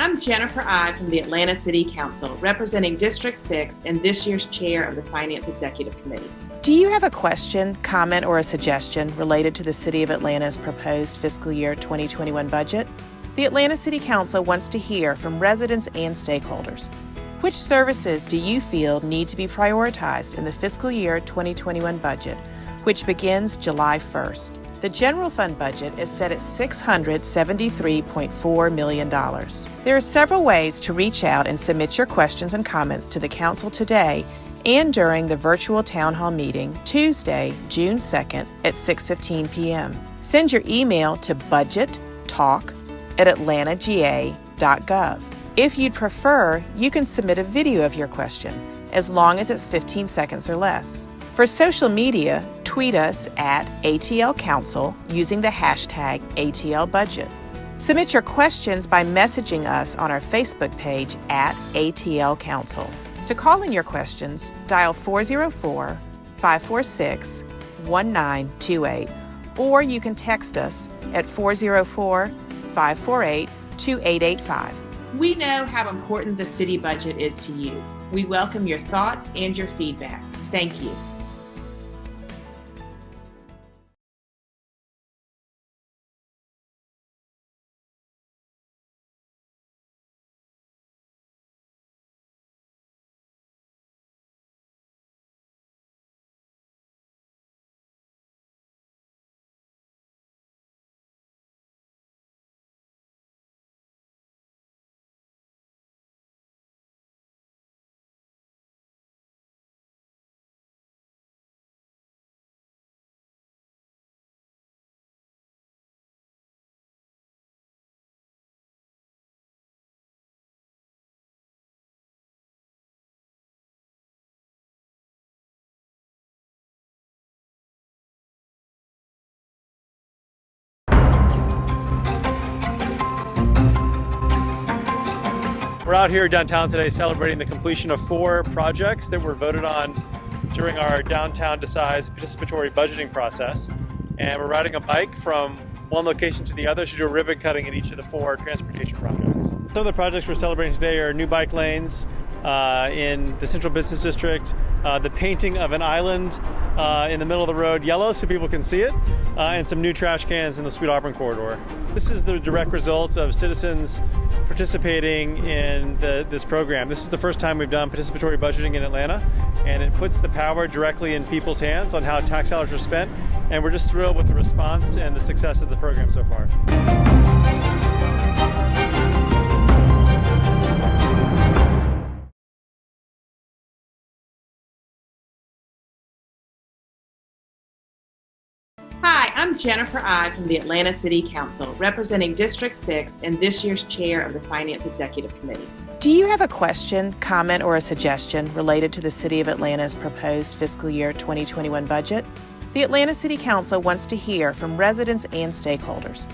I'm Jennifer I from the Atlanta City Council, representing District 6 and this year's chair of the Finance Executive Committee. Do you have a question, comment, or a suggestion related to the City of Atlanta's proposed fiscal year 2021 budget? The Atlanta City Council wants to hear from residents and stakeholders. Which services do you feel need to be prioritized in the fiscal year 2021 budget, which begins July 1st? The general fund budget is set at $673.4 million. There are several ways to reach out and submit your questions and comments to the Council today and during the virtual town hall meeting Tuesday, June 2nd at 6:15 p.m. Send your email to budgettalk@atlantaga.gov. If you'd prefer, you can submit a video of your question, as long as it's 15 seconds or less. For social media, tweet us at ATL Council using the hashtag ATLBudget. Submit your questions by messaging us on our Facebook page at ATL Council. To call in your questions, dial 404-546-1928, or you can text us at 404-548-2885. We know how important the city budget is to you. We welcome your thoughts and your feedback. Thank you. We're out here downtown today celebrating the completion of 4 projects that were voted on during our Downtown Decides participatory budgeting process. And we're riding a bike from one location to the other to do a ribbon cutting in each of the 4 transportation projects. Some of the projects we're celebrating today are new bike lanes in the Central Business District, the painting of an island in the middle of the road yellow so people can see it, and some new trash cans in the Sweet Auburn corridor. This is the direct result of citizens participating in this program. This is the first time we've done participatory budgeting in Atlanta, and it puts the power directly in people's hands on how tax dollars are spent, and we're just thrilled with the response and the success of the program so far. Hi, I'm Jennifer I from the Atlanta City Council, representing District 6 and this year's chair of the Finance Executive Committee. Do you have a question, comment, or a suggestion related to the City of Atlanta's proposed fiscal year 2021 budget? The Atlanta City Council wants to hear from residents and stakeholders.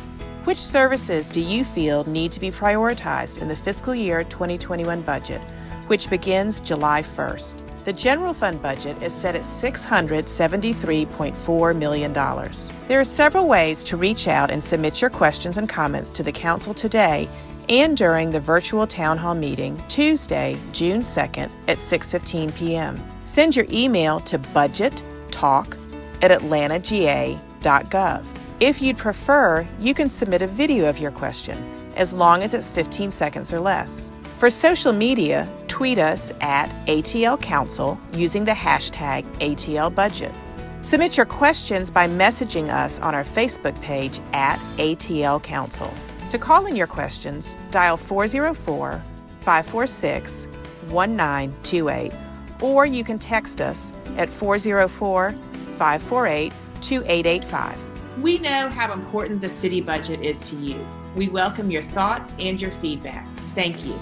Which services do you feel need to be prioritized in the fiscal year 2021 budget, which begins July 1st? The general fund budget is set at $673.4 million. There are several ways to reach out and submit your questions and comments to the Council today and during the virtual town hall meeting Tuesday, June 2nd at 6:15 p.m. Send your email to budgettalk@atlantaga.gov. If you'd prefer, you can submit a video of your question, as long as it's 15 seconds or less. For social media, tweet us at ATL Council using the hashtag ATLBudget. Submit your questions by messaging us on our Facebook page at ATL Council. To call in your questions, dial 404-546-1928, or you can text us at 404-548-2885. We know how important the city budget is to you. We welcome your thoughts and your feedback. Thank you.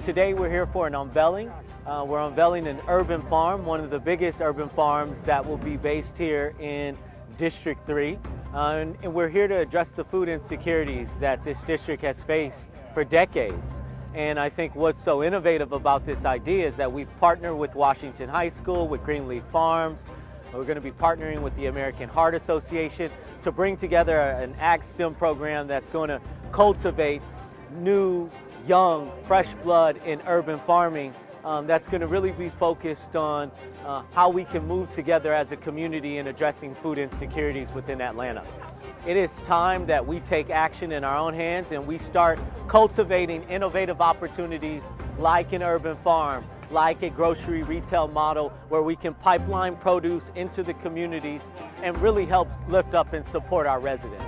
Today we're here for an unveiling. We're unveiling an urban farm, one of the biggest urban farms that will be based here in District 3. And we're here to address the food insecurities that this district has faced for decades. And I think what's so innovative about this idea is that we've partnered with Washington High School, with Greenleaf Farms. We're going to be partnering with the American Heart Association to bring together an ag STEM program that's going to cultivate new, young, fresh blood in urban farming. That's going to really be focused on how we can move together as a community in addressing food insecurities within Atlanta. It is time that we take action in our own hands and we start cultivating innovative opportunities like an urban farm, like a grocery retail model where we can pipeline produce into the communities and really help lift up and support our residents.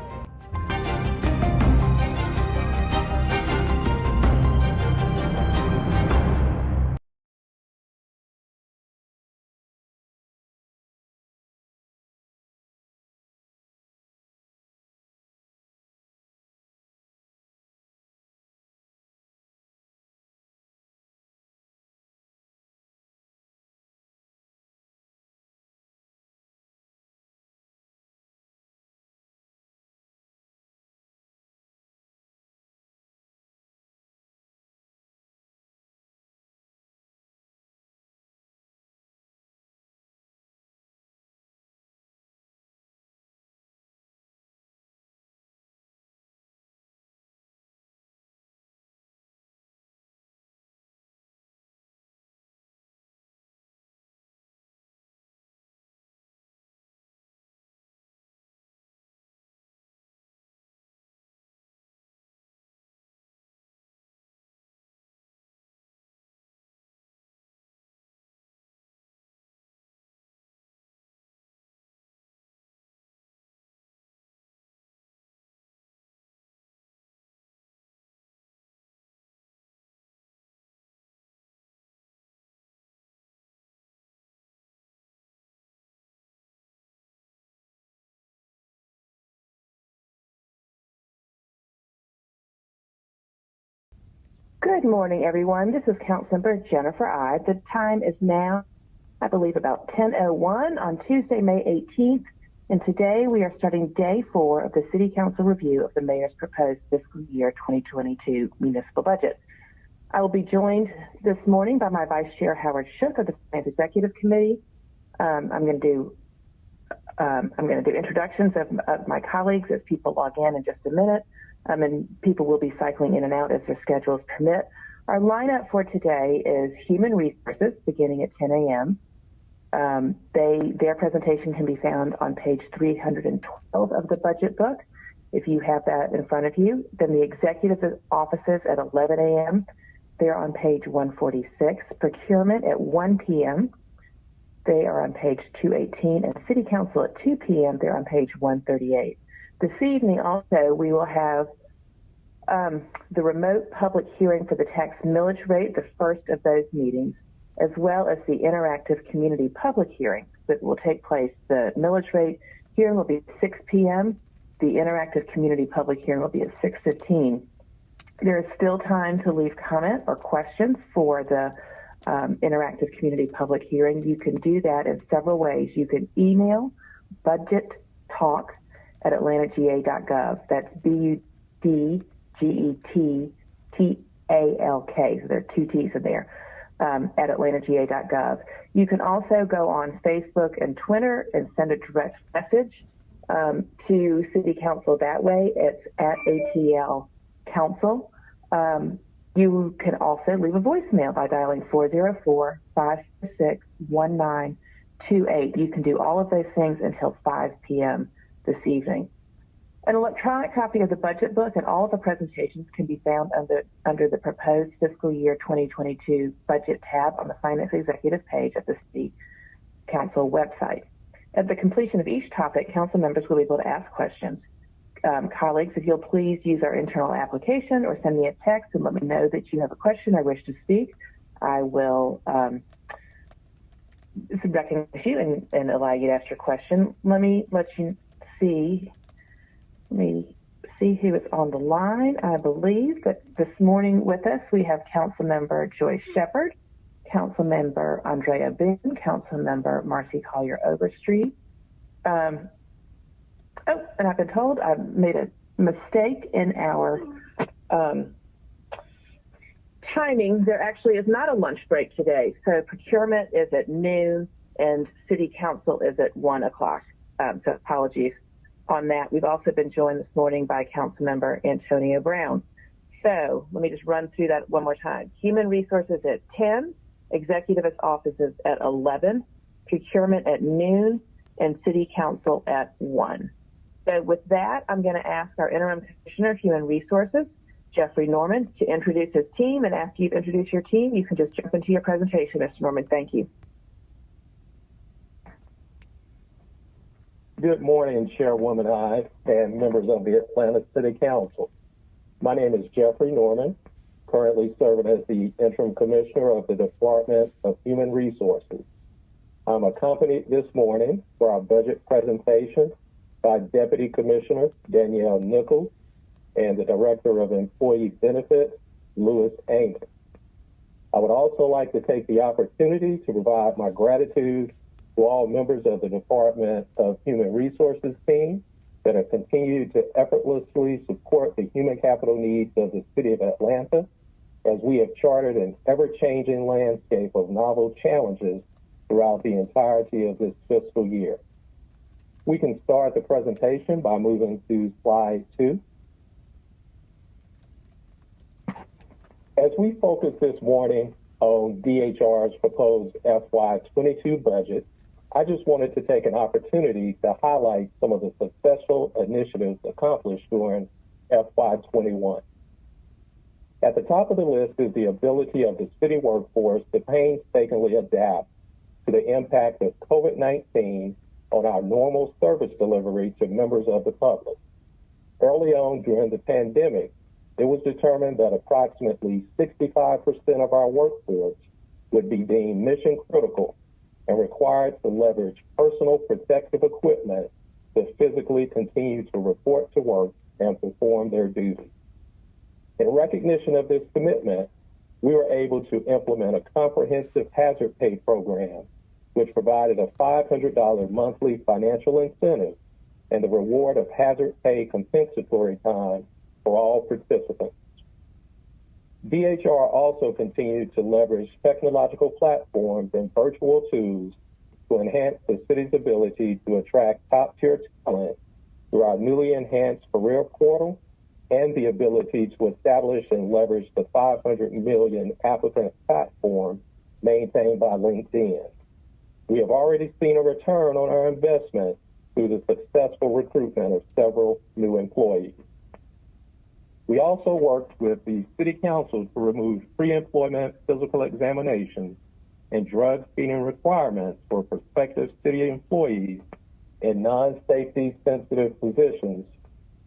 Good morning, everyone. This is Councilmember Jennifer I. The time is now, I believe, about 10:01 on Tuesday, May 18th. And today we are starting day 4 of the City Council review of the Mayor's proposed fiscal year 2022 municipal budget. I will be joined this morning by my Vice Chair, Howard Shook, of the Finance Executive Committee. I'm going to do introductions of my colleagues as people log in just a minute. And people will be cycling in and out as their schedules permit. Our lineup for today is Human Resources, beginning at 10 a.m. Their presentation can be found on page 312 of the budget book, if you have that in front of you. Then the Executive Offices at 11 a.m. They're on page 146. Procurement at 1 p.m. They are on page 218. And City Council at 2 p.m. They're on page 138. This evening also we will have the remote public hearing for the tax millage rate, the first of those meetings, as well as the interactive community public hearing that will take place. The millage rate hearing will be at 6 p.m. The interactive community public hearing will be at 6:15. There is still time to leave comment or questions for the interactive community public hearing. You can do that in several ways. You can email budgettalk@atlantagA.gov. That's BUDGETTALK. So there are 2 T's in there, at atlantagA.gov. You can also go on Facebook and Twitter and send a direct message to City Council that way. It's at ATL Council. You can also leave a voicemail by dialing 404-546-1928. You can do all of those things until 5 p.m. this evening. An electronic copy of the budget book and all of the presentations can be found under the proposed fiscal year 2022 budget tab on the Finance Executive page of the City Council website. At the completion of each topic, council members will be able to ask questions. Colleagues, if you'll please use our internal application or send me a text and let me know that you have a question or wish to speak, I will recognize you and allow you to ask your question. Let me see who is on the line. I believe that this morning with us we have Councilmember Joyce Shepard, Councilmember Andrea Boone, Councilmember Marcy Collier Overstreet. And I've been told I've made a mistake in our timing, there actually is not a lunch break today. So procurement is at noon and city council is at 1 o'clock. So apologies on that. We've also been joined this morning by Councilmember Antonio Brown. So let me just run through that one more time. Human Resources at 10, Executive Offices at 11, Procurement at noon, and City Council at 1. So with that, I'm going to ask our Interim Commissioner of Human Resources, Jeffrey Norman, to introduce his team. And after you've introduced your team, you can just jump into your presentation, Mr. Norman. Thank you. Good morning, Chairwoman I and members of the Atlanta City Council. My name is Jeffrey Norman, currently serving as the Interim Commissioner of the Department of Human Resources. I'm accompanied this morning for our budget presentation by Deputy Commissioner Danielle Nichols and the Director of Employee Benefits, Louis Amos. I would also like to take the opportunity to provide my gratitude to all members of the Department of Human Resources team that have continued to effortlessly support the human capital needs of the City of Atlanta as we have charted an ever-changing landscape of novel challenges throughout the entirety of this fiscal year. We can start the presentation by moving to slide 2. As we focus this morning on DHR's proposed FY22 budget, I just wanted to take an opportunity to highlight some of the successful initiatives accomplished during FY21. At the top of the list is the ability of the city workforce to painstakingly adapt to the impact of COVID-19 on our normal service delivery to members of the public. Early on during the pandemic, it was determined that approximately 65% of our workforce would be deemed mission critical and required to leverage personal protective equipment to physically continue to report to work and perform their duties. In recognition of this commitment, we were able to implement a comprehensive hazard pay program, which provided a $500 monthly financial incentive and the reward of hazard pay compensatory time for all participants. DHR also continued to leverage technological platforms and virtual tools to enhance the city's ability to attract top-tier talent through our newly enhanced career portal and the ability to establish and leverage the 500 million applicant platform maintained by LinkedIn. We have already seen a return on our investment through the successful recruitment of several new employees. We also worked with the City Council to remove pre-employment physical examinations and drug screening requirements for prospective city employees in non-safety sensitive positions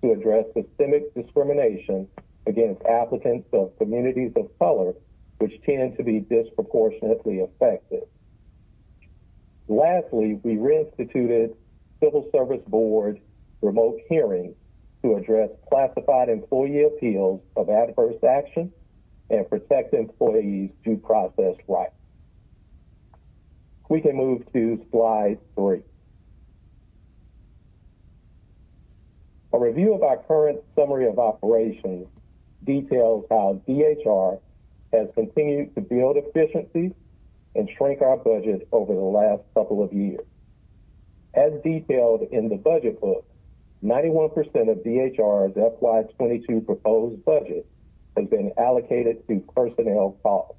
to address systemic discrimination against applicants of communities of color, which tend to be disproportionately affected. Lastly, we reinstituted Civil Service Board remote hearings to address classified employee appeals of adverse action and protect employees' due process rights. We can move to slide 3. A review of our current summary of operations details how DHR has continued to build efficiencies and shrink our budget over the last couple of years. As detailed in the budget book, 91% of DHR's FY22 proposed budget has been allocated to personnel costs.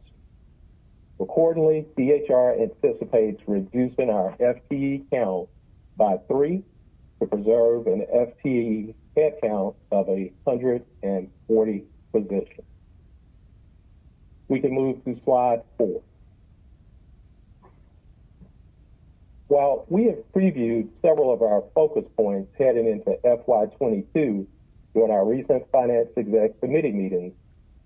Accordingly, DHR anticipates reducing our FTE count by 3 to preserve an FTE headcount of 140 positions. We can move to slide 4. While we have previewed several of our focus points heading into FY22 during our recent Finance Exec Committee meetings,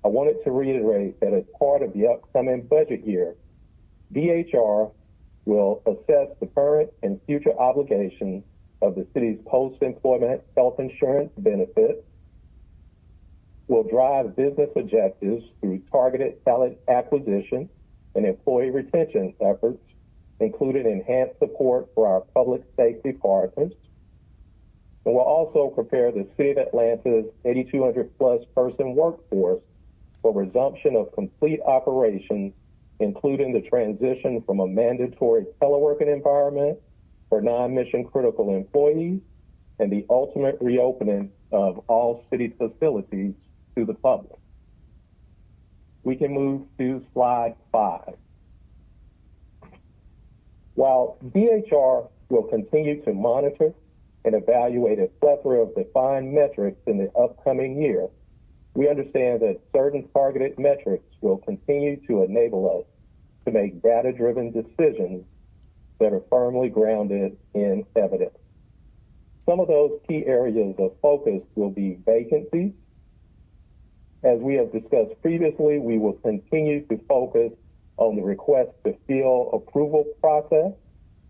I wanted to reiterate that as part of the upcoming budget year, DHR will assess the current and future obligations of the city's post-employment health insurance benefits, will drive business objectives through targeted talent acquisition and employee retention efforts, including enhanced support for our public safety partners, and will also prepare the City of Atlanta's 8,200 plus person workforce for resumption of complete operations, including the transition from a mandatory teleworking environment for non-mission critical employees and the ultimate reopening of all city facilities to the public. We can move to slide 5. While DHR will continue to monitor and evaluate a plethora of defined metrics in the upcoming year, we understand that certain targeted metrics will continue to enable us to make data-driven decisions that are firmly grounded in evidence. Some of those key areas of focus will be vacancies. As we have discussed previously, we will continue to focus on the request to fill approval process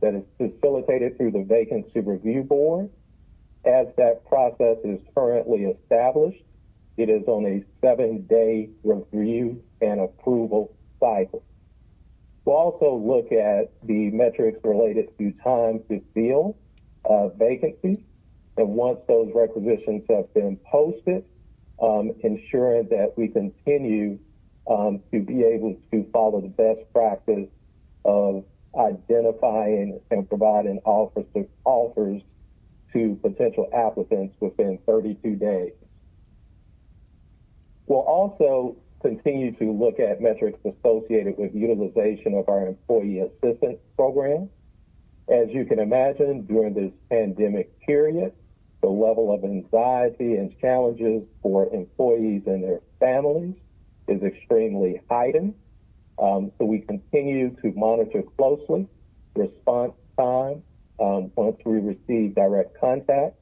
that is facilitated through the Vacancy Review Board. As that process is currently established, it is on a 7-day review and approval cycle. We'll also look at the metrics related to time to fill vacancies, and once those requisitions have been posted, ensuring that we continue to be able to follow the best practice of identifying and providing offers to potential applicants within 32 days. We'll also continue to look at metrics associated with utilization of our employee assistance program. As you can imagine, during this pandemic period, the level of anxiety and challenges for employees and their families is extremely heightened. So we continue to monitor closely response time once we receive direct contact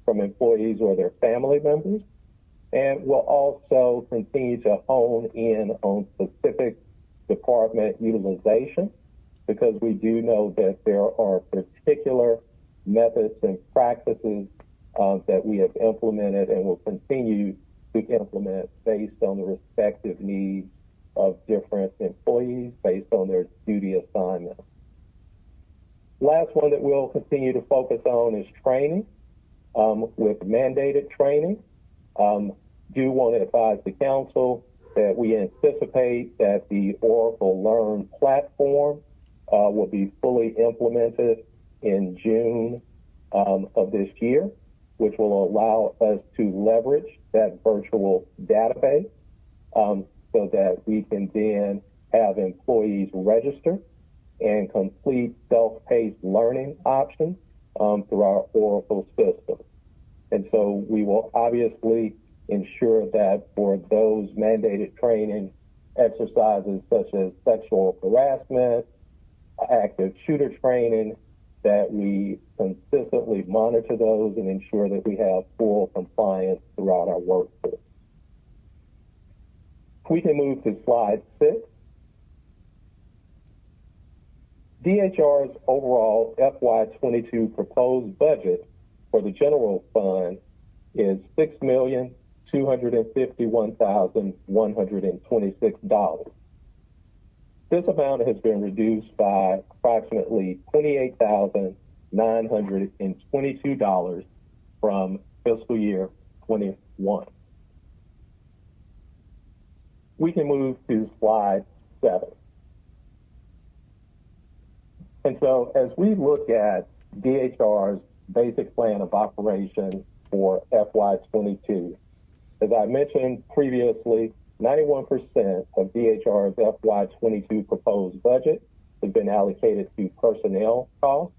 from employees or their family members. And we'll also continue to hone in on specific department utilization, because we do know that there are particular methods and practices that we have implemented and will continue to implement based on the respective needs of different employees based on their duty assignments. Last one that we'll continue to focus on is training, with mandated training. Do want to advise the council that we anticipate that the Oracle Learn platform will be fully implemented in June of this year, which will allow us to leverage that virtual database so that we can then have employees register and complete self-paced learning options through our Oracle system. And so we will obviously ensure that for those mandated training exercises such as sexual harassment, active shooter training, that we consistently monitor those and ensure that we have full compliance throughout our workforce. We can move to slide 6. DHR's overall FY22 proposed budget for the general fund is $6,251,126. This amount has been reduced by approximately $28,922 from fiscal year 21. We can move to slide 7. And so as we look at DHR's basic plan of operation for FY22, as I mentioned previously, 91% of DHR's FY22 proposed budget has been allocated to personnel costs.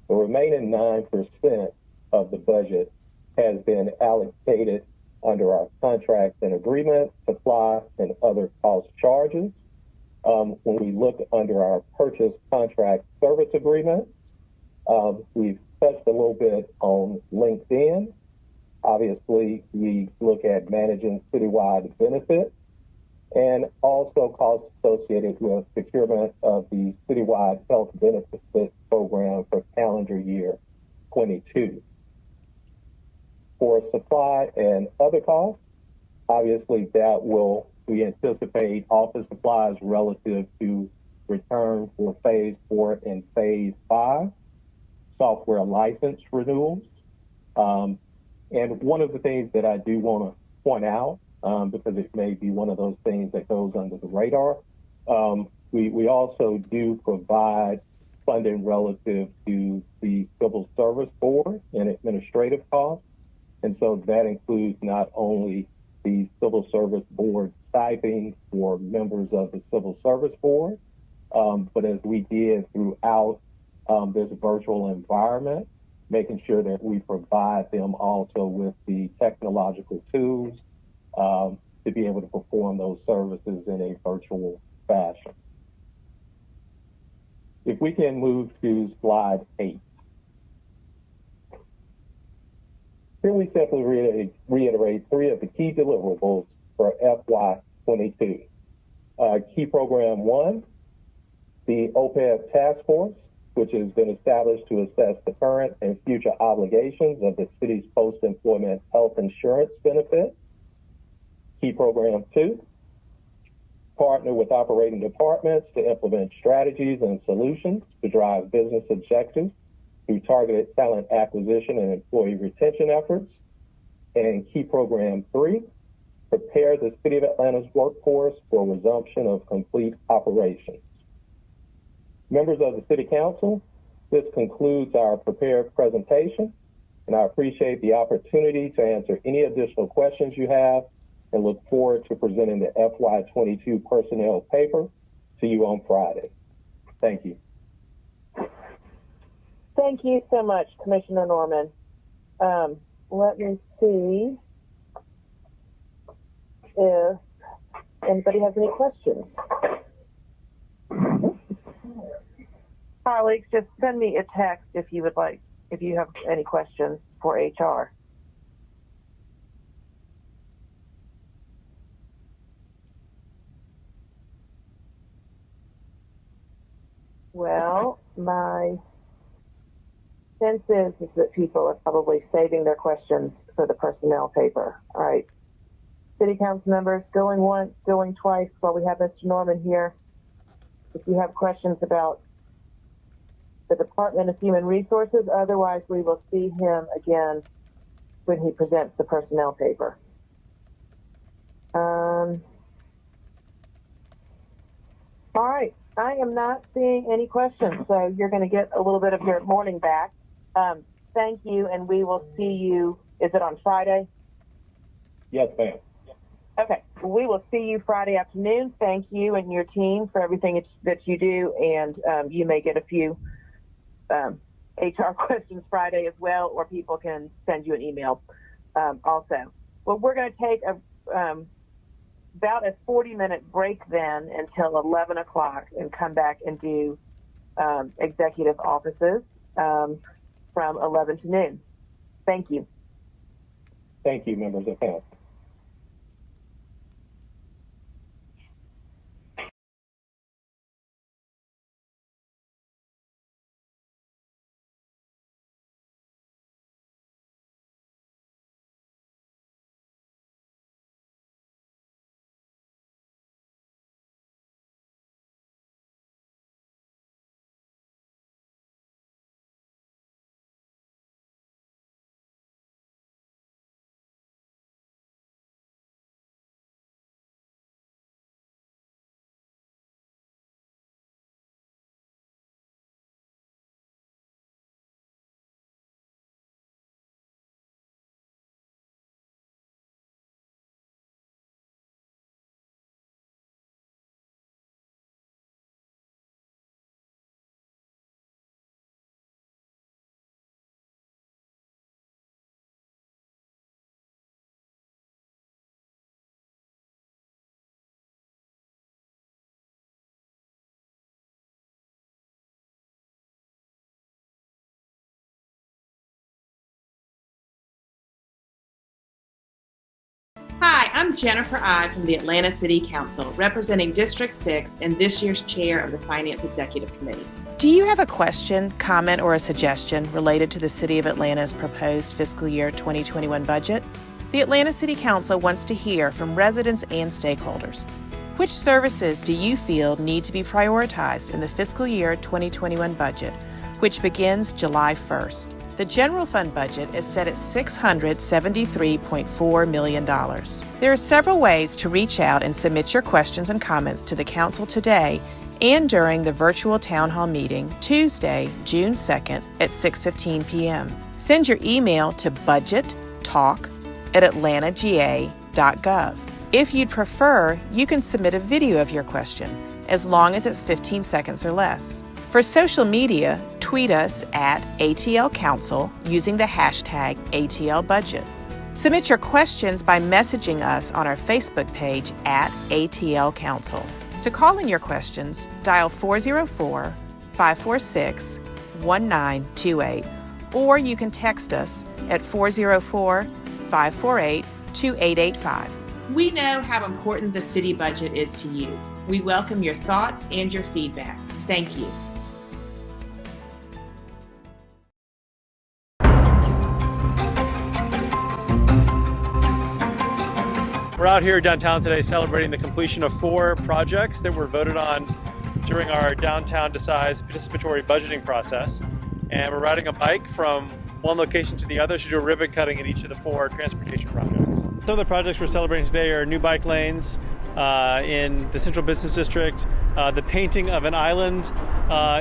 The remaining 9% of the budget has been allocated under our contracts and agreements, supply, and other cost charges. When we look under our purchase contract service agreement, we've touched a little bit on LinkedIn. Obviously, we look at managing citywide benefits and also costs associated with procurement of the citywide health benefits program for calendar year 22. For supply and other costs, obviously we anticipate office supplies relative to return for phase 4 and phase 5, software license renewals. And one of the things that I do want to point out because it may be one of those things that goes under the radar. We also do provide funding relative to the Civil Service Board and administrative costs. And so that includes not only the Civil Service Board stipends for members of the Civil Service Board, but as we did throughout this virtual environment, making sure that we provide them also with the technological tools to be able to perform those services in a virtual fashion. If we can move to slide 8. Here we simply reiterate 3 of the key deliverables for FY22. Key Program 1, the OPEB Task Force, which has been established to assess the current and future obligations of the city's post-employment health insurance benefits. Key Program 2, partner with operating departments to implement strategies and solutions to drive business objectives through targeted talent acquisition and employee retention efforts. And Key Program 3, prepare the City of Atlanta's workforce for resumption of complete operations. Members of the City Council, this concludes our prepared presentation, and I appreciate the opportunity to answer any additional questions you have and look forward to presenting the FY22 personnel paper to you on Friday. Thank you. Thank you so much, Commissioner Norman. Let me see if anybody has any questions. Colleagues, just send me a text if you would like, if you have any questions for HR. Well, my sense is that people are probably saving their questions for the personnel paper. All right. City Council members, going once, going twice while we have Mr. Norman here. If you have questions about the Department of Human Resources, otherwise we will see him again when he presents the personnel paper. All right. I am not seeing any questions, so you're going to get a little bit of your morning back. Thank you, and we will see you. Is it on Friday? Yes, ma'am. Okay. We will see you Friday afternoon. Thank you and your team for everything that you do, and you may get a few HR questions Friday as well, or people can send you an email also. Well, we're going to take about a 40-minute break then until 11 o'clock and come back and do executive offices from 11 to noon. Thank you. Thank you, members of council. Hi, I'm Jennifer I from the Atlanta City Council, representing District 6 and this year's chair of the Finance Executive Committee. Do you have a question, comment, or a suggestion related to the City of Atlanta's proposed fiscal year 2021 budget? The Atlanta City Council wants to hear from residents and stakeholders. Which services do you feel need to be prioritized in the fiscal year 2021 budget, which begins July 1st? The general fund budget is set at $673.4 million. There are several ways to reach out and submit your questions and comments to the Council today and during the virtual Town Hall meeting Tuesday, June 2nd at 6:15 p.m. Send your email to budgettalk@atlantaga.gov. If you'd prefer, you can submit a video of your question, as long as it's 15 seconds or less. For social media, tweet us at ATL Council using the hashtag ATLBudget. Submit your questions by messaging us on our Facebook page at ATL Council. To call in your questions, dial 404-546-1928, or you can text us at 404-548-2885. We know how important the city budget is to you. We welcome your thoughts and your feedback. Thank you. We're out here downtown today celebrating the completion of 4 projects that were voted on during our Downtown Decides participatory budgeting process. And we're riding a bike from one location to the other to do a ribbon cutting in each of the 4 transportation projects. Some of the projects we're celebrating today are new bike lanes in the Central Business District, the painting of an island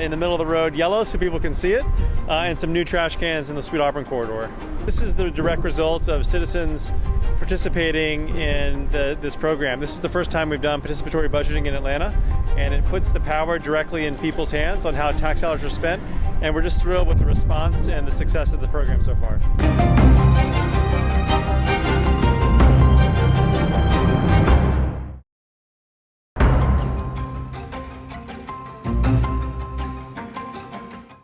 in the middle of the road yellow so people can see it, and some new trash cans in the Sweet Auburn corridor. This is the direct result of citizens participating in this program. This is the first time we've done participatory budgeting in Atlanta, and it puts the power directly in people's hands on how tax dollars are spent, and we're just thrilled with the response and the success of the program so far.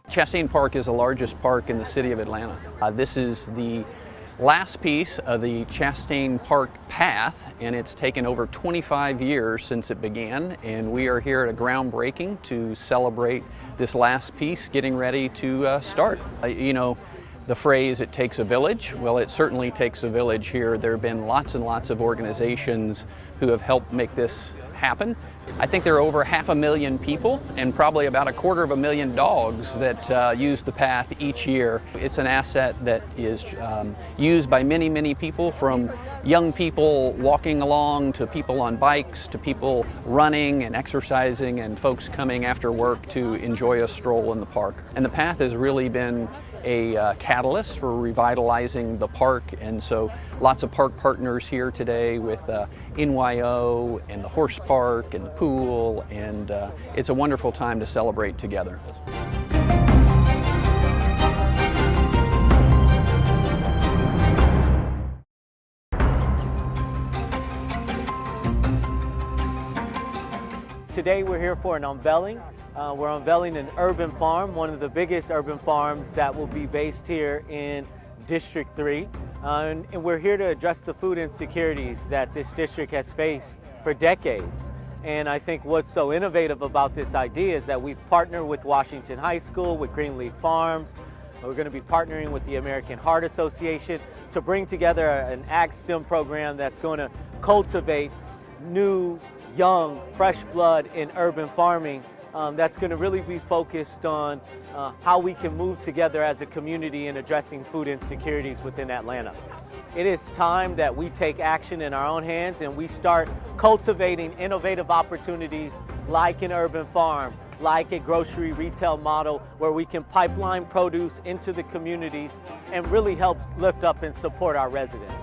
Chastain Park is the largest park in the city of Atlanta. This is the last piece of the Chastain Park path, and it's taken over 25 years since it began, and we are here at a groundbreaking to celebrate this last piece getting ready to start. You know, the phrase, it takes a village, well, it certainly takes a village here. There have been lots and lots of organizations who have helped make this happen. I think there are over 500,000 people and probably about 250,000 dogs that use the path each year. It's an asset that is used by many, many people, from young people walking along to people on bikes to people running and exercising and folks coming after work to enjoy a stroll in the park. And the path has really been a catalyst for revitalizing the park, and so lots of park partners here today with NYO and the horse park and the pool, and it's a wonderful time to celebrate together. Today we're here for an unveiling. We're unveiling an urban farm, one of the biggest urban farms that will be based here in District 3. And we're here to address the food insecurities that this district has faced for decades. And I think what's so innovative about this idea is that we've partnered with Washington High School, with Greenleaf Farms. We're going to be partnering with the American Heart Association to bring together an ag STEM program that's going to cultivate new, young, fresh blood in urban farming. That's going to really be focused on how we can move together as a community in addressing food insecurities within Atlanta. It is time that we take action in our own hands and we start cultivating innovative opportunities like an urban farm, like a grocery retail model where we can pipeline produce into the communities and really help lift up and support our residents.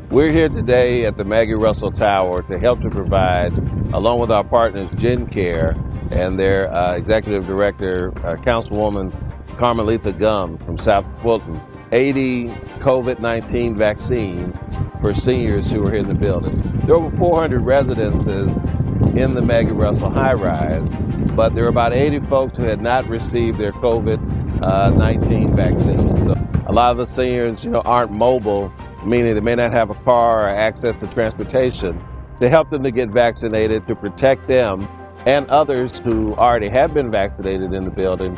We're here today at the Maggie Russell Tower to help to provide, along with our partners GenCare and their Executive Director, Councilwoman Carmelita Gum from South Fulton, 80 COVID-19 vaccines for seniors who are here in the building. There are over 400 residences in the Maggie Russell high-rise, but there are about 80 folks who had not received their COVID-19 vaccine. So a lot of the seniors, aren't mobile, meaning they may not have a car or access to transportation, to help them to get vaccinated, to protect them and others who already have been vaccinated in the building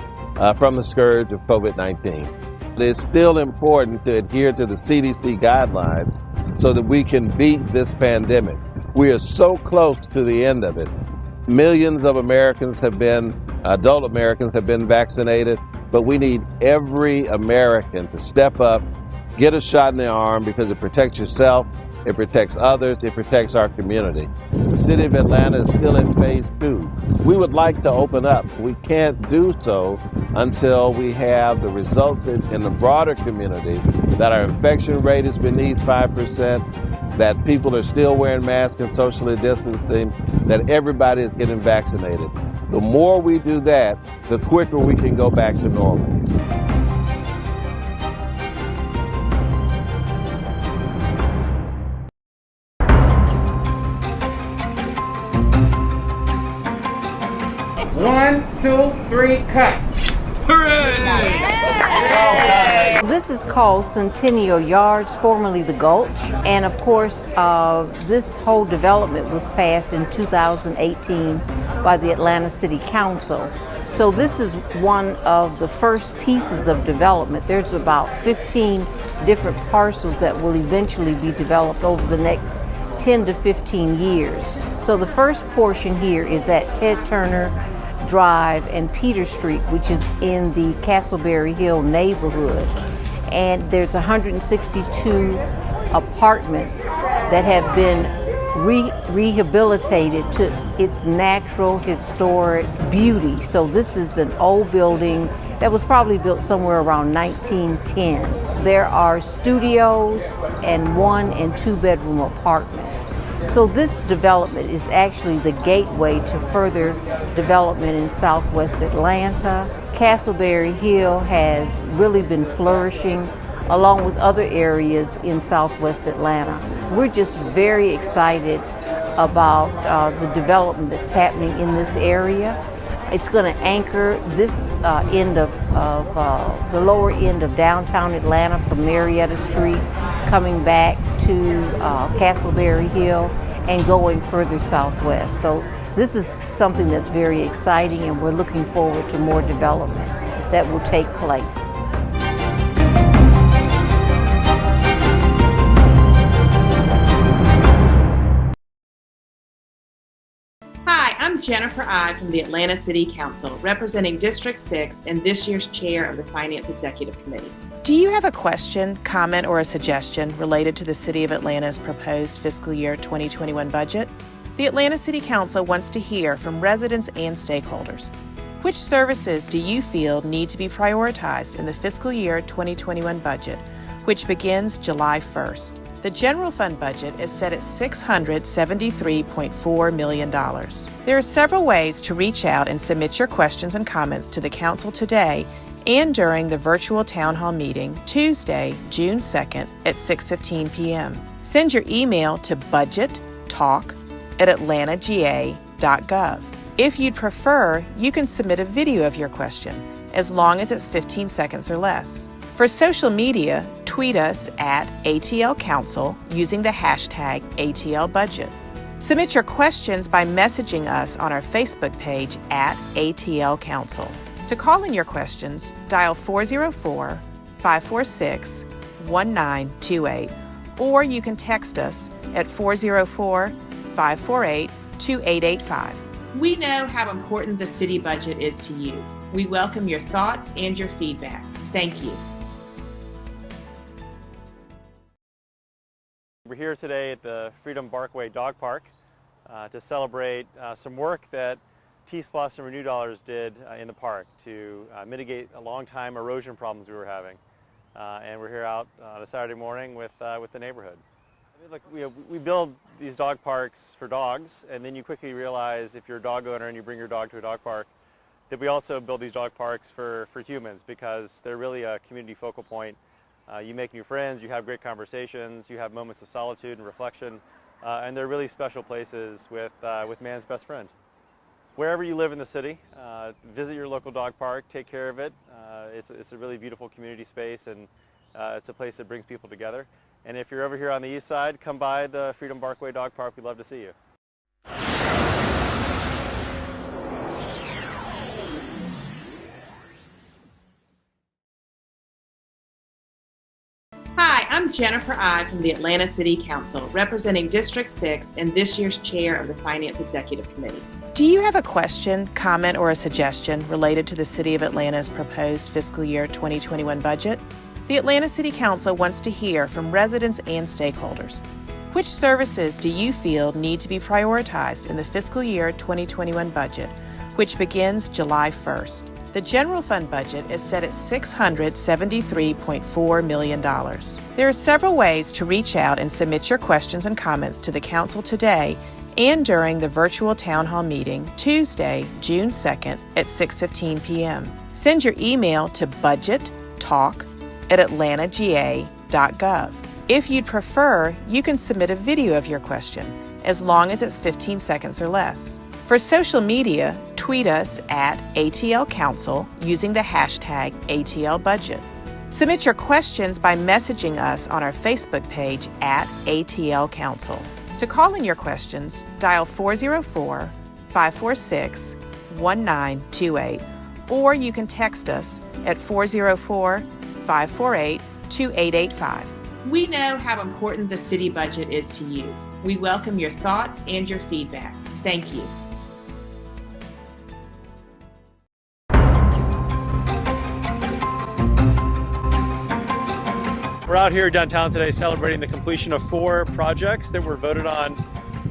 from the scourge of COVID-19. It is still important to adhere to the CDC guidelines so that we can beat this pandemic. We are so close to the end of it. Millions of adult Americans have been vaccinated, but we need every American to step up, get a shot in the arm because it protects yourself, it protects others, it protects our community. The city of Atlanta is still in phase 2. We would like to open up. We can't do so until we have the results in the broader community that our infection rate is beneath 5%, that people are still wearing masks and socially distancing, that everybody is getting vaccinated. The more we do that, the quicker we can go back to normal. One, two, three, cut. This is called Centennial Yards, formerly the Gulch, and of course this whole development was passed in 2018 by the Atlanta City Council. So this is one of the first pieces of development. There's about 15 different parcels that will eventually be developed over the next 10 to 15 years. So the first portion here is at Ted Turner Drive and Peter Street, which is in the Castleberry Hill neighborhood. And there's 162 apartments that have been rehabilitated to its natural historic beauty. So this is an old building that was probably built somewhere around 1910. There are studios and 1 and 2 bedroom apartments. So this development is actually the gateway to further development in Southwest Atlanta. Castleberry Hill has really been flourishing along with other areas in Southwest Atlanta. We're just very excited about the development that's happening in this area. It's going to anchor this end of the lower end of downtown Atlanta from Marietta Street, coming back to Castleberry Hill and going further southwest. So this is something that's very exciting, and we're looking forward to more development that will take place. Hi, I'm Jennifer I from the Atlanta City Council, representing District 6 and this year's chair of the Finance Executive Committee. Do you have a question, comment, or a suggestion related to the City of Atlanta's proposed fiscal year 2021 budget? The Atlanta City Council wants to hear from residents and stakeholders. Which services do you feel need to be prioritized in the fiscal year 2021 budget, which begins July 1st? The general fund budget is set at $673.4 million. There are several ways to reach out and submit your questions and comments to the Council today and during the virtual town hall meeting Tuesday, June 2nd at 6:15 p.m. Send your email to budgettalk@atlantaga.gov. If you'd prefer, you can submit a video of your question, as long as it's 15 seconds or less. For social media, tweet us at ATL Council using the hashtag ATLBudget. Submit your questions by messaging us on our Facebook page at ATL Council. To call in your questions, dial 404-546-1928, or you can text us at 404-548-2885. We know how important the city budget is to you. We welcome your thoughts and your feedback. Thank you. We're here today at the Freedom Parkway Dog Park to celebrate some work that T-SPLOST and Renew Dollars did in the park to mitigate a long-time erosion problems we were having. And we're here out on a Saturday morning with the neighborhood. Look, we build these dog parks for dogs, and then you quickly realize if you're a dog owner and you bring your dog to a dog park, that we also build these dog parks for humans, because they're really a community focal point. You make new friends, you have great conversations, you have moments of solitude and reflection, and they're really special places with man's best friend. Wherever you live in the city, visit your local dog park, take care of it. It's a really beautiful community space, and it's a place that brings people together. And if you're over here on the east side, come by the Freedom Parkway Dog Park. We'd love to see you. I'm Jennifer I from the Atlanta City Council, representing District 6 and this year's chair of the Finance Executive Committee. Do you have a question, comment, or a suggestion related to the City of Atlanta's proposed fiscal year 2021 budget? The Atlanta City Council wants to hear from residents and stakeholders. Which services do you feel need to be prioritized in the fiscal year 2021 budget, which begins July 1st? The general fund budget is set at $673.4 million. There are several ways to reach out and submit your questions and comments to the Council today and during the virtual town hall meeting Tuesday, June 2nd at 6:15 p.m. Send your email to budgettalk@atlantaga.gov. If you'd prefer, you can submit a video of your question, as long as it's 15 seconds or less. For social media, tweet us at ATL Council using the hashtag ATLBudget. Submit your questions by messaging us on our Facebook page at ATL Council. To call in your questions, dial 404-546-1928, or you can text us at 404-548-2885. We know how important the city budget is to you. We welcome your thoughts and your feedback. Thank you. We're out here downtown today celebrating the completion of 4 projects that were voted on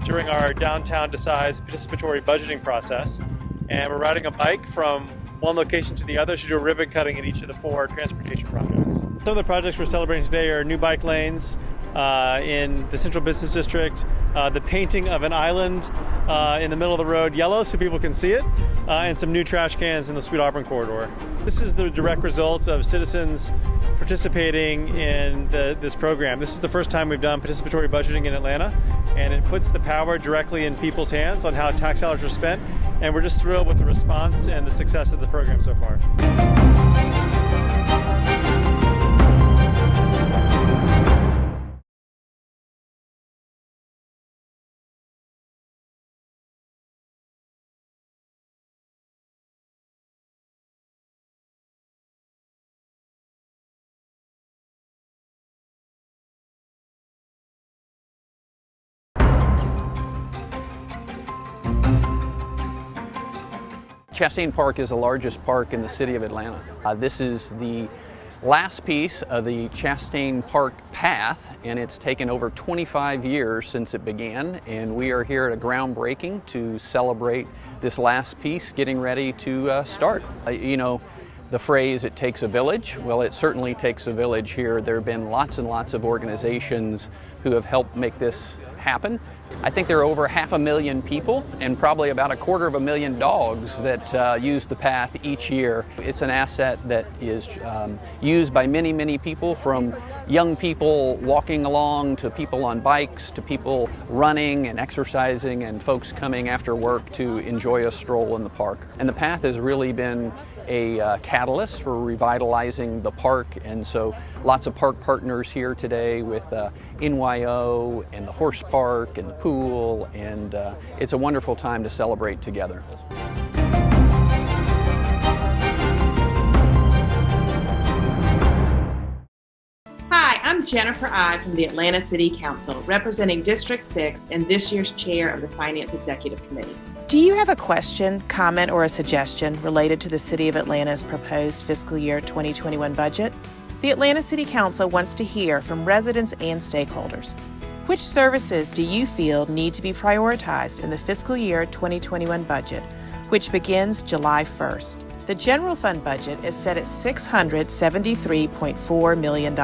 during our Downtown Decides participatory budgeting process. And we're riding a bike from one location to the other to do a ribbon cutting at each of the 4 transportation projects. Some of the projects we're celebrating today are new bike lanes in the Central Business District, the painting of an island in the middle of the road yellow so people can see it, and some new trash cans in the Sweet Auburn corridor. This is the direct result of citizens participating in this program. This is the first time we've done participatory budgeting in Atlanta, and it puts the power directly in people's hands on how tax dollars are spent, and we're just thrilled with the response and the success of the program so far. Chastain Park is the largest park in the city of Atlanta. This is the last piece of the Chastain Park path, and it's taken over 25 years since it began, and we are here at a groundbreaking to celebrate this last piece getting ready to start. You know, the phrase, it takes a village. Well, it certainly takes a village here. There have been lots and lots of organizations who have helped make this happen. I think there are over 500,000 people and probably about 250,000 dogs that use the path each year. It's an asset that is used by many, many people, from young people walking along to people on bikes to people running and exercising and folks coming after work to enjoy a stroll in the park. And the path has really been a catalyst for revitalizing the park, and so lots of park partners here today with NYO and the horse park and the pool, and it's a wonderful time to celebrate together. Hi, I'm Jennifer I from the Atlanta City Council, representing District 6 and this year's chair of the Finance Executive Committee. Do you have a question, comment, or a suggestion related to the City of Atlanta's proposed fiscal year 2021 budget? The Atlanta City Council wants to hear from residents and stakeholders. Which services do you feel need to be prioritized in the fiscal year 2021 budget, which begins July 1st? The general fund budget is set at $673.4 million.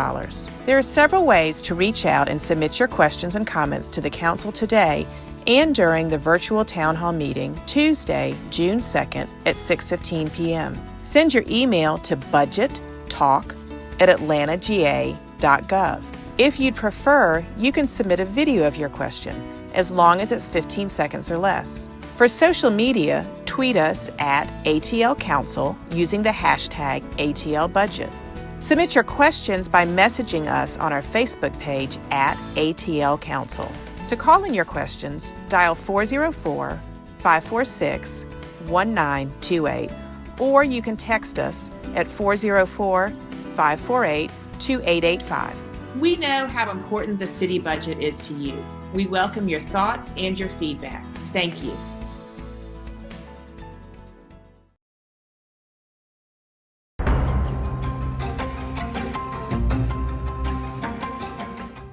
There are several ways to reach out and submit your questions and comments to the Council today and during the virtual town hall meeting Tuesday, June 2nd at 6:15 p.m. Send your email to budgettalk@atlantaga.gov. If you'd prefer, you can submit a video of your question, as long as it's 15 seconds or less. For social media, tweet us at ATL Council using the hashtag ATLBudget. Submit your questions by messaging us on our Facebook page at ATL Council. To call in your questions, dial 404-546-1928, or you can text us at 404-548-2885. We know how important the city budget is to you. We welcome your thoughts and your feedback. Thank you.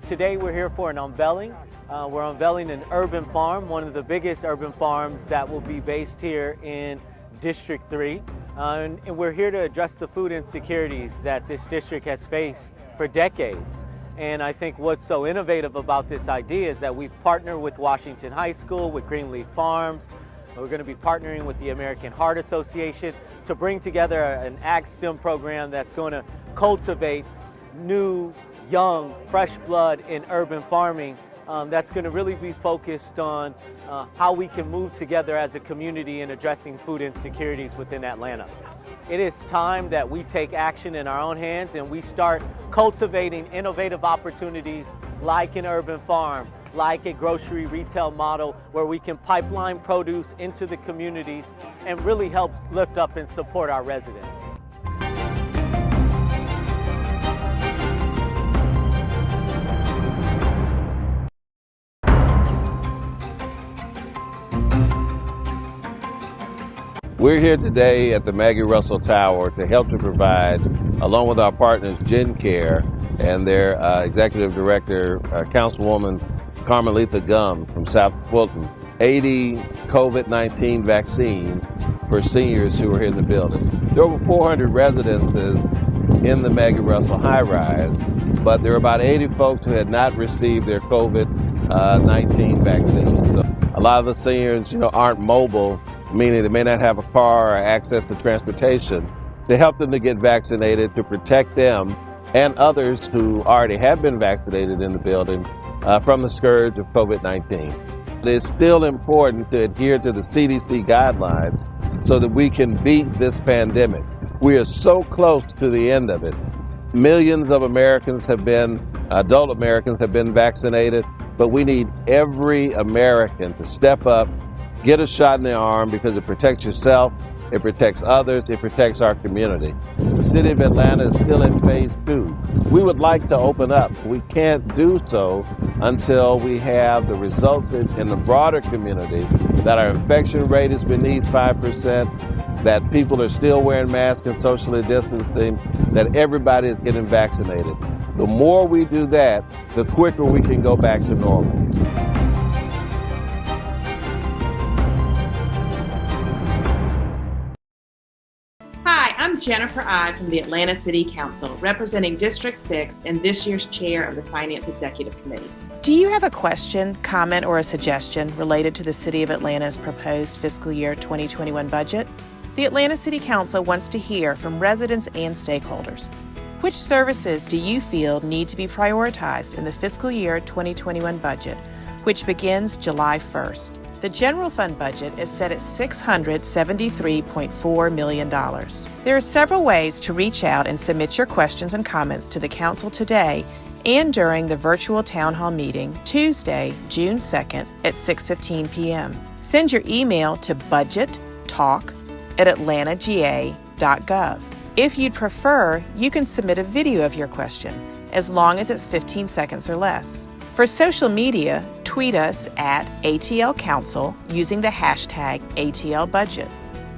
Today we're here for an unveiling. We're unveiling an urban farm, one of the biggest urban farms that will be based here in District 3. And we're here to address the food insecurities that this district has faced for decades. And I think what's so innovative about this idea is that we've partnered with Washington High School, with Greenleaf Farms. We're going to be partnering with the American Heart Association to bring together an ag STEM program that's going to cultivate new, young, fresh blood in urban farming that's going to really be focused on how we can move together as a community in addressing food insecurities within Atlanta. It is time that we take action in our own hands and we start cultivating innovative opportunities like an urban farm, like a grocery retail model where we can pipeline produce into the communities and really help lift up and support our residents. We're here today at the Maggie Russell Tower to help to provide, along with our partners GenCare and their Executive Director, Councilwoman Carmelita Gum from South Fulton, 80 COVID-19 vaccines for seniors who are here in the building. There are over 400 residences in the Maggie Russell high-rise, but there are about 80 folks who had not received their COVID-19 vaccines. So a lot of the seniors, aren't mobile, meaning they may not have a car or access to transportation, to help them to get vaccinated, to protect them and others who already have been vaccinated in the building from the scourge of COVID-19. It is still important to adhere to the CDC guidelines so that we can beat this pandemic. We are so close to the end of it. Millions of adult Americans have been vaccinated, but we need every American to step up, get a shot in the arm, because it protects yourself, it protects others, it protects our community. The city of Atlanta is still in phase 2. We would like to open up. We can't do so until we have the results in the broader community that our infection rate is beneath 5%, that people are still wearing masks and socially distancing, that everybody is getting vaccinated. The more we do that, the quicker we can go back to normal. Hi, I'm Jennifer I from the Atlanta City Council, representing District 6 and this year's chair of the Finance Executive Committee. Do you have a question, comment, or a suggestion related to the City of Atlanta's proposed fiscal year 2021 budget? The Atlanta City Council wants to hear from residents and stakeholders. Which services do you feel need to be prioritized in the fiscal year 2021 budget, which begins July 1st? The general fund budget is set at $673.4 million. There are several ways to reach out and submit your questions and comments to the Council today and during the virtual town hall meeting Tuesday, June 2nd at 6:15 p.m. Send your email to budgettalk@atlantagA.gov. If you'd prefer, you can submit a video of your question, as long as it's 15 seconds or less. For social media, tweet us at ATL Council using the hashtag ATLBudget.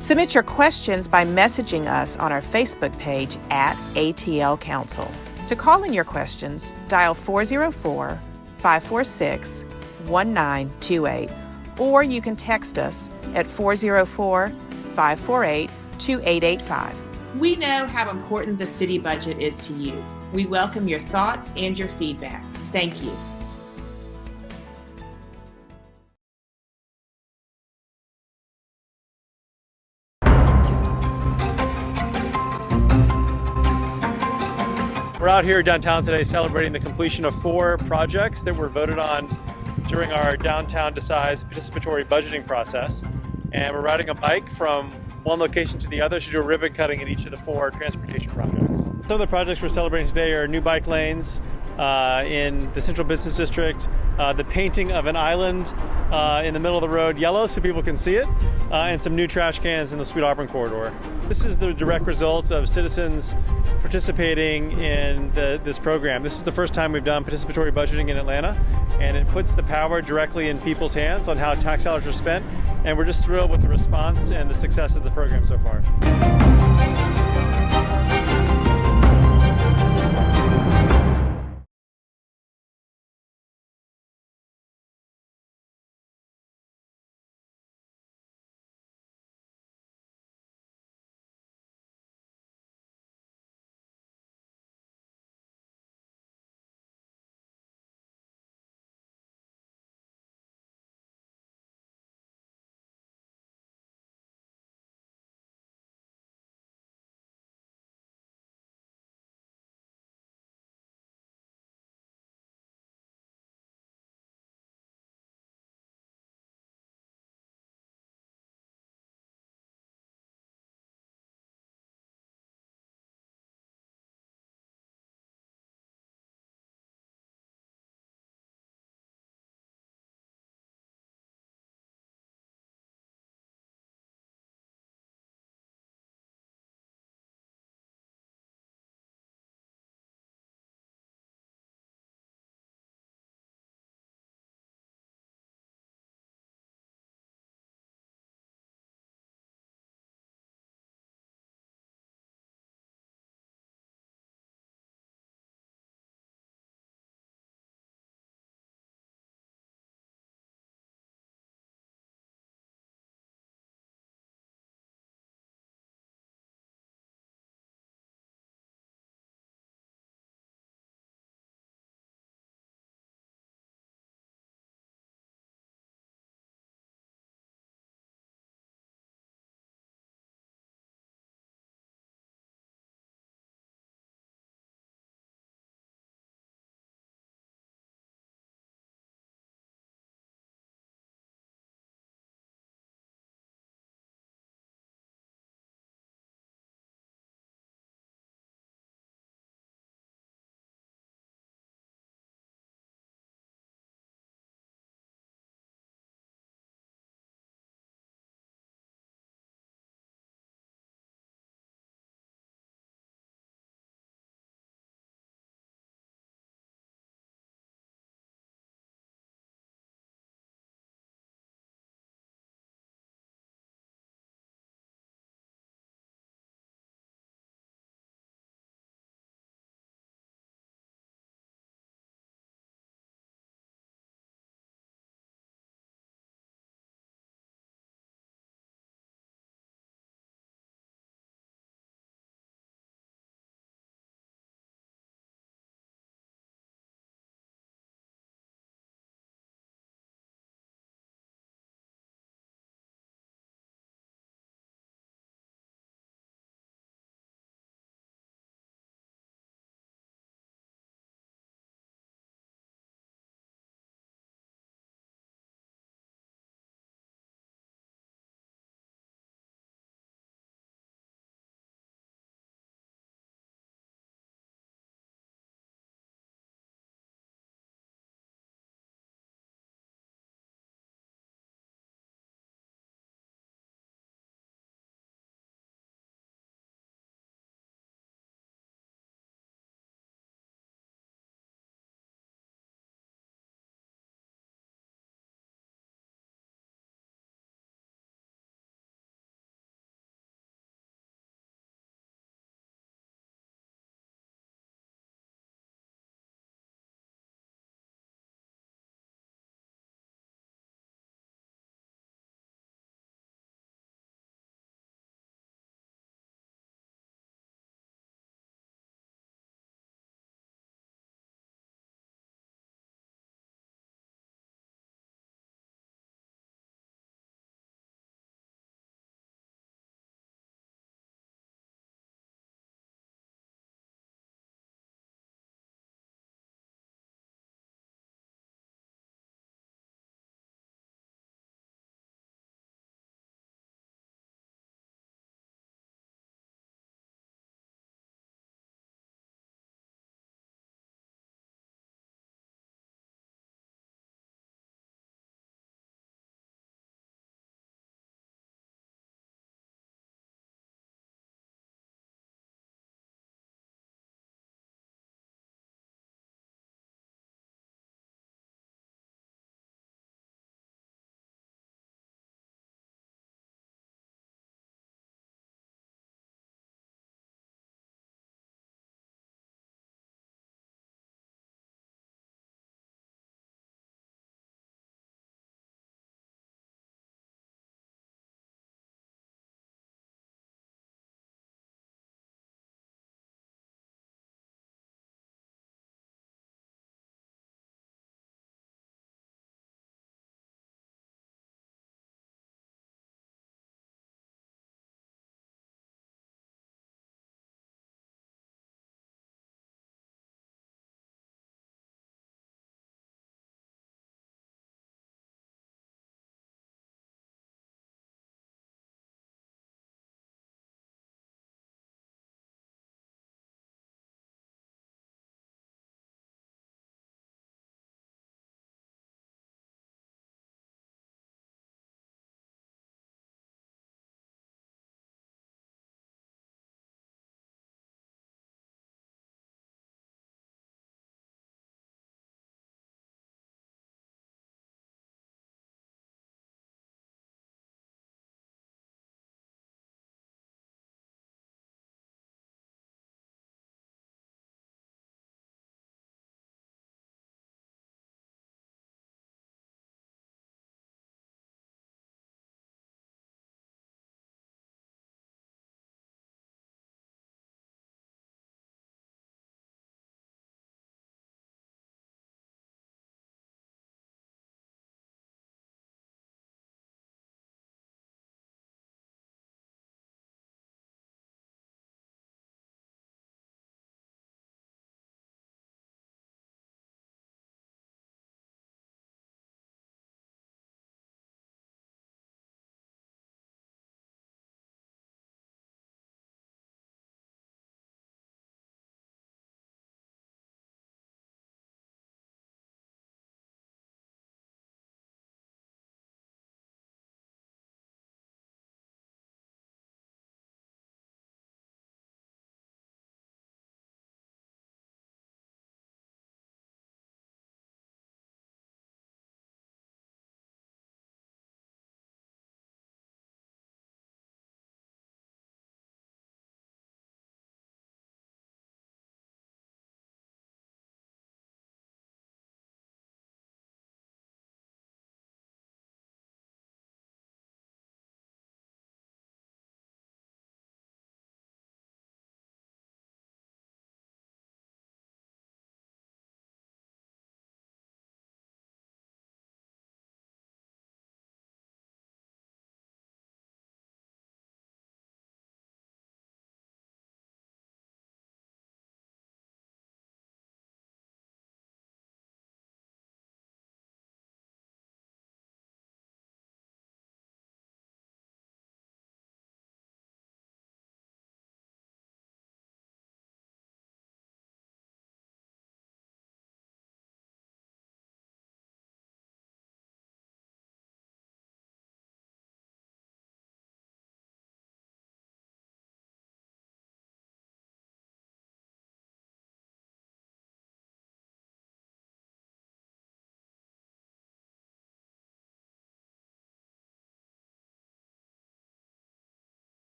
Submit your questions by messaging us on our Facebook page at ATL Council. To call in your questions, dial 404-546-1928, or you can text us at 404-548-2885. We know how important the city budget is to you. We welcome your thoughts and your feedback. Thank you. We're out here downtown today celebrating the completion of 4 projects that were voted on during our Downtown Decides participatory budgeting process. And we're riding a bike from one location to the other to do a ribbon cutting at each of the 4 transportation projects. Some of the projects we're celebrating today are new bike lanes, in the Central Business District, the painting of an island in the middle of the road yellow so people can see it, and some new trash cans in the Sweet Auburn corridor. This is the direct result of citizens participating in this program. This is the first time we've done participatory budgeting in Atlanta, and it puts the power directly in people's hands on how tax dollars are spent, and we're just thrilled with the response and the success of the program so far.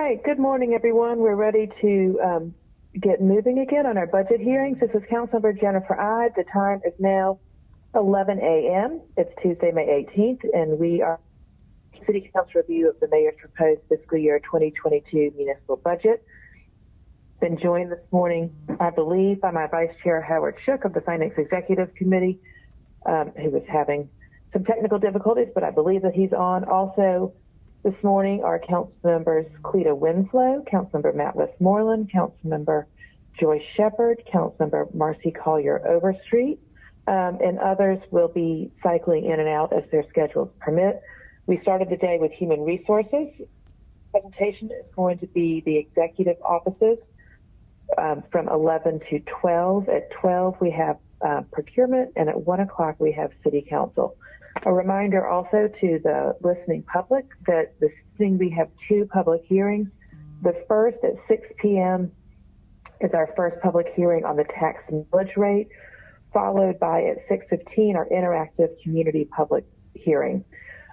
right, good morning, everyone. We're ready to get moving again on our budget hearings. This is Councilmember Jennifer Ide. The time is now 11 a.m. It's Tuesday, May 18th, and we are City Council review of the Mayor's proposed fiscal year 2022 municipal budget. Been joined this morning, I believe, by my Vice Chair Howard Shook of the Finance Executive Committee, who was having some technical difficulties, but I believe that he's on. Also this morning are Council Members Cleta Winslow, Councilmember Matt Westmoreland, Councilmember Joyce Shepard, Councilmember Marcy Collier Overstreet, and others will be cycling in and out as their schedules permit. We started the day with Human Resources. Presentation is going to be the executive offices from 11 to 12. At 12, we have Procurement, and at 1 o'clock, we have City Council. A reminder also to the listening public that this evening we have two public hearings. The first at 6 p.m. is our first public hearing on the tax millage rate, followed by at 6:15 our interactive community public hearing.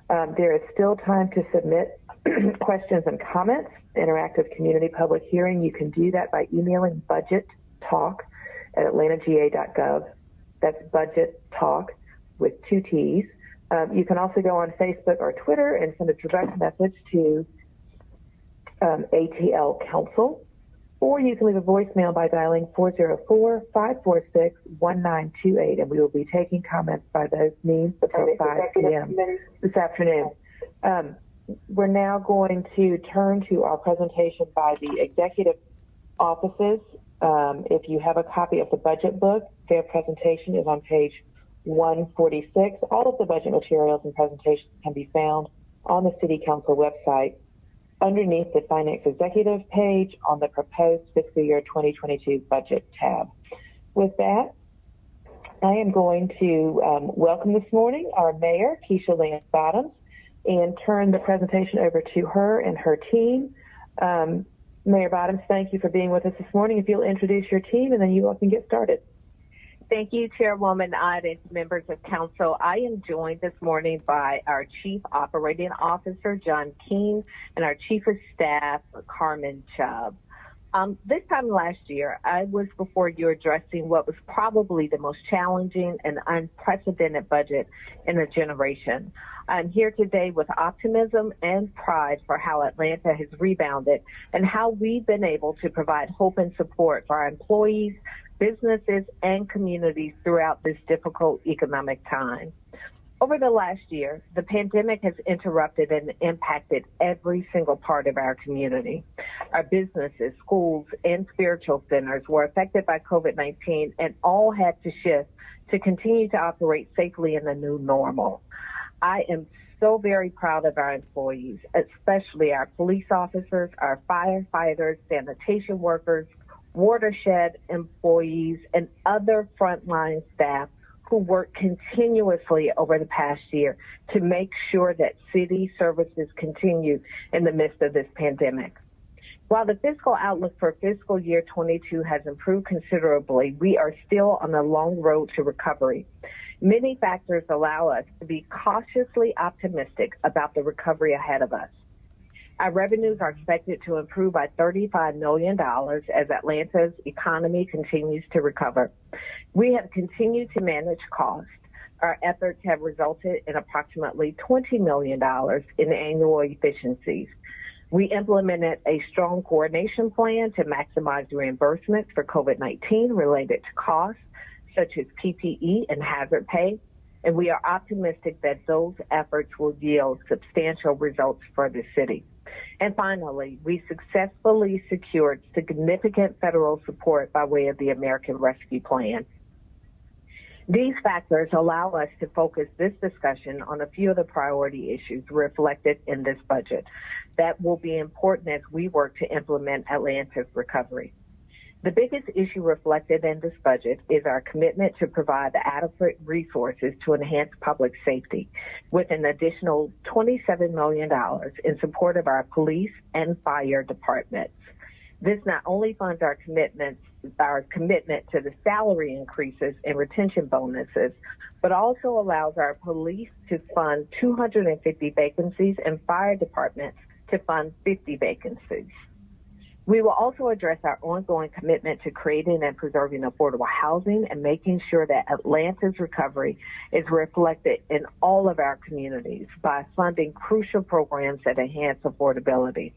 There is still time to submit questions and comments. Interactive community public hearing, you can do that by emailing budgettalk@atlantagA.gov. That's budget talk with 2 T's. You can also go on Facebook or Twitter and send a direct message to ATL Council, or you can leave a voicemail by dialing 404-546-1928, and we will be taking comments by those means until 5 p.m. this afternoon. We're now going to turn to our presentation by the executive offices. If you have a copy of the budget book, their presentation is on page 146. All of the budget materials and presentations can be found on the City Council website underneath the Finance Executive page on the proposed fiscal year 2022 budget tab. With that, I am going to welcome this morning our Mayor, Keisha Lance Bottoms, and turn the presentation over to her and her team. Mayor Bottoms, thank you for being with us this morning. If you'll introduce your team, and then you all can get started. Thank you, Chairwoman Ide and members of Council. I am joined this morning by our Chief Operating Officer, John Keene, and our Chief of Staff, Carmen Chubb. This time last year, I was before you addressing what was probably the most challenging and unprecedented budget in a generation. I'm here today with optimism and pride for how Atlanta has rebounded and how we've been able to provide hope and support for our employees, businesses, and communities throughout this difficult economic time. Over the last year, the pandemic has interrupted and impacted every single part of our community. Our businesses, schools, and spiritual centers were affected by COVID-19 and all had to shift to continue to operate safely in the new normal. I am so very proud of our employees, especially our police officers, our firefighters, sanitation workers, watershed employees, and other frontline staff who worked continuously over the past year to make sure that city services continue in the midst of this pandemic. While the fiscal outlook for fiscal year 22 has improved considerably, we are still on a long road to recovery. Many factors allow us to be cautiously optimistic about the recovery ahead of us. Our revenues are expected to improve by $35 million as Atlanta's economy continues to recover. We have continued to manage costs. Our efforts have resulted in approximately $20 million in annual efficiencies. We implemented a strong coordination plan to maximize reimbursements for COVID-19 related to costs, such as PPE and hazard pay, and we are optimistic that those efforts will yield substantial results for the city. And finally, we successfully secured significant federal support by way of the American Rescue Plan. These factors allow us to focus this discussion on a few of the priority issues reflected in this budget that will be important as we work to implement Atlanta's recovery. The biggest issue reflected in this budget is our commitment to provide adequate resources to enhance public safety, with an additional $27 million in support of our police and fire departments. This not only funds our commitment to the salary increases and retention bonuses, but also allows our police to fund 250 vacancies in fire departments to fund 50 vacancies. We will also address our ongoing commitment to creating and preserving affordable housing and making sure that Atlanta's recovery is reflected in all of our communities by funding crucial programs that enhance affordability.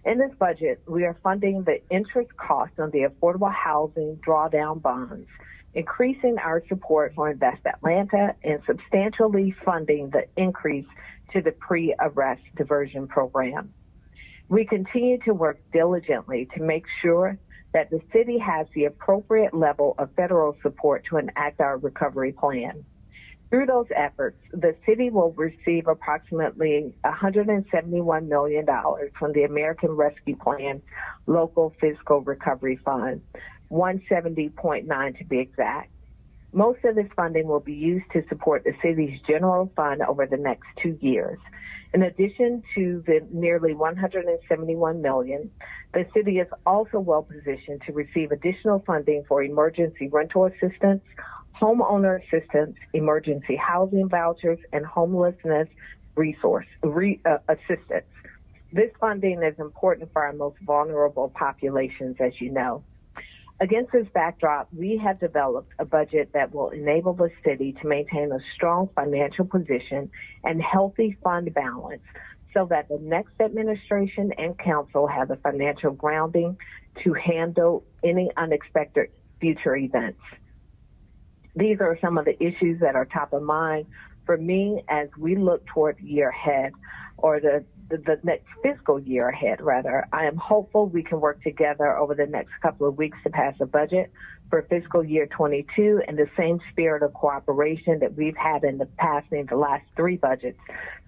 In this budget, we are funding the interest cost on the affordable housing drawdown bonds, increasing our support for Invest Atlanta, and substantially funding the increase to the pre-arrest diversion program. We continue to work diligently to make sure that the city has the appropriate level of federal support to enact our recovery plan. Through those efforts, the city will receive approximately $171 million from the American Rescue Plan Local Fiscal Recovery Fund, 170.9 to be exact. Most of this funding will be used to support the city's general fund over the next 2 years. In addition to the nearly $171 million, the city is also well positioned to receive additional funding for emergency rental assistance, homeowner assistance, emergency housing vouchers, and homelessness assistance. This funding is important for our most vulnerable populations, as you know. Against this backdrop, we have developed a budget that will enable the city to maintain a strong financial position and healthy fund balance so that the next administration and council have the financial grounding to handle any unexpected future events. These are some of the issues that are top of mind for me as we look toward the year ahead, or the next fiscal year ahead, rather. I am hopeful we can work together over the next couple of weeks to pass a budget for fiscal year 22 in the same spirit of cooperation that we've had in the passing the last 3 budgets,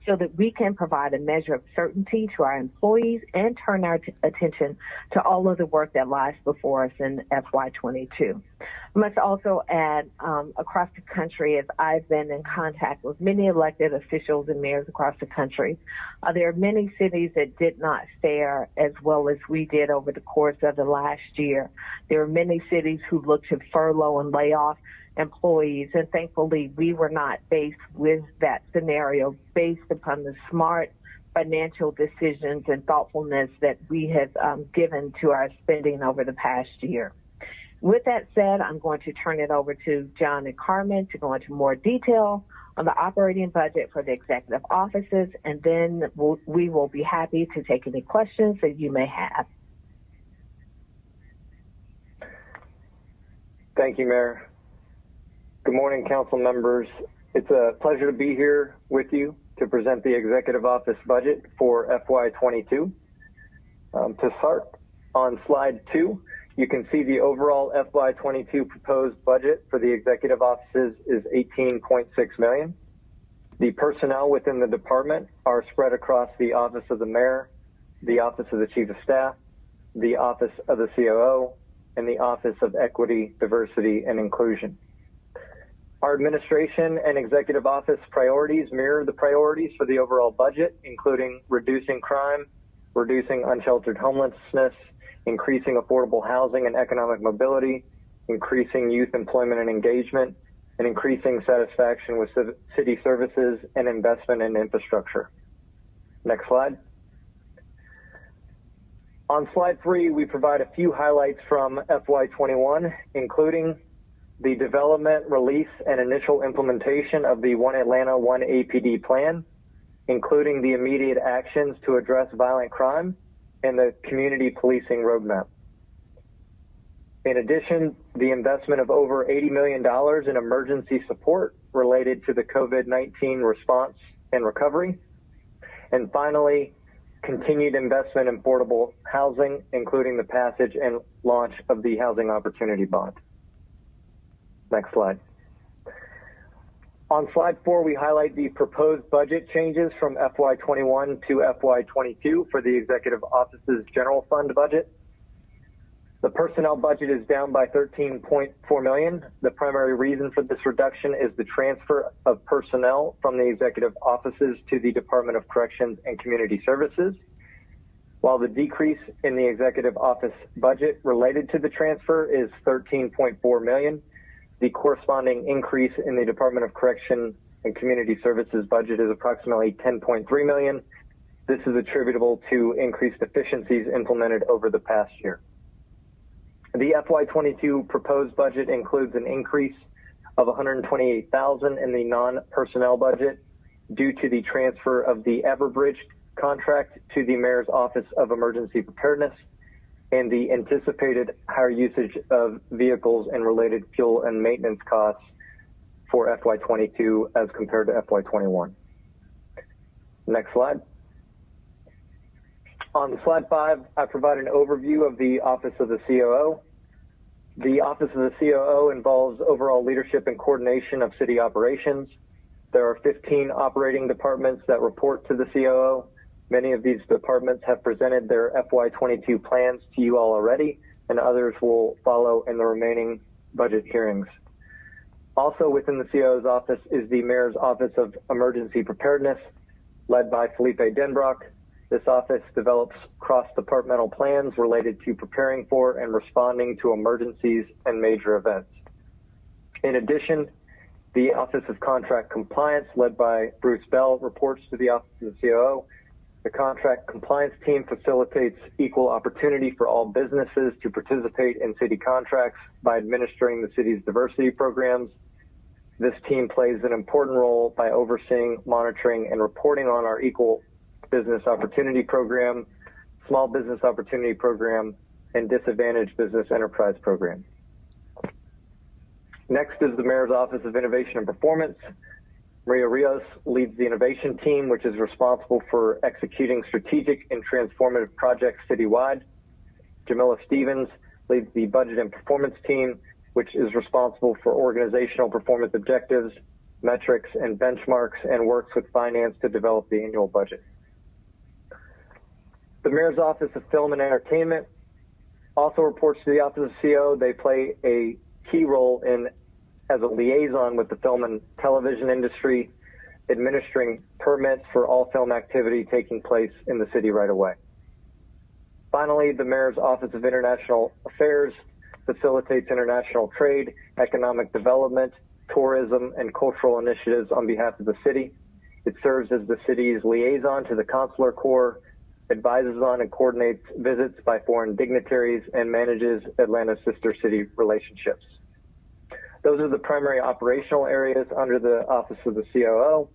so that we can provide a measure of certainty to our employees and turn our attention to all of the work that lies before us in FY22. I must also add, across the country, as I've been in contact with many elected officials and mayors across the country, there are many cities that did not fare as well as we did over the course of the last year. There are many cities who looked to furlough and lay off employees, and thankfully we were not faced with that scenario based upon the smart financial decisions and thoughtfulness that we have given to our spending over the past year. With that said, I'm going to turn it over to John and Carmen to go into more detail on the operating budget for the executive offices, and then we will be happy to take any questions that you may have. Thank you, Mayor. Good morning, council members. It's a pleasure to be here with you to present the executive office budget for FY22. To start, on slide 2, you can see the overall FY22 proposed budget for the executive offices is $18.6 million. The personnel within the department are spread across the Office of the Mayor, the Office of the Chief of Staff, the Office of the COO, and the Office of Equity, Diversity, and Inclusion. Our administration and executive office priorities mirror the priorities for the overall budget, including reducing crime, reducing unsheltered homelessness, increasing affordable housing and economic mobility, increasing youth employment and engagement, and increasing satisfaction with city services and investment in infrastructure. Next slide. On slide 3, we provide a few highlights from FY21, including the development, release, and initial implementation of the One Atlanta, One APD plan, including the immediate actions to address violent crime and the community policing roadmap. In addition, the investment of over $80 million in emergency support related to the COVID-19 response and recovery. And finally, continued investment in affordable housing, including the passage and launch of the Housing Opportunity Bond. Next slide. On slide 4, we highlight the proposed budget changes from FY21 to FY22 for the Executive Office's General Fund budget. The personnel budget is down by $13.4 million. The primary reason for this reduction is the transfer of personnel from the Executive Offices to the Department of Corrections and Community Services. While the decrease in the Executive Office budget related to the transfer is $13.4 million, the corresponding increase in the Department of Correction and Community Services budget is approximately $10.3 million, This is attributable to increased efficiencies implemented over the past year. The FY22 proposed budget includes an increase of $128,000 in the non-personnel budget due to the transfer of the Everbridge contract to the Mayor's Office of Emergency Preparedness and the anticipated higher usage of vehicles and related fuel and maintenance costs for FY22 as compared to FY21. Next slide. On slide 5, I provide an overview of the Office of the COO. The Office of the COO involves overall leadership and coordination of city operations. There are 15 operating departments that report to the COO. Many of these departments have presented their FY22 plans to you all already, and others will follow in the remaining budget hearings. Also within the COO's office is the Mayor's Office of Emergency Preparedness, led by Felipe Denbrock. This office develops cross-departmental plans related to preparing for and responding to emergencies and major events. In addition, the Office of Contract Compliance, led by Bruce Bell, reports to the Office of the COO. The contract compliance team facilitates equal opportunity for all businesses to participate in city contracts by administering the city's diversity programs. This team plays an important role by overseeing, monitoring, and reporting on our Equal Business Opportunity Program, Small Business Opportunity Program, and Disadvantaged Business Enterprise Program. Next is the Mayor's Office of Innovation and Performance. Maria Rios leads the innovation team, which is responsible for executing strategic and transformative projects citywide. Jamila Stevens leads the budget and performance team, which is responsible for organizational performance objectives, metrics, and benchmarks, and works with finance to develop the annual budget. The Mayor's Office of Film and Entertainment also reports to the Office of CO. They play a key role as a liaison with the film and television industry, administering permits for all film activity taking place in the city right away. Finally, the Mayor's Office of International Affairs facilitates international trade, economic development, tourism, and cultural initiatives on behalf of the city. It serves as the city's liaison to the Consular Corps, advises on and coordinates visits by foreign dignitaries, and manages Atlanta's sister city relationships. Those are the primary operational areas under the Office of the COO.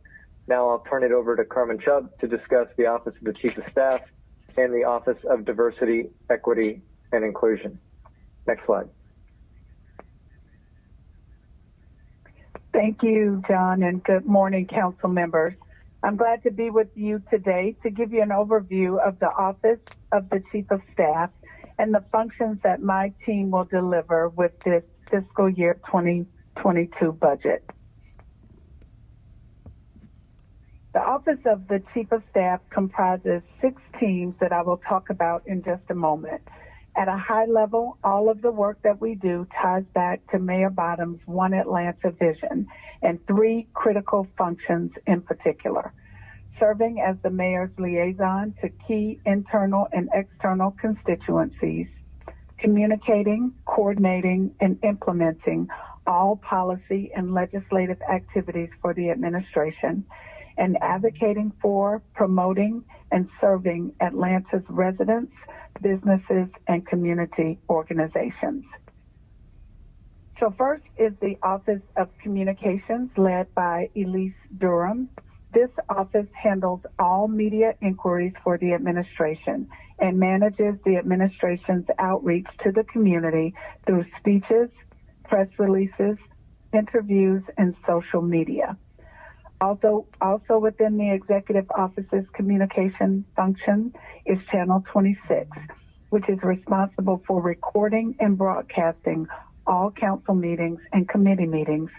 Now I'll turn it over to Carmen Chubb to discuss the Office of the Chief of Staff and the Office of Diversity, Equity, and Inclusion. Next slide. Thank you, John, and good morning, council members. I'm glad to be with you today to give you an overview of the Office of the Chief of Staff and the functions that my team will deliver with this fiscal year 2022 budget. The Office of the Chief of Staff comprises 6 teams that I will talk about in just a moment. At a high level, all of the work that we do ties back to Mayor Bottom's One Atlanta vision and 3 critical functions in particular: serving as the mayor's liaison to key internal and external constituencies, communicating, coordinating, and implementing all policy and legislative activities for the administration, and advocating for, promoting, and serving Atlanta's residents, businesses, and community organizations. So first is the Office of Communications, led by Elise Durham. This office handles all media inquiries for the administration and manages the administration's outreach to the community through speeches, press releases, interviews, and social media. Also within the executive office's communication function is Channel 26, which is responsible for recording and broadcasting all council meetings and committee meetings,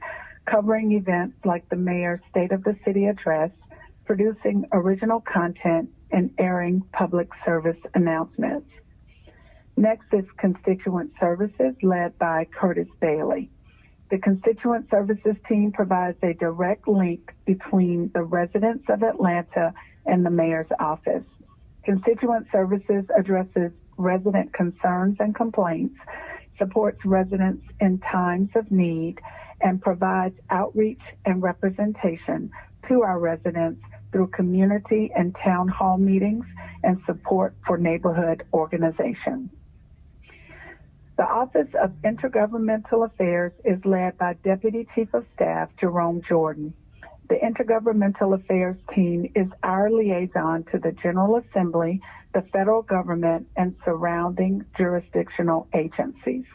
covering events like the Mayor's State of the City Address, producing original content, and airing public service announcements. Next is Constituent Services, led by Curtis Bailey. The Constituent Services team provides a direct link between the residents of Atlanta and the Mayor's office. Constituent Services addresses resident concerns and complaints, supports residents in times of need, and provides outreach and representation to our residents through community and town hall meetings and support for neighborhood organizations. The Office of Intergovernmental Affairs is led by Deputy Chief of Staff Jerome Jordan. The Intergovernmental Affairs team is our liaison to the General Assembly, the federal government, and surrounding jurisdictional agencies.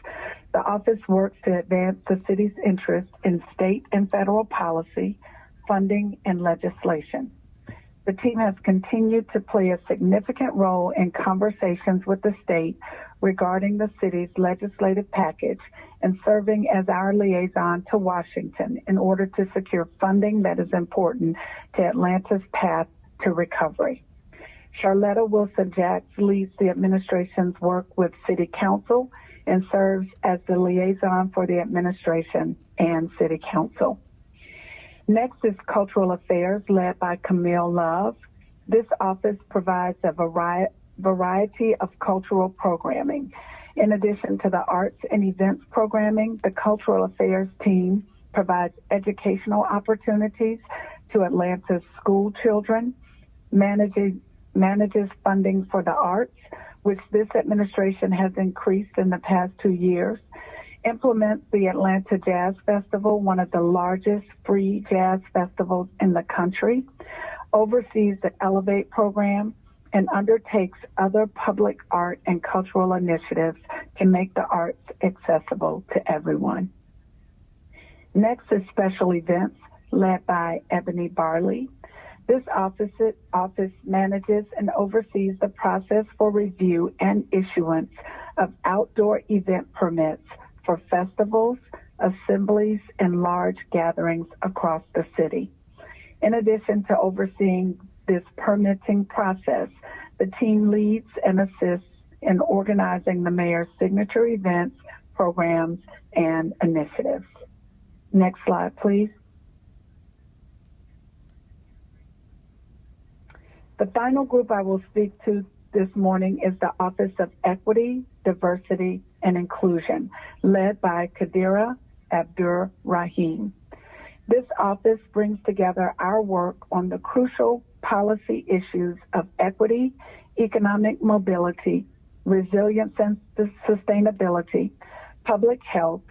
The office works to advance the city's interests in state and federal policy, funding, and legislation. The team has continued to play a significant role in conversations with the state regarding the city's legislative package and serving as our liaison to Washington in order to secure funding that is important to Atlanta's path to recovery. Charletta Wilson-Jacks leads the administration's work with City Council and serves as the liaison for the administration and City Council. Next is Cultural Affairs, led by Camille Love. This office provides a variety of cultural programming. In addition to the arts and events programming, the Cultural Affairs team provides educational opportunities to Atlanta's school children, manages funding for the arts, which this administration has increased in the past 2 years, implements the Atlanta Jazz Festival, one of the largest free jazz festivals in the country, oversees the Elevate program, and undertakes other public art and cultural initiatives to make the arts accessible to everyone. Next is Special Events, led by Ebony Barley. This office manages and oversees the process for review and issuance of outdoor event permits for festivals, assemblies, and large gatherings across the city. In addition to overseeing this permitting process, the team leads and assists in organizing the mayor's signature events, programs, and initiatives. Next slide, please. The final group I will speak to this morning is the Office of Equity, Diversity, and Inclusion, led by Kadira Abdur Rahim. This office brings together our work on the crucial policy issues of equity, economic mobility, resilience and sustainability, public health,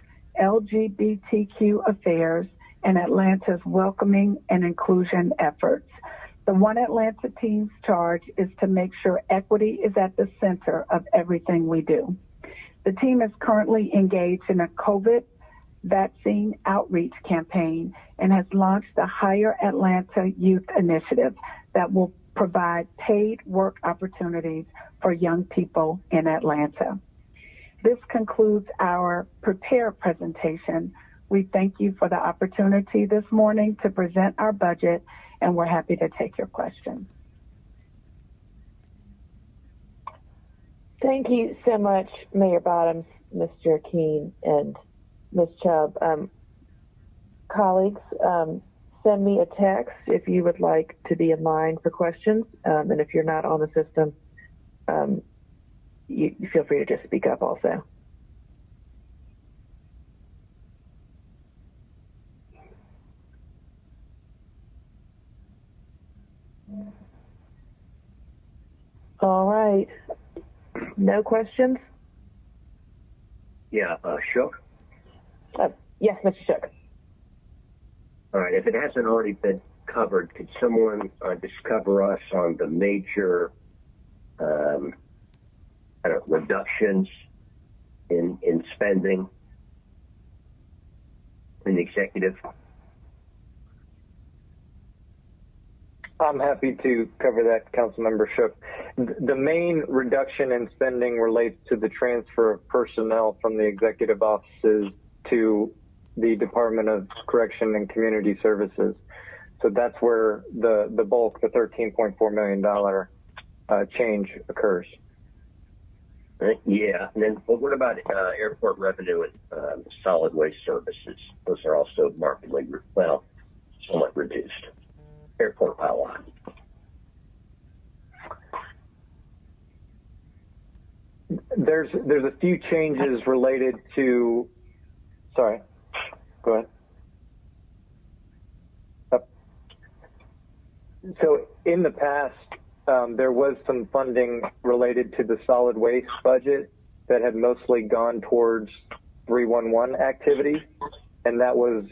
LGBTQ affairs, and Atlanta's welcoming and inclusion efforts. The One Atlanta team's charge is to make sure equity is at the center of everything we do. The team is currently engaged in a COVID vaccine outreach campaign and has launched the Higher Atlanta Youth Initiative that will provide paid work opportunities for young people in Atlanta. This concludes our prepared presentation. We thank you for the opportunity this morning to present our budget, and we're happy to take your questions. Thank you so much, Mayor Bottoms, Mr. Keene, and Ms. Chubb. Colleagues, send me a text if you would like to be in line for questions, and if you're not on the system, you feel free to just speak up also. All right. No questions? Yeah, Shook? Yes, Mr. Shook. All right, if it hasn't already been covered, could someone just cover us on the major reductions in spending in the executive? I'm happy to cover that, Councilmember Shook. The main reduction in spending relates to the transfer of personnel from the executive offices to the Department of Correction and Community Services. So that's where the bulk, the $13.4 million change occurs. Yeah, and then what about airport revenue and solid waste services? Those are also markedly, somewhat reduced. Airport by a lot. There's a few changes related to. Sorry, go ahead. So in the past, there was some funding related to the solid waste budget that had mostly gone towards 311 activity, and that was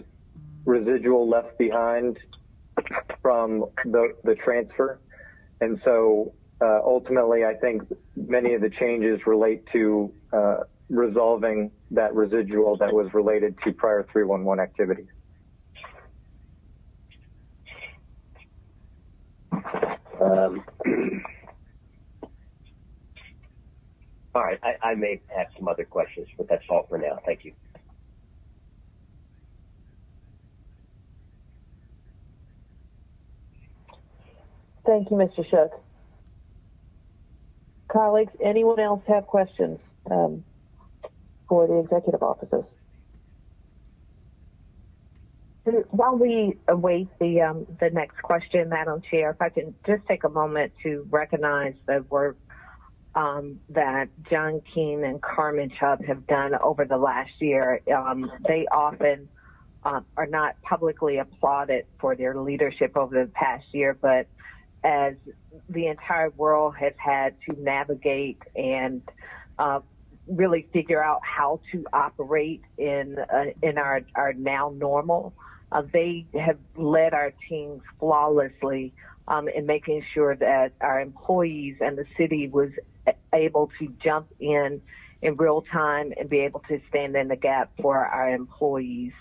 residual left behind from the transfer. And so ultimately, I think many of the changes relate to resolving that residual that was related to prior 311 activities. All right, I may have some other questions, but that's all for now. Thank you. Thank you, Mr. Shook. Colleagues, anyone else have questions for the executive officers? While we await the next question, Madam Chair, if I can just take a moment to recognize the work that John Keene and Carmen Chubb have done over the last year. They often are not publicly applauded for their leadership over the past year, but as the entire world has had to navigate and really figure out how to operate in our now normal, they have led our teams flawlessly in making sure that our employees and the city was able to jump in real time and be able to stand in the gap for our employees.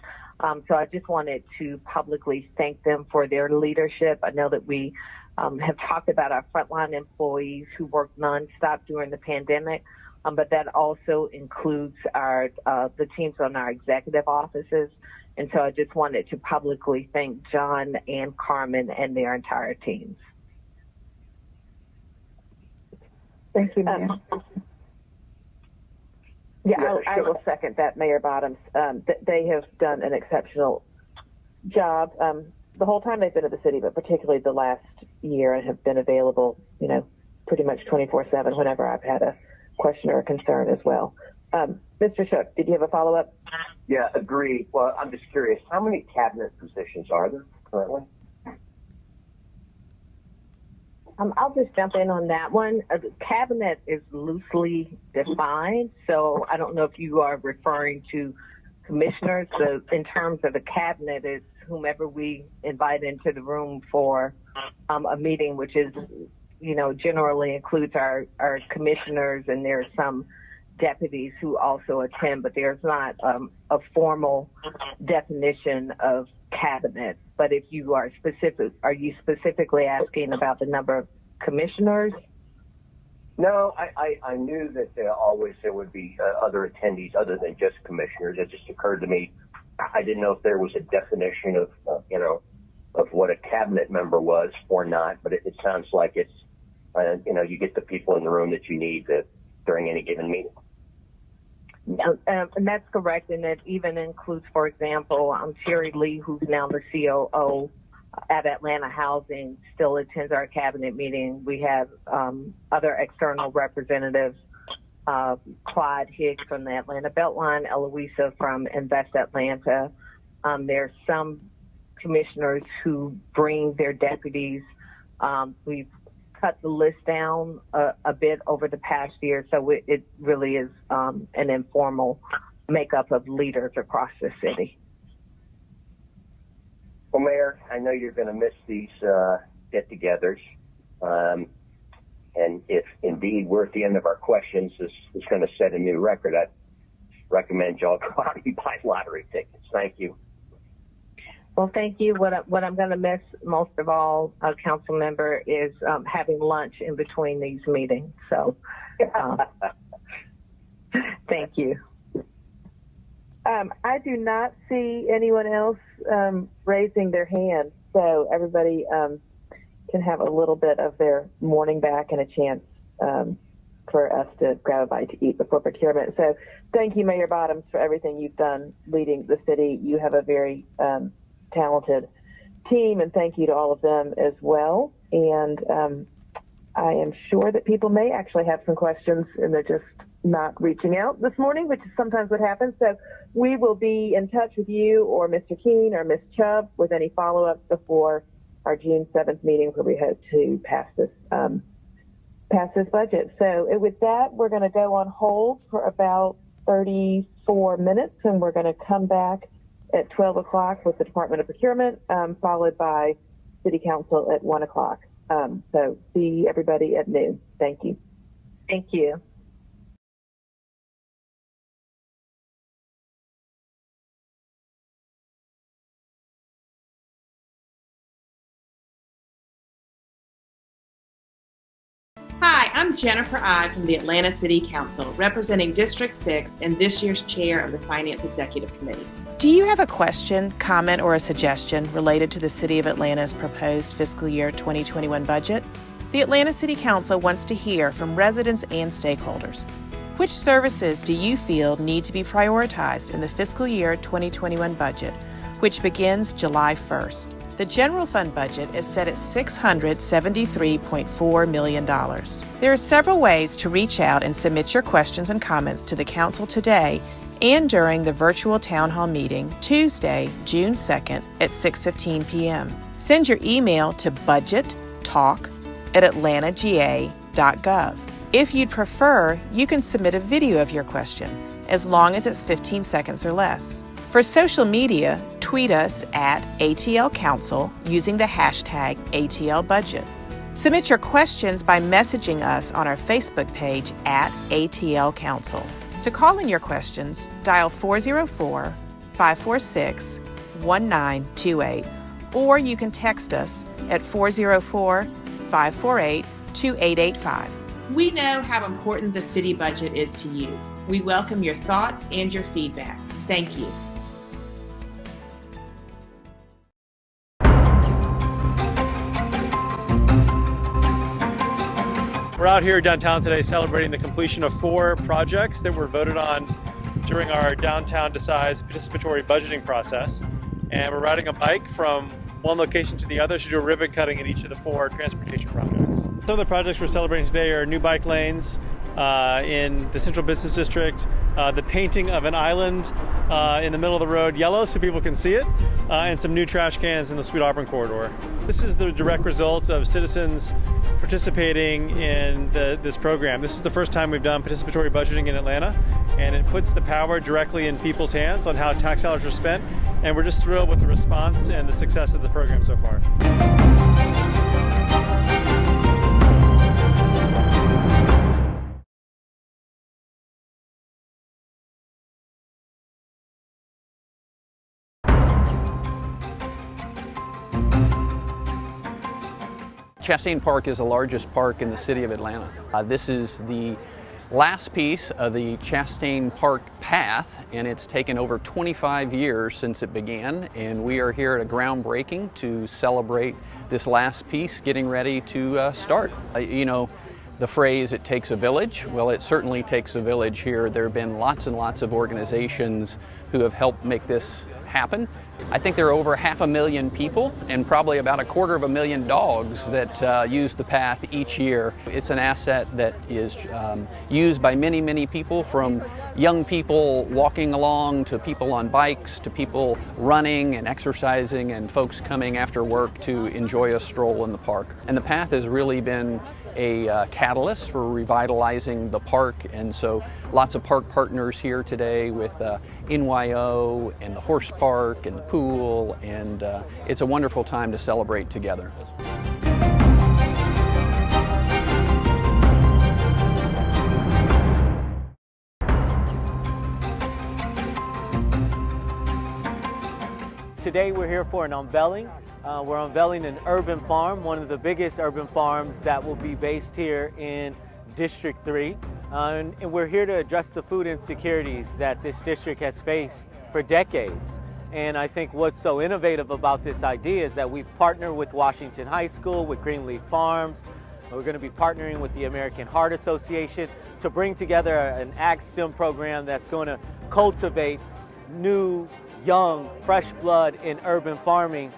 So I just wanted to publicly thank them for their leadership. I know that we have talked about our frontline employees who worked nonstop during the pandemic, but that also includes the teams on our executive offices. And so I just wanted to publicly thank John and Carmen and their entire teams. Thank you, Mayor. I will second that, Mayor Bottoms. They have done an exceptional job the whole time they've been at the city, but particularly the last year, and have been available, pretty much 24/7 whenever I've had a question or a concern as well. Mr. Shook, did you have a follow-up? Yeah, agreed. Well, I'm just curious, how many cabinet positions are there currently? I'll just jump in on that one. Cabinet is loosely defined, so I don't know if you are referring to commissioners. So in terms of the cabinet, it's whomever we invite into the room for a meeting, which is, generally includes our commissioners, and there's some deputies who also attend, but there's not a formal definition of cabinet. But if you are you specifically asking about the number of commissioners? No, I knew that there would be other attendees other than just commissioners. It just occurred to me, I didn't know if there was a definition of what a cabinet member was or not, but it sounds like it's, you get the people in the room that you need during any given meeting. And that's correct, and it even includes, for example, Terry Lee, who's now the COO at Atlanta Housing, still attends our cabinet meeting. We have other external representatives, Clyde Hicks from the Atlanta Beltline, Eloisa from Invest Atlanta. There's some commissioners who bring their deputies. We've cut the list down a bit over the past year, so it really is an informal makeup of leaders across the city. Well, Mayor, I know you're going to miss these get-togethers, and if indeed we're at the end of our questions, this is going to set a new record. I'd recommend y'all go out and buy lottery tickets. Thank you. Well, thank you. What I'm going to miss most of all, council member, is having lunch in between these meetings. So, thank you. I do not see anyone else raising their hand, so everybody can have a little bit of their morning back and a chance for us to grab a bite to eat before procurement. So, thank you, Mayor Bottoms, for everything you've done leading the city. You have a very talented team, and thank you to all of them as well. And I am sure that people may actually have some questions and they're just not reaching out this morning, which is sometimes what happens. So we will be in touch with you or Mr. Keene or Ms. Chubb with any follow-ups before our June 7th meeting where we hope to pass this budget. So with that, we're going to go on hold for about 34 minutes, and we're going to come back at 12 o'clock with the Department of Procurement, followed by City Council at 1 o'clock. So see everybody at noon. Thank you. Thank you. Hi, I'm Jennifer I from the Atlanta City Council, representing District 6 and this year's chair of the Finance Executive Committee. Do you have a question, comment, or a suggestion related to the City of Atlanta's proposed fiscal year 2021 budget? The Atlanta City Council wants to hear from residents and stakeholders. Which services do you feel need to be prioritized in the fiscal year 2021 budget, which begins July 1st? The general fund budget is set at $673.4 million. There are several ways to reach out and submit your questions and comments to the Council today and during the virtual Town Hall meeting Tuesday, June 2nd at 6:15 p.m. Send your email to budgettalk@atlantaga.gov. If you'd prefer, you can submit a video of your question, as long as it's 15 seconds or less. For social media, tweet us at ATL Council using the hashtag ATLBudget. Submit your questions by messaging us on our Facebook page at ATL Council. To call in your questions, dial 404-546-1928, or you can text us at 404-548-2885. We know how important the city budget is to you. We welcome your thoughts and your feedback. Thank you. We're out here downtown today celebrating the completion of 4 projects that were voted on during our Downtown Decides participatory budgeting process. And we're riding a bike from one location to the other to do a ribbon cutting in each of the 4 transportation projects. Some of the projects we're celebrating today are new bike lanes in the Central Business District, the painting of an island in the middle of the road yellow so people can see it, and some new trash cans in the Sweet Auburn corridor. This is the direct result of citizens participating in this program. This is the first time we've done participatory budgeting in Atlanta, and it puts the power directly in people's hands on how tax dollars are spent, and we're just thrilled with the response and the success of the program so far. Chastain Park is the largest park in the city of Atlanta. This is the last piece of the Chastain Park path, and it's taken over 25 years since it began, and we are here at a groundbreaking to celebrate this last piece getting ready to start. You know, the phrase, it takes a village. Well, it certainly takes a village here. There have been lots and lots of organizations who have helped make this happen. I think there are over 500,000 people and probably about 250,000 dogs that use the path each year. It's an asset that is used by many, many people, from young people walking along to people on bikes to people running and exercising and folks coming after work to enjoy a stroll in the park. And the path has really been a catalyst for revitalizing the park, and so lots of park partners here today with NYO and the horse park and the pool, and it's a wonderful time to celebrate together. Today we're here for an unveiling. We're unveiling an urban farm, one of the biggest urban farms that will be based here in District 3. And we're here to address the food insecurities that this district has faced for decades. And I think what's so innovative about this idea is that we've partnered with Washington High School, with Greenleaf Farms. We're going to be partnering with the American Heart Association to bring together an ag STEM program that's going to cultivate new, young, fresh blood in urban farming.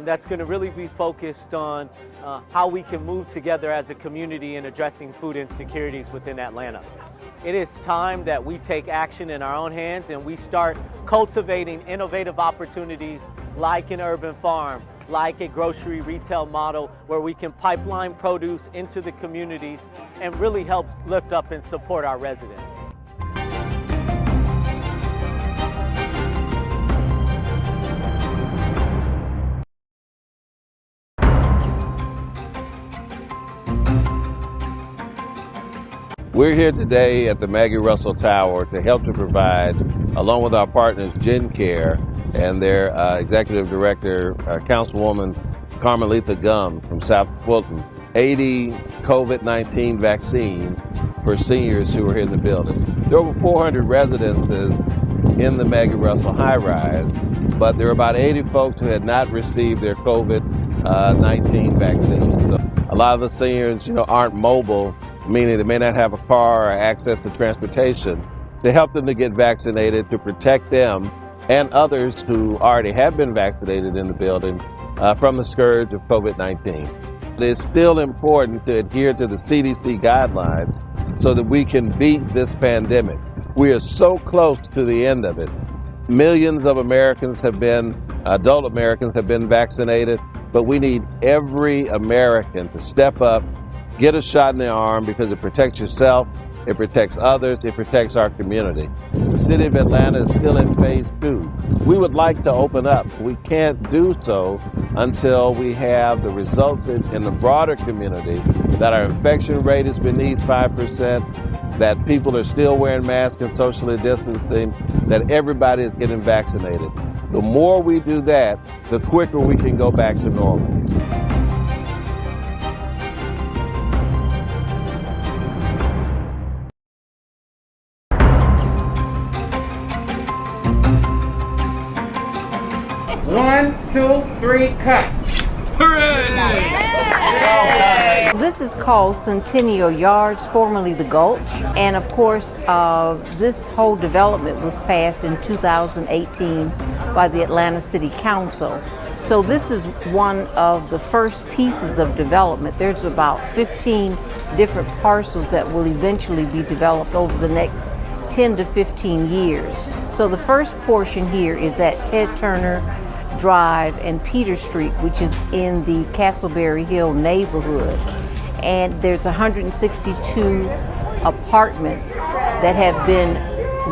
That's going to really be focused on how we can move together as a community in addressing food insecurities within Atlanta. It is time that we take action in our own hands and we start cultivating innovative opportunities like an urban farm, like a grocery retail model where we can pipeline produce into the communities and really help lift up and support our residents. We're here today at the Maggie Russell Tower to help to provide, along with our partners GenCare and their Executive Director, Councilwoman Carmelita Gum from South Fulton, 80 COVID-19 vaccines for seniors who are here in the building. There are over 400 residences in the Maggie Russell high-rise, but there are about 80 folks who had not received their COVID-19 vaccine. So a lot of the seniors, aren't mobile, meaning they may not have a car or access to transportation, to help them to get vaccinated, to protect them and others who already have been vaccinated in the building from the scourge of COVID-19. It is still important to adhere to the CDC guidelines so that we can beat this pandemic. We are so close to the end of it. Millions of adult Americans have been vaccinated, but we need every American to step up, get a shot in the arm, because it protects yourself, it protects others, it protects our community. The city of Atlanta is still in phase 2. We would like to open up. We can't do so until we have the results in the broader community that our infection rate is beneath 5%, that people are still wearing masks and socially distancing, that everybody is getting vaccinated. The more we do that, the quicker we can go back to normal. One, two, three, cut. This is called Centennial Yards, formerly the Gulch, and of course this whole development was passed in 2018 by the Atlanta City Council. So this is one of the first pieces of development. There's about 15 different parcels that will eventually be developed over the next 10 to 15 years. So the first portion here is at Ted Turner Drive and Peter Street, which is in the Castleberry Hill neighborhood. And there's 162 apartments that have been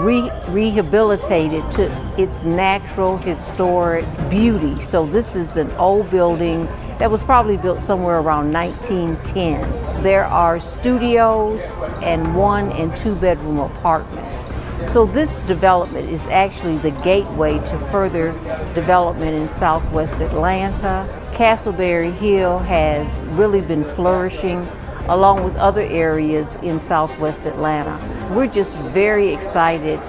rehabilitated to its natural historic beauty. So this is an old building that was probably built somewhere around 1910. There are studios and 1 and 2 bedroom apartments. So this development is actually the gateway to further development in Southwest Atlanta. Castleberry Hill has really been flourishing along with other areas in Southwest Atlanta. We're just very excited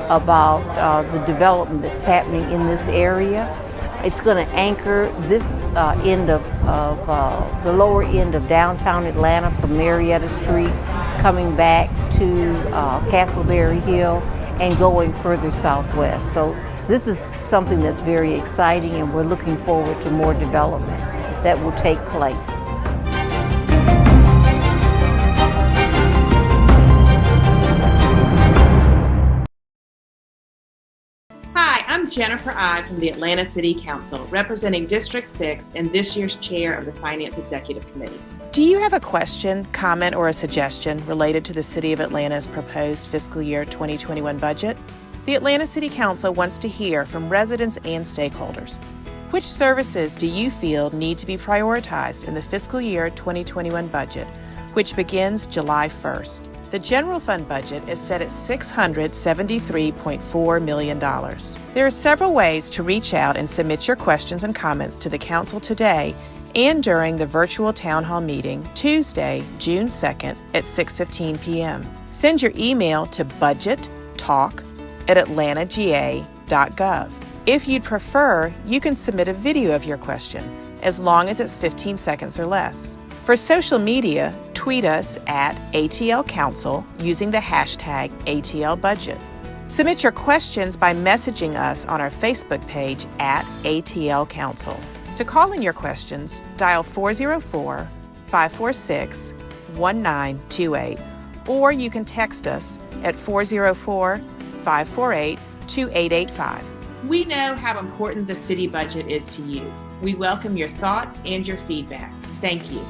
about the development that's happening in this area. It's going to anchor this end of the lower end of downtown Atlanta from Marietta Street, coming back to Castleberry Hill and going further southwest. So this is something that's very exciting, and we're looking forward to more development that will take place. Hi, I'm Jennifer I from the Atlanta City Council, representing District 6 and this year's chair of the Finance Executive Committee. Do you have a question, comment, or a suggestion related to the City of Atlanta's proposed fiscal year 2021 budget? The Atlanta City Council wants to hear from residents and stakeholders. Which services do you feel need to be prioritized in the fiscal year 2021 budget, which begins July 1st? The general fund budget is set at $673.4 million. There are several ways to reach out and submit your questions and comments to the Council today and during the virtual town hall meeting Tuesday, June 2nd at 6:15 p.m. Send your email to budgettalk@atlantagA.gov. If you'd prefer, you can submit a video of your question, as long as it's 15 seconds or less. For social media, tweet us at ATL Council using the hashtag ATLBudget. Submit your questions by messaging us on our Facebook page at ATL Council. To call in your questions, dial 404-546-1928, or you can text us at 404-548-2885. We know how important the city budget is to you. We welcome your thoughts and your feedback. Thank you.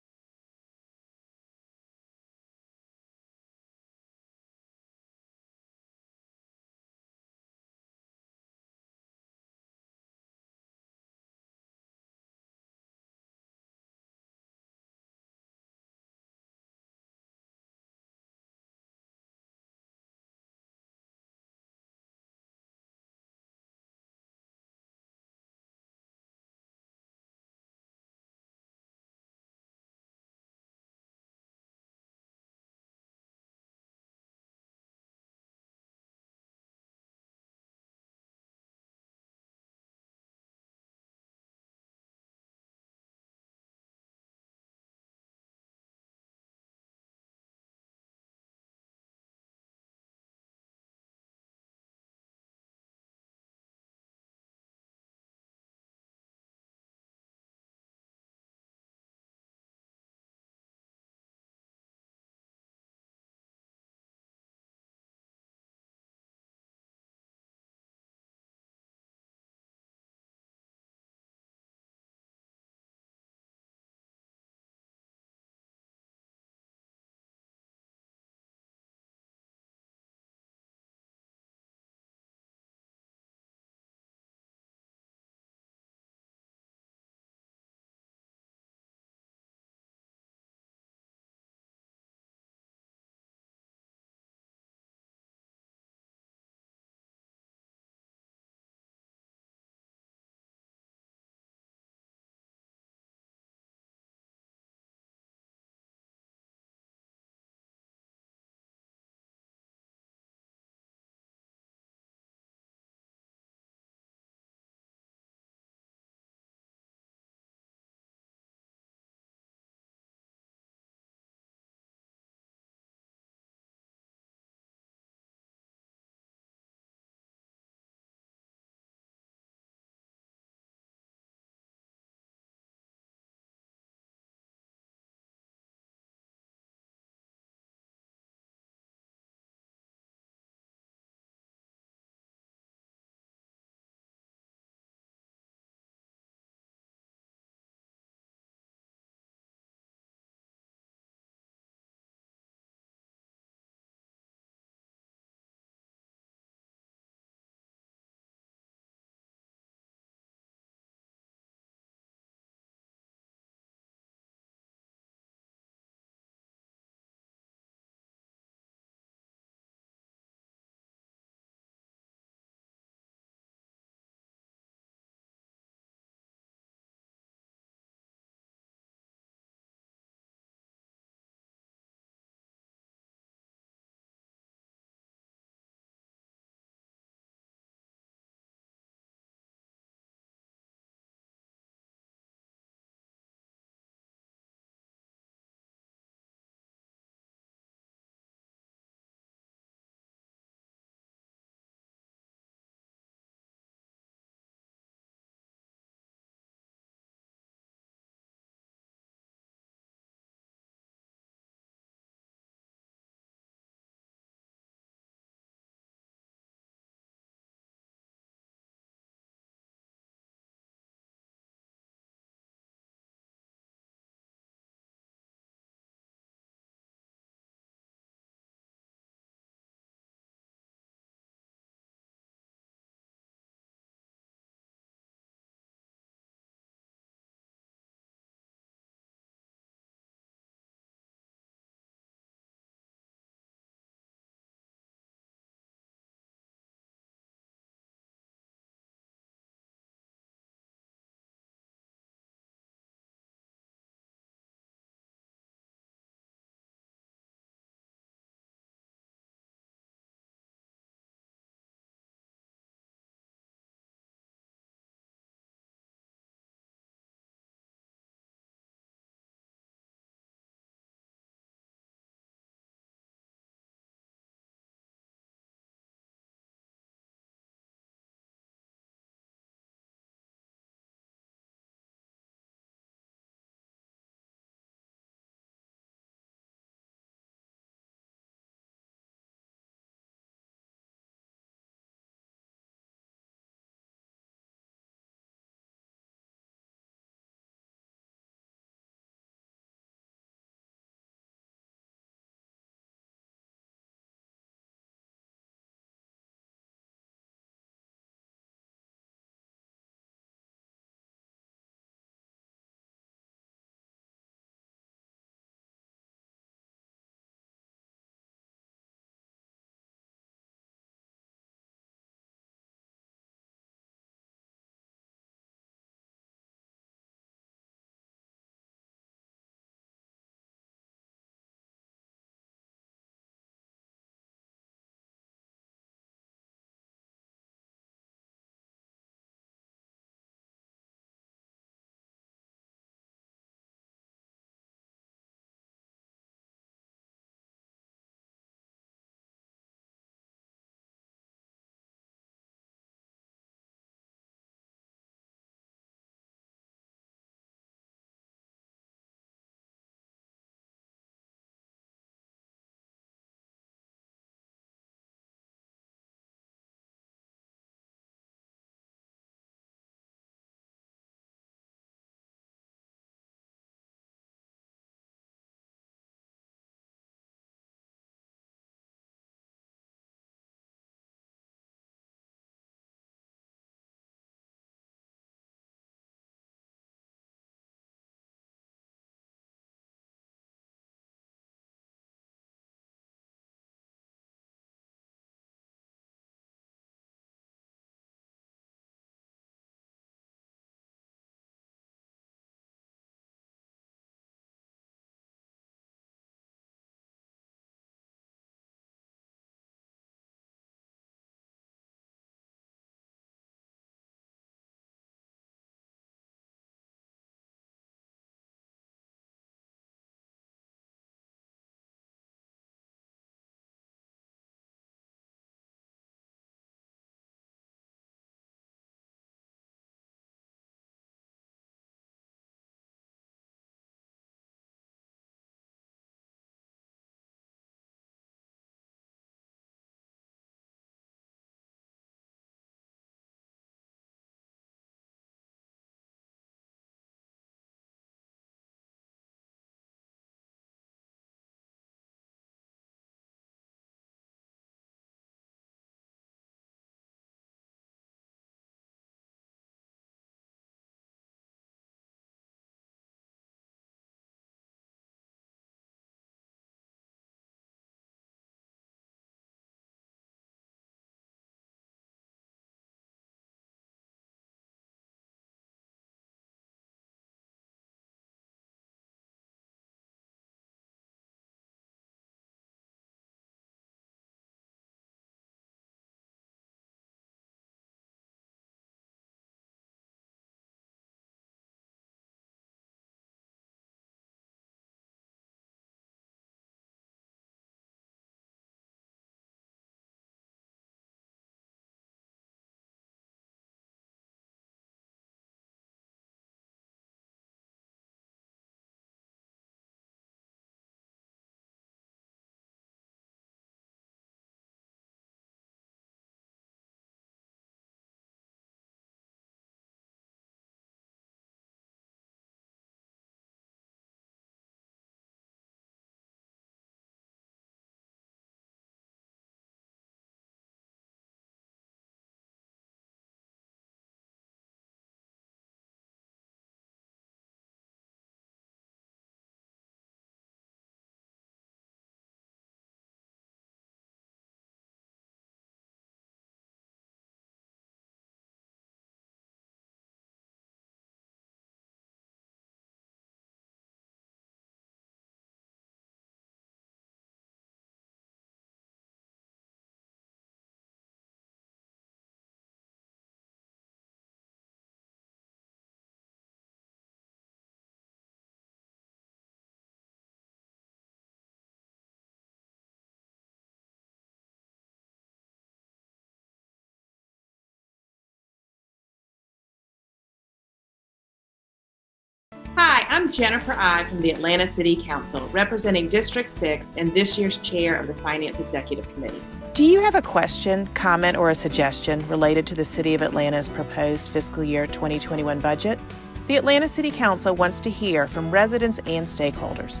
I'm Jennifer I from the Atlanta City Council, representing District 6 and this year's chair of the Finance Executive Committee. Do you have a question, comment, or a suggestion related to the City of Atlanta's proposed fiscal year 2021 budget? The Atlanta City Council wants to hear from residents and stakeholders.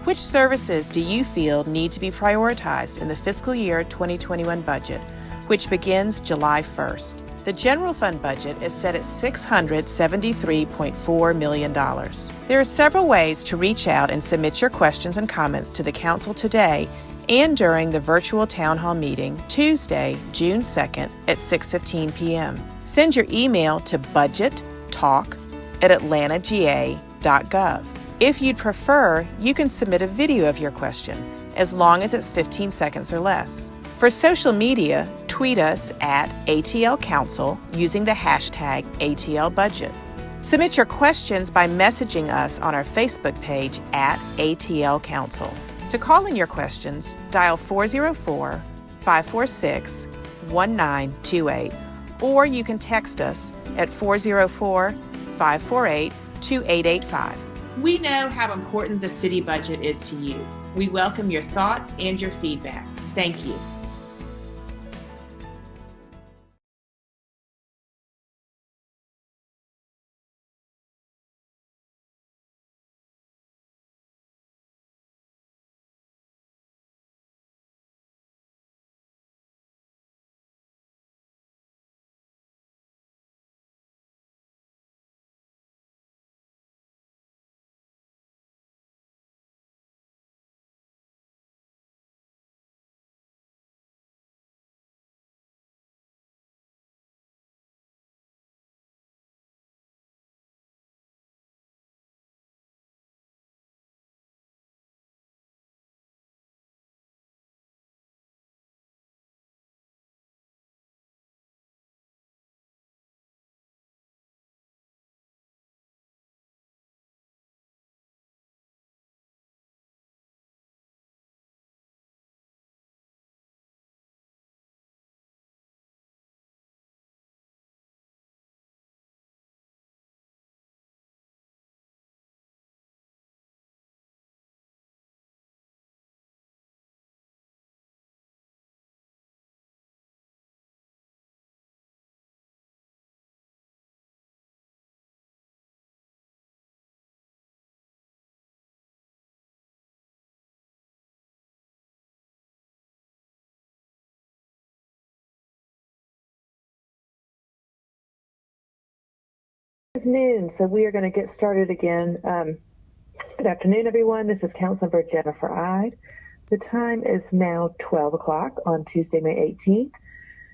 Which services do you feel need to be prioritized in the fiscal year 2021 budget, which begins July 1st? The general fund budget is set at $673.4 million. There are several ways to reach out and submit your questions and comments to the Council today and during the virtual Town Hall meeting Tuesday, June 2nd at 6:15 p.m. Send your email to budgettalk@atlantagA.gov. If you'd prefer, you can submit a video of your question, as long as it's 15 seconds or less. For social media, tweet us at ATL Council using the hashtag ATLBudget. Submit your questions by messaging us on our Facebook page at ATL Council. To call in your questions, dial 404-546-1928, or you can text us at 404-548-2885. We know how important the city budget is to you. We welcome your thoughts and your feedback. Thank you. Good afternoon. So we are going to get started again. Good afternoon, everyone. This is Councilmember Jennifer Ide. The time is now 12 o'clock on Tuesday, May 18th,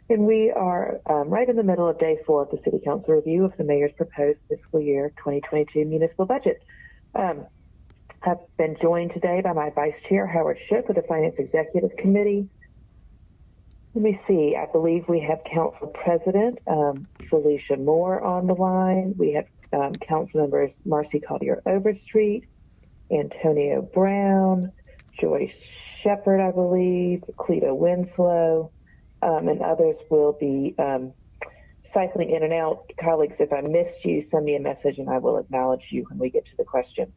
and we are right in the middle of day 4 of the City Council review of the Mayor's proposed fiscal year 2022 municipal budget. I've been joined today by my Vice Chair, Howard Shook, of the Finance Executive Committee. Let me see. I believe we have Council President Felicia Moore on the line. We have Council members Marcy Collier-Overstreet, Antonio Brown, Joyce Shepard, I believe, Cleta Winslow, and others will be cycling in and out. Colleagues, if I missed you, send me a message and I will acknowledge you when we get to the question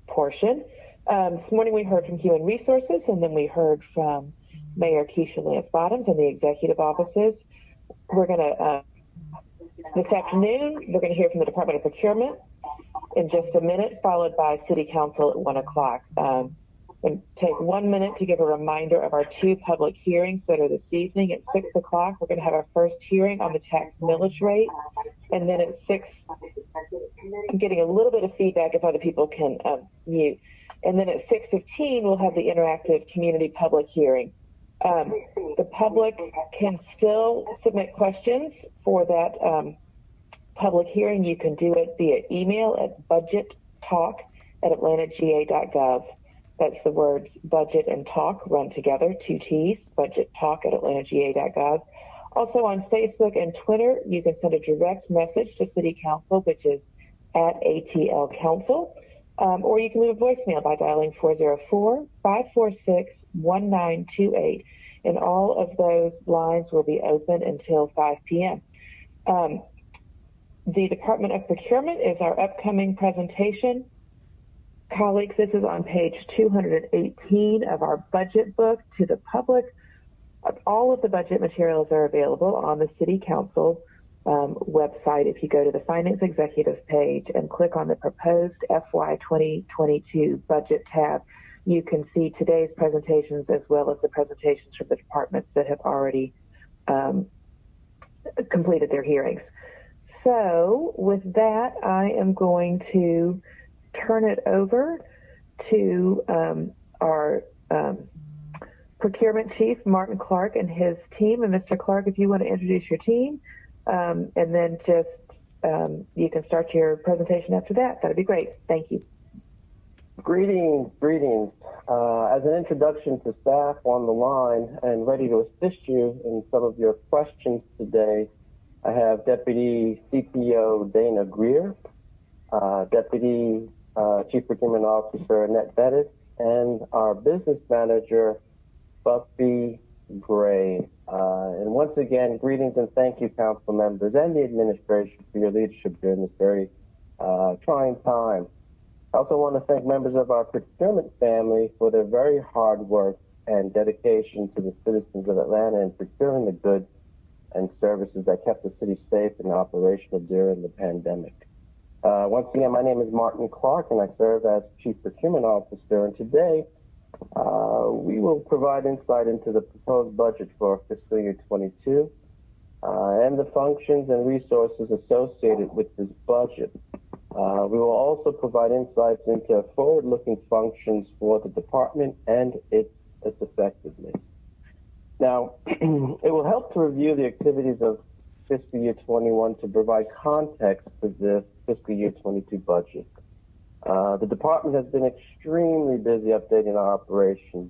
portion. This morning we heard from Human Resources, and then we heard from Mayor Keisha Lance Bottoms and the executive offices. We're going to, this afternoon, we're going to hear from the Department of Procurement in just a minute, followed by City Council at 1 o'clock. And take 1 minute to give a reminder of our 2 public hearings that are this evening. At 6 o'clock, we're going to have our first hearing on the tax millage rate. And then at 6, I'm getting a little bit of feedback if other people can mute. And then at 6:15, we'll have the interactive community public hearing. The public can still submit questions for that public hearing. You can do it via email at budgettalk@atlantagA.gov. That's the words budget and talk run together, 2 T's, budgettalk@atlantagA.gov. Also on Facebook and Twitter, you can send a direct message to City Council, which is at ATL Council, or you can leave a voicemail by dialing 404-546-1928, and all of those lines will be open until 5 p.m. The Department of Procurement is our upcoming presentation. Colleagues, this is on page 218 of our budget book to the public. All of the budget materials are available on the City Council website. If you go to the Finance Executive page and click on the Proposed FY 2022 Budget tab, you can see today's presentations as well as the presentations from the departments that have already completed their hearings. So with that, I am going to turn it over to our Procurement Chief, Martin Clark, and his team. And Mr. Clark, if you want to introduce your team, and then just you can start your presentation after that. That'd be great. Thank you. Greetings. As an introduction to staff on the line and ready to assist you in some of your questions today, I have Deputy CPO Dana Greer, Deputy Chief Procurement Officer Annette Bettis, and our Business Manager, Buffy Gray. And once again, greetings and thank you, council members and the administration for your leadership during this very trying time. I also want to thank members of our procurement family for their very hard work and dedication to the citizens of Atlanta in procuring the goods and services that kept the city safe and operational during the pandemic. Once again, my name is Martin Clark, and I serve as Chief Procurement Officer. And today, we will provide insight into the proposed budget for fiscal year 22 and the functions and resources associated with this budget. We will also provide insights into forward-looking functions for the department and its effectiveness. Now, it will help to review the activities of fiscal year 21 to provide context for the fiscal year 22 budget. The department has been extremely busy updating our operations.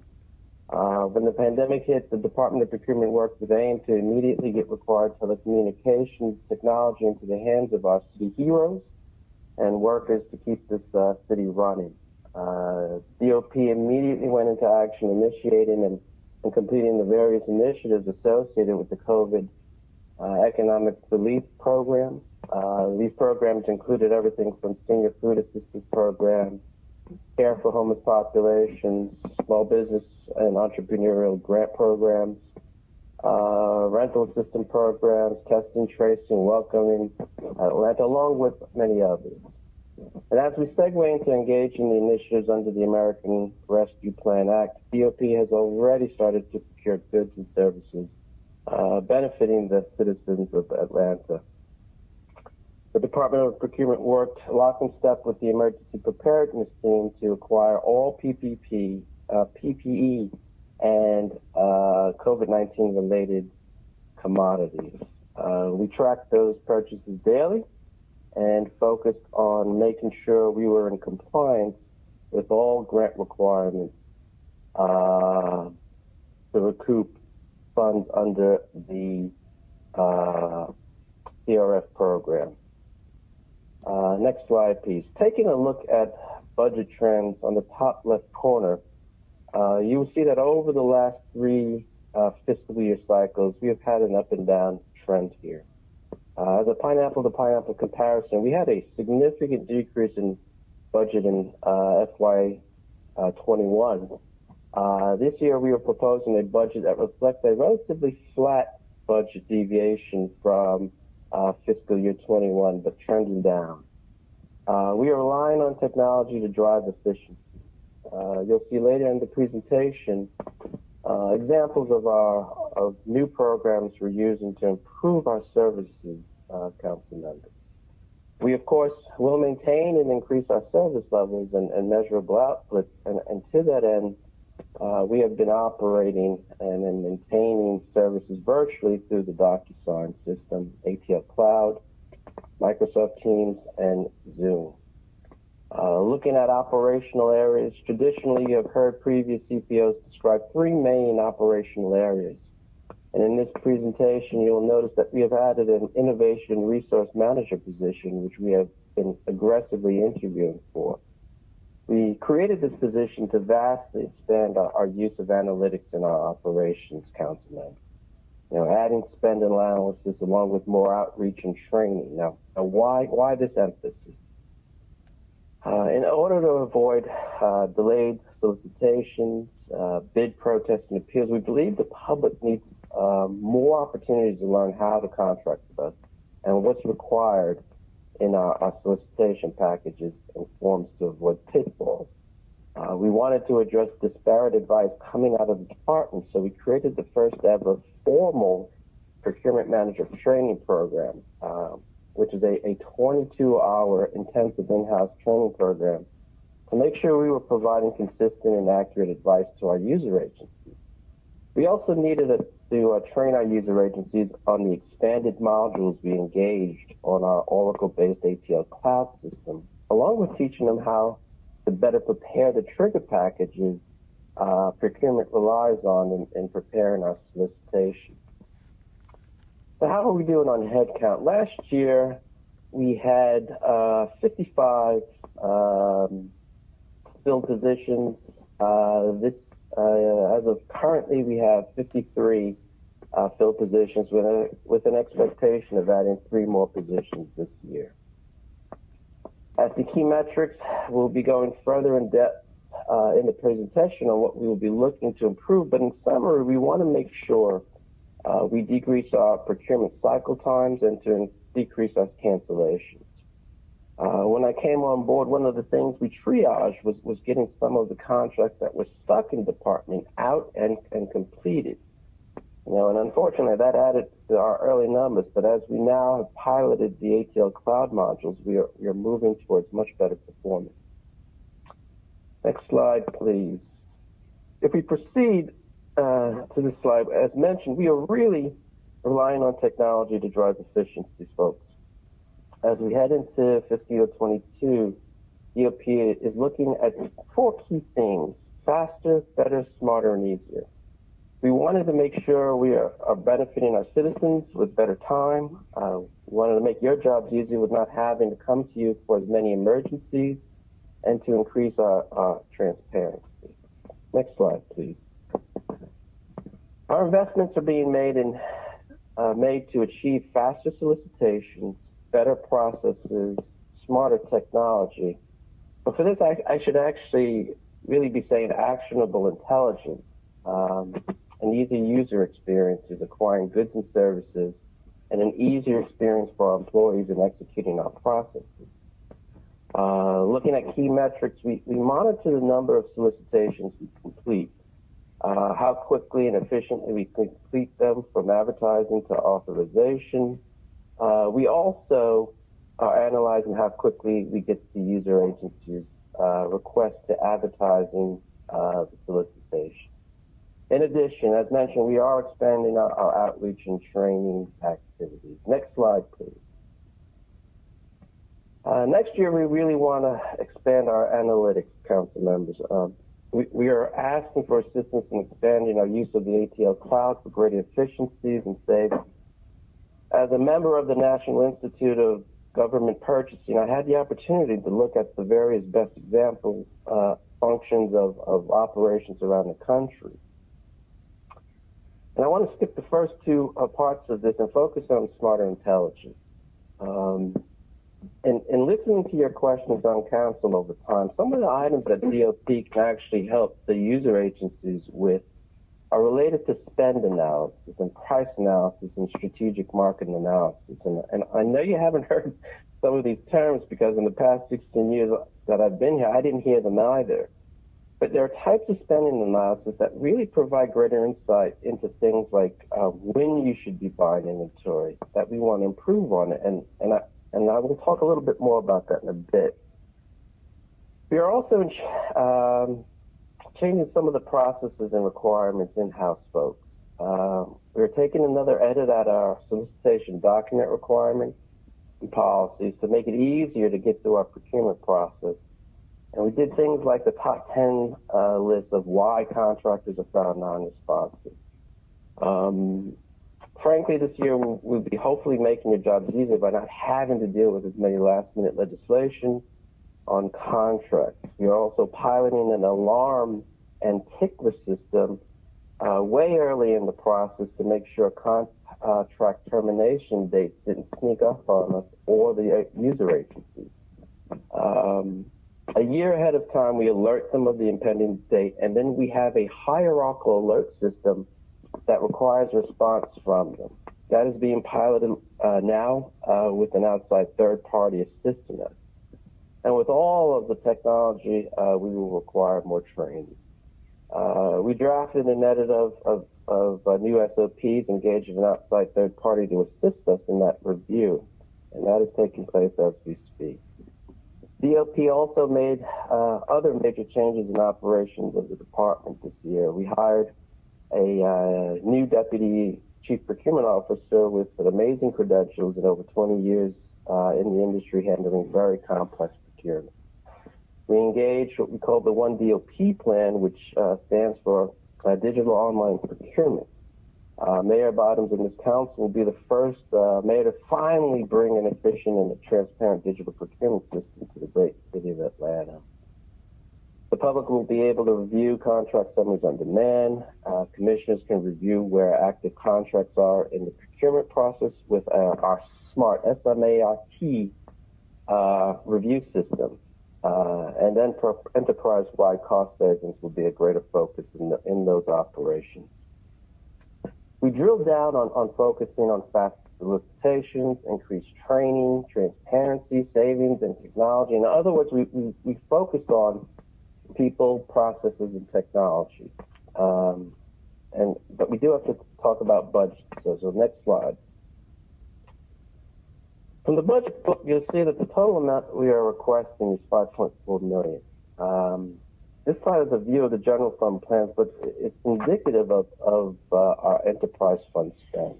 When the pandemic hit, the Department of Procurement worked with AIM to immediately get required telecommunications technology into the hands of our city heroes and workers to keep this city running. DOP immediately went into action, initiating and completing the various initiatives associated with the COVID economic relief program. These programs included everything from senior food assistance programs, care for homeless populations, small business and entrepreneurial grant programs, rental assistance programs, testing, tracing, welcoming Atlanta, along with many others. And as we segue into engaging the initiatives under the American Rescue Plan Act, DOP has already started to procure goods and services benefiting the citizens of Atlanta. The Department of Procurement worked lock and step with the Emergency Preparedness Team to acquire all PPE, and COVID-19 related commodities. We tracked those purchases daily and focused on making sure we were in compliance with all grant requirements to recoup funds under the CRF program. Next slide, please. Taking a look at budget trends on the top left corner, you will see that over the last three fiscal year cycles, we have had an up and down trend here. As a pineapple to pineapple comparison, we had a significant decrease in budget in FY 21. This year, we are proposing a budget that reflects a relatively flat budget deviation from fiscal year 21, but trending down. We are relying on technology to drive efficiency. You'll see later in the presentation examples of new programs we're using to improve our services, council members. We, of course, will maintain and increase our service levels and measurable outputs, and to that end, we have been operating and maintaining services virtually through the DocuSign system, ATL Cloud, Microsoft Teams, and Zoom. Looking at operational areas, traditionally you have heard previous CPOs describe three main operational areas. And in this presentation, you'll notice that we have added an innovation resource manager position, which we have been aggressively interviewing for. We created this position to vastly expand our use of analytics in our operations, council members. adding spend analysis along with more outreach and training. Now why this emphasis? In order to avoid delayed solicitations, bid protests, and appeals, we believe the public needs more opportunities to learn how to contract with us and what's required in our solicitation packages and forms to avoid pitfalls. We wanted to address disparate advice coming out of the department, so we created the first ever formal procurement manager training program, which is a 22-hour intensive in-house training program to make sure we were providing consistent and accurate advice to our user agencies. We also needed to train our user agencies on the expanded modules we engaged on our Oracle-based ATL cloud system, along with teaching them how to better prepare the trigger packages procurement relies on in preparing our solicitation. So how are we doing on headcount? Last year, we had 55 filled positions. As of currently, we have 53 filled positions with an expectation of adding 3 more positions this year. At the key metrics, we'll be going further in depth in the presentation on what we will be looking to improve, but in summary, we want to make sure we decrease our procurement cycle times and to decrease our cancellations. When I came on board, one of the things we triaged was getting some of the contracts that were stuck in department out and completed. And unfortunately, that added to our early numbers, but as we now have piloted the ATL cloud modules, we are moving towards much better performance. Next slide, please. If we proceed to this slide, as mentioned, we are really relying on technology to drive efficiencies, folks. As we head into fiscal year 22, DOP is looking at 4 key things: faster, better, smarter, and easier. We wanted to make sure we are benefiting our citizens with better time. We wanted to make your jobs easier with not having to come to you for as many emergencies, and to increase our transparency. Next slide, please. Our investments are being made to achieve faster solicitations, better processes, smarter technology. But for this, I should actually really be saying actionable intelligence. An easy user experience is acquiring goods and services, and an easier experience for our employees in executing our processes. Looking at key metrics, we monitor the number of solicitations we complete, how quickly and efficiently we complete them from advertising to authorization. We also are analyzing how quickly we get the user agencies' request to advertising the solicitation. In addition, as mentioned, we are expanding our outreach and training activities. Next slide, please. Next year, we really want to expand our analytics, council members. We are asking for assistance in expanding our use of the ATL cloud for greater efficiencies and savings. As a member of the National Institute of Government Purchasing, I had the opportunity to look at the various best example functions of operations around the country. And I want to skip the first 2 parts of this and focus on smarter intelligence. In listening to your questions on council over time, some of the items that DOP can actually help the user agencies with are related to spend analysis and price analysis and strategic market analysis. And I know you haven't heard some of these terms because in the past 16 years that I've been here, I didn't hear them either. But there are types of spending analysis that really provide greater insight into things like when you should be buying inventory that we want to improve on it. And I will talk a little bit more about that in a bit. We are also changing some of the processes and requirements in-house, folks. We're taking another edit at our solicitation document requirements and policies to make it easier to get through our procurement process. And we did things like the top 10 list of why contractors are found non-responsive. Frankly, this year we'll be hopefully making your jobs easier by not having to deal with as many last-minute legislation on contracts. We are also piloting an alarm and tickler system way early in the process to make sure contract termination dates didn't sneak up on us or the user agencies. A year ahead of time, we alert them of the impending date, and then we have a hierarchical alert system that requires response from them. That is being piloted now with an outside third party assisting us. And with all of the technology, we will require more training. We drafted an edit of new SOPs, engaged an outside third party to assist us in that review, and that is taking place as we speak. DOP also made other major changes in operations of the department this year. We hired a new deputy chief procurement officer with amazing credentials and over 20 years in the industry handling very complex procurement. We engaged what we call the One DOP plan, which stands for Digital Online Procurement. Mayor Bottoms and this council will be the first mayor to finally bring an efficient and transparent digital procurement system to the great city of Atlanta. The public will be able to review contract summaries on demand. Commissioners can review where active contracts are in the procurement process with our smart SMART review system. And then for enterprise-wide cost savings will be a greater focus in those operations. We drilled down on focusing on fast solicitations, increased training, transparency, savings, and technology. In other words, we focused on people, processes, and technology. But we do have to talk about budget. So next slide. From the budget book, you'll see that the total amount that we are requesting is $5.4 million. This slide is a view of the general fund plans, but it's indicative of our enterprise fund spend.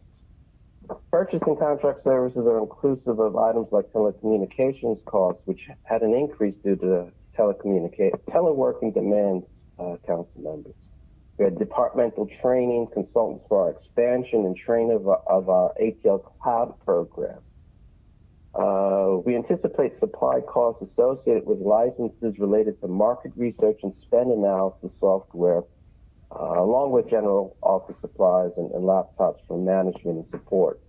Purchasing contract services are inclusive of items like telecommunications costs, which had an increase due to teleworking demands, council members. We had departmental training, consultants for our expansion and training of our ATL cloud program. We anticipate supply costs associated with licenses related to market research and spend analysis software, along with general office supplies and laptops for management and support.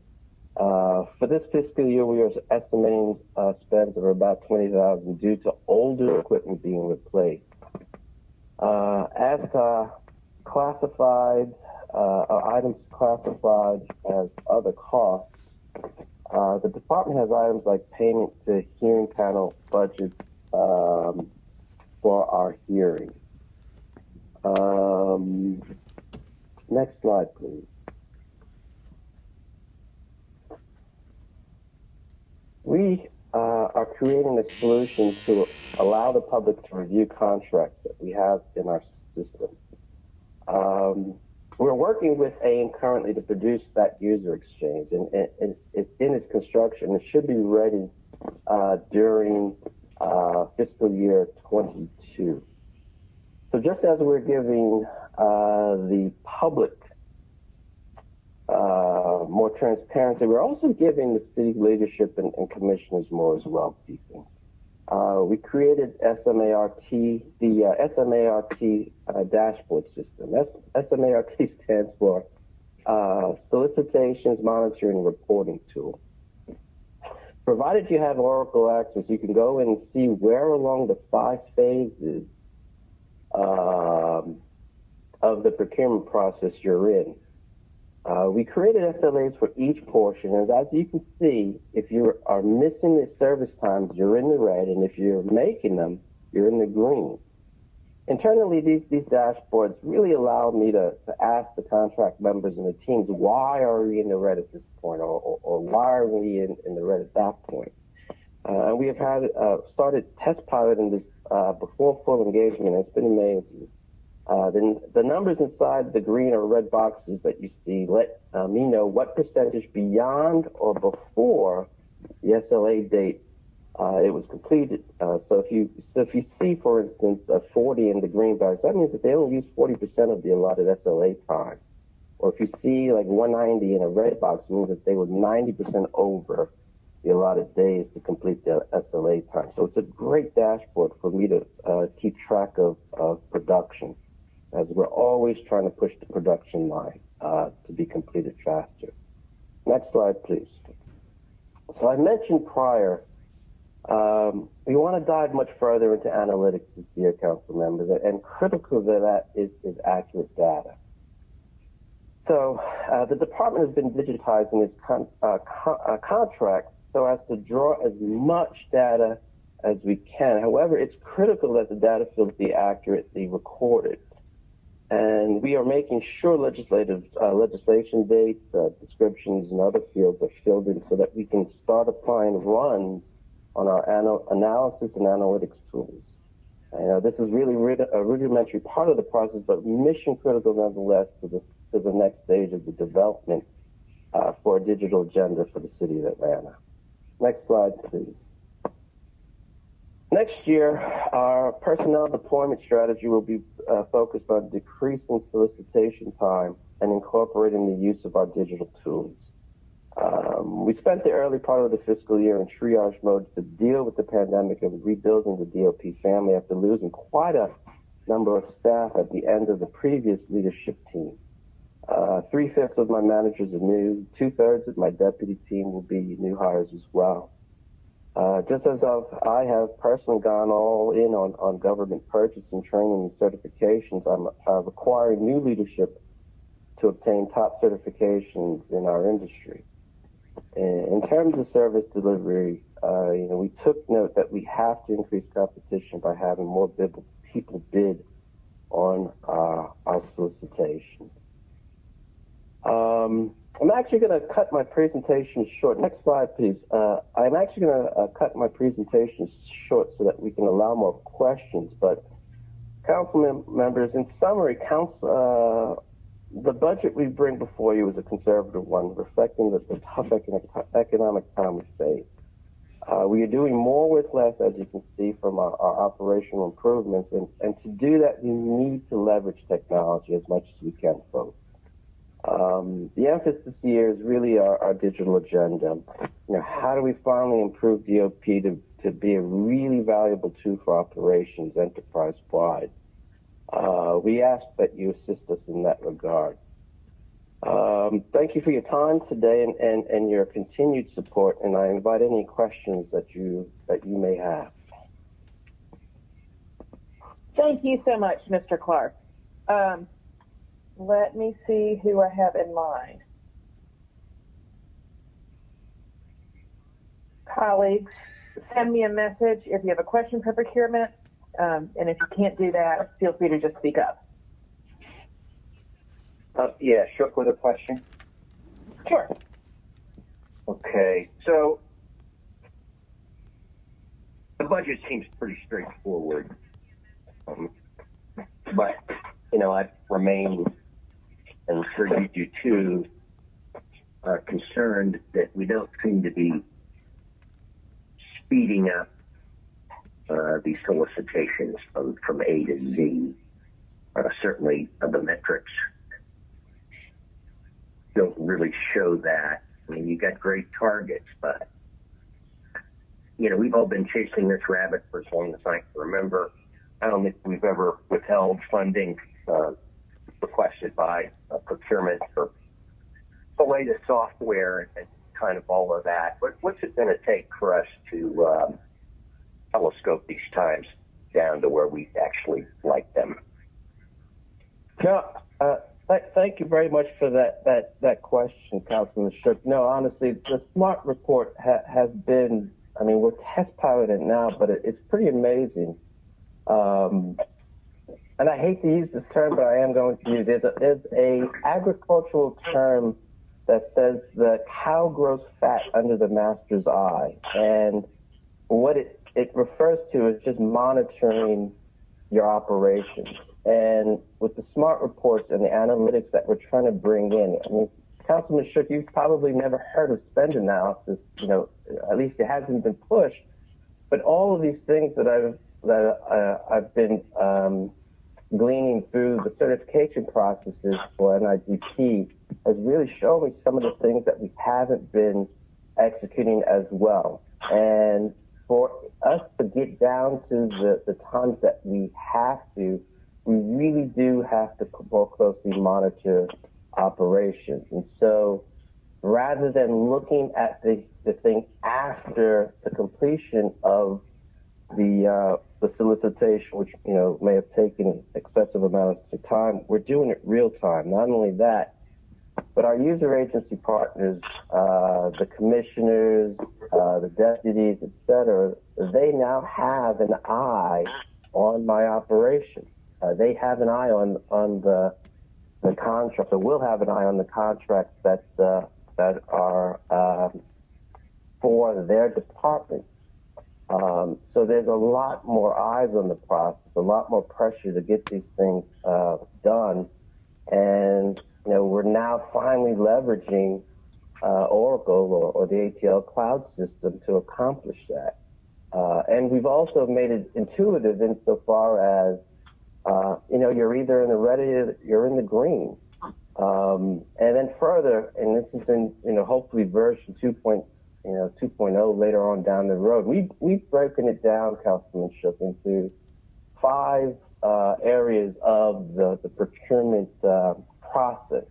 For this fiscal year, we are estimating spends of about $20,000 due to older equipment being replaced. As classified, items classified as other costs, the department has items like payment to hearing panel budgets for our hearing. Next slide, please. We are creating a solution to allow the public to review contracts that we have in our system. We're working with AIM currently to produce that user exchange, and it's in its construction. It should be ready during fiscal year 22. So just as we're giving the public more transparency, we're also giving the city leadership and commissioners more as well, people. We created SMART, the SMART dashboard system. SMART stands for Solicitations Monitoring Reporting Tool. Provided you have Oracle access, you can go and see where along the 5 phases of the procurement process you're in. We created SLAs for each portion, and as you can see, if you are missing the service times, you're in the red, and if you're making them, you're in the green. Internally, these dashboards really allow me to ask the contract members and the teams, why are we in the red at this point, or why are we in the red at that point? And we have had started test piloting this before full engagement, and it's been amazing. The numbers inside the green or red boxes that you see let me know what percentage beyond or before the SLA date it was completed. So if you see, for instance, a 40 in the green box, that means that they only use 40% of the allotted SLA time. Or if you see like 190 in a red box, it means that they were 90% over the allotted days to complete the SLA time. So it's a great dashboard for me to keep track of production. as we're always trying to push the production line to be completed faster. Next slide, please. So I mentioned prior, we want to dive much further into analytics this year, council members, and critical to that is accurate data. So the department has been digitizing its contracts so as to draw as much data as we can. However, it's critical that the data fields be accurately recorded. And we are making sure legislation dates, descriptions, and other fields are filled in so that we can start applying runs on our analysis and analytics tools. This is really a rudimentary part of the process, but mission critical nonetheless to the next stage of the development for a digital agenda for the city of Atlanta. Next slide, please. Next year, our personnel deployment strategy will be focused on decreasing solicitation time and incorporating the use of our digital tools. We spent the early part of the fiscal year in triage mode to deal with the pandemic and rebuilding the DOP family after losing quite a number of staff at the end of the previous leadership team. 3/5 of my managers are new, 2/3 of my deputy team will be new hires as well. Just as I have personally gone all in on government purchase and training and certifications, I'm requiring new leadership to obtain top certifications in our industry. In terms of service delivery, we took note that we have to increase competition by having more people bid on our solicitation. I'm actually going to cut my presentation short. Next slide, please. I'm actually going to cut my presentation short so that we can allow more questions. But council members, in summary, the budget we bring before you is a conservative one, reflecting the tough economic time we face. We are doing more with less, as you can see from our operational improvements, and to do that, we need to leverage technology as much as we can, folks. The emphasis this year is really our digital agenda. How do we finally improve DOP to be a really valuable tool for operations enterprise-wide? We ask that you assist us in that regard. Thank you for your time today and your continued support, and I invite any questions that you may have. Thank you so much, Mr. Clark. Let me see who I have in line. Colleagues, send me a message if you have a question for procurement, and if you can't do that, feel free to just speak up. Yeah, Shook with a question. Sure. Okay, so the budget seems pretty straightforward, but I remain, and I'm sure you do too, concerned that we don't seem to be speeding up these solicitations from A to Z. Certainly the metrics don't really show that. I mean, you got great targets, but we've all been chasing this rabbit for as long as I can remember. I don't think we've ever withheld funding requested by procurement for the latest software and kind of all of that. But what's it going to take for us to telescope these times down to where we actually like them? Thank you very much for that question, Councilman Shook. No, honestly, the SMART report has been, we're test piloting it now, but it's pretty amazing. And I hate to use this term, but I am going to use it. There's a agricultural term that says the cow grows fat under the master's eye. And what it refers to is just monitoring your operations. And with the SMART reports and the analytics that we're trying to bring in, Councilman Shook, you've probably never heard of spend analysis, at least it hasn't been pushed. But all of these things that I've been gleaning through the certification processes for NIDP has really shown me some of the things that we haven't been executing as well. And for us to get down to the times that we have to we really do have to more closely monitor operations. And so rather than looking at the thing after the completion of the solicitation, which, may have taken excessive amounts of time, we're doing it real time. Not only that, but our user agency partners, the commissioners, the deputies, et cetera, they now have an eye on my operation. They have an eye on the contract, or will have an eye on the contracts that are for their department. So there's a lot more eyes on the process, a lot more pressure to get these things done, and we're now finally leveraging Oracle or the ATL cloud system to accomplish that. And we've also made it intuitive insofar as, you're either in the red or you're in the green. And then further, and this is in, hopefully version 2.0 later on down the road, we've broken it down, Councilman Shook, into 5 areas of the procurement process.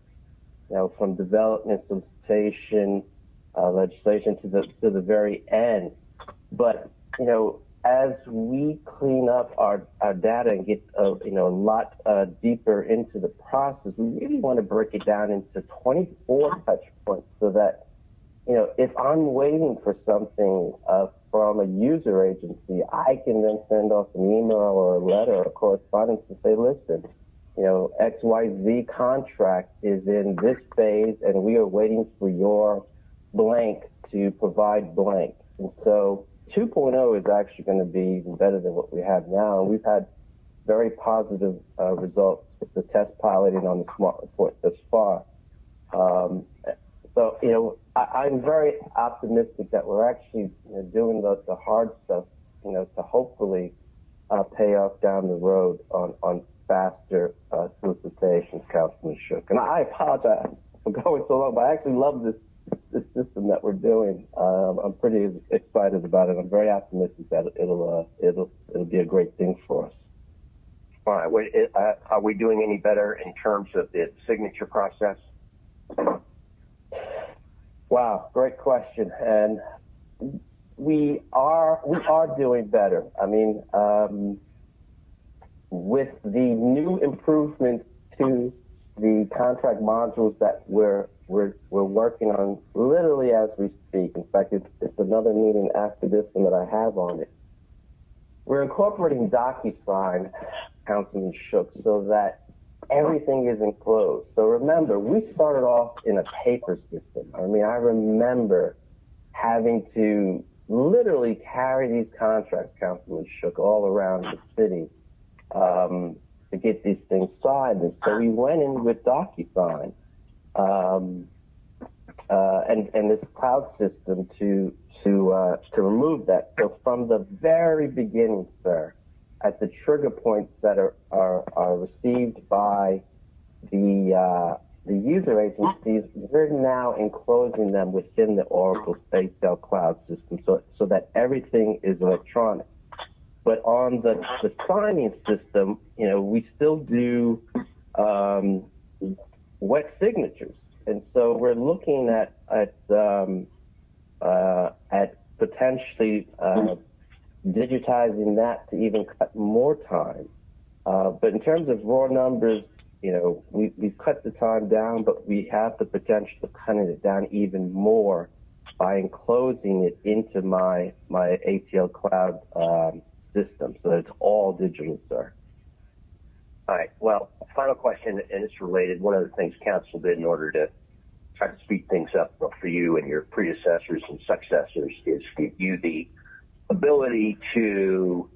From development, solicitation, legislation to the very end. But as we clean up our data and get a lot deeper into the process, we really want to break it down into 24 touch points, so that if I'm waiting for something from a user agency, I can then send off an email or a letter or correspondence to say, listen, XYZ contract is in this phase, and we are waiting for your blank to provide blank. And so 2.0 is actually going to be even better than what we have now. And we've had very positive results with the test piloting on the Smart Report thus far. So, I'm very optimistic that we're actually doing the hard stuff, to hopefully pay off down the road on faster solicitations, Councilman Shook. And I apologize for going so long, but I actually love this system that we're doing. I'm pretty excited about it. I'm very optimistic that it'll be a great thing for us. All right. Are we doing any better in terms of the signature process? Wow, great question. And we are doing better. I mean, with the new improvements to the contract modules that we're working on literally as we speak. In fact, it's another meeting after this one that I have on it. We're incorporating DocuSign, Councilman Shook, so that everything is enclosed. So remember, we started off in a paper system. I mean, I remember having to literally carry these contracts, Councilman Shook, all around the city to get these things signed. And so we went in with DocuSign and this cloud system to remove that. So from the very beginning, sir, at the trigger points that are received by the user agencies, we're now enclosing them within the Oracle ATL cloud system, so that everything is electronic. But on the signing system, we still do wet signatures, and so we're looking at potentially digitizing that to even cut more time. But in terms of raw numbers, we've cut the time down, but we have the potential of cutting it down even more by enclosing it into my ATL cloud system, so it's all digital, sir. All right. Well, final question, and it's related. One of the things council did in order to try to speed things up for you and your predecessors and successors is give you the ability to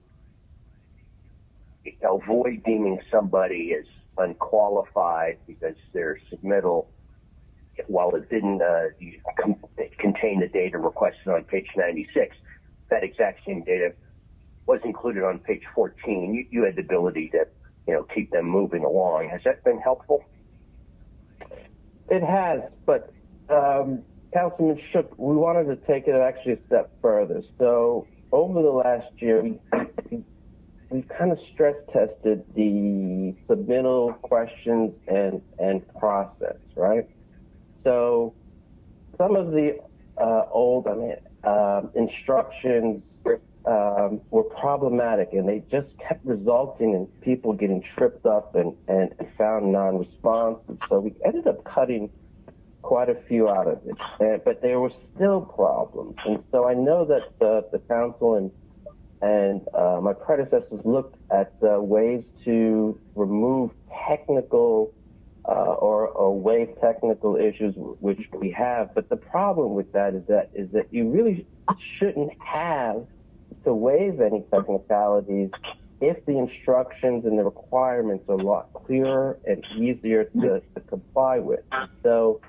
avoid deeming somebody as unqualified because their submittal, while it didn't contain the data requested on page 96, that exact same data was included on page 14. You had the ability to, keep them moving along. Has that been helpful? It has, but Councilman Shook, we wanted to take it actually a step further. So over the last year, we've kind of stress tested the submittal questions and process, right? So some of the old instructions were problematic, and they just kept resulting in people getting tripped up and found non-responsive. So we ended up cutting quite a few out of it, but there were still problems. And so I know that the council and my predecessors looked at ways to remove technical or waive technical issues, which we have. But the problem with that is that you really shouldn't have to waive any technicalities if the instructions and the requirements are a lot clearer and easier to comply with. So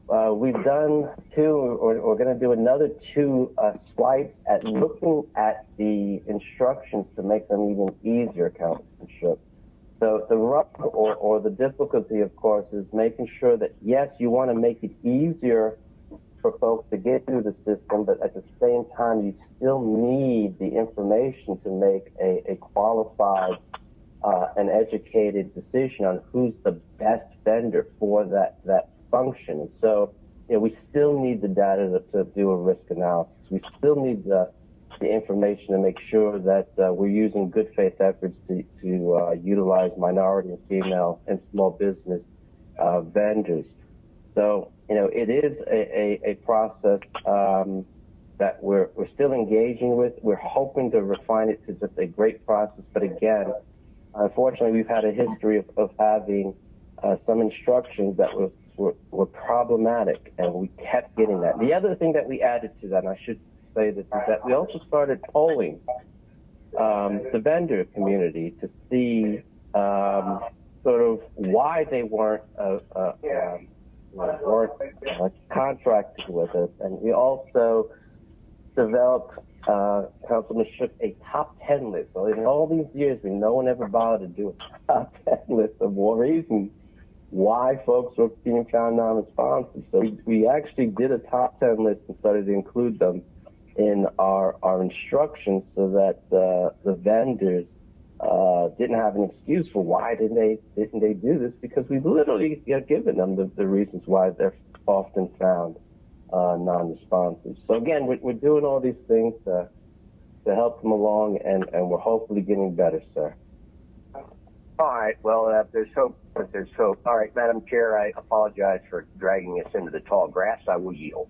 we've done two, or we're going to do another two swipes at looking at the instructions to make them even easier, Councilman. So the rub or the difficulty, of course, is making sure that, yes, you want to make it easier for folks to get through the system, but at the same time, you still need the information to make a qualified and educated decision on who's the best vendor for that function. And so, we still need the data to do a risk analysis. We still need the information to make sure that we're using good faith efforts to utilize minority and female and small business vendors. So, it is a process that we're still engaging with. We're hoping to refine it to just a great process. But again, unfortunately, we've had a history of having some instructions that were problematic, and we kept getting that. The other thing that we added to that, and I should say this, is that we also started polling the vendor community to see sort of why they weren't contracted with us. And we also developed, Councilman Shook, a top 10 list. So in all these years, no one ever bothered to do a top 10 list of reasons why folks were being found non-responsive. So we actually did a top 10 list and started to include them in our instructions so that the vendors didn't have an excuse for why didn't they do this, because we've literally given them the reasons why they're often found non-responsive. So again, we're doing all these things to help them along, and we're hopefully getting better, sir. All right. Well, there's hope. There's hope. All right, Madam Chair, I apologize for dragging us into the tall grass. I will yield.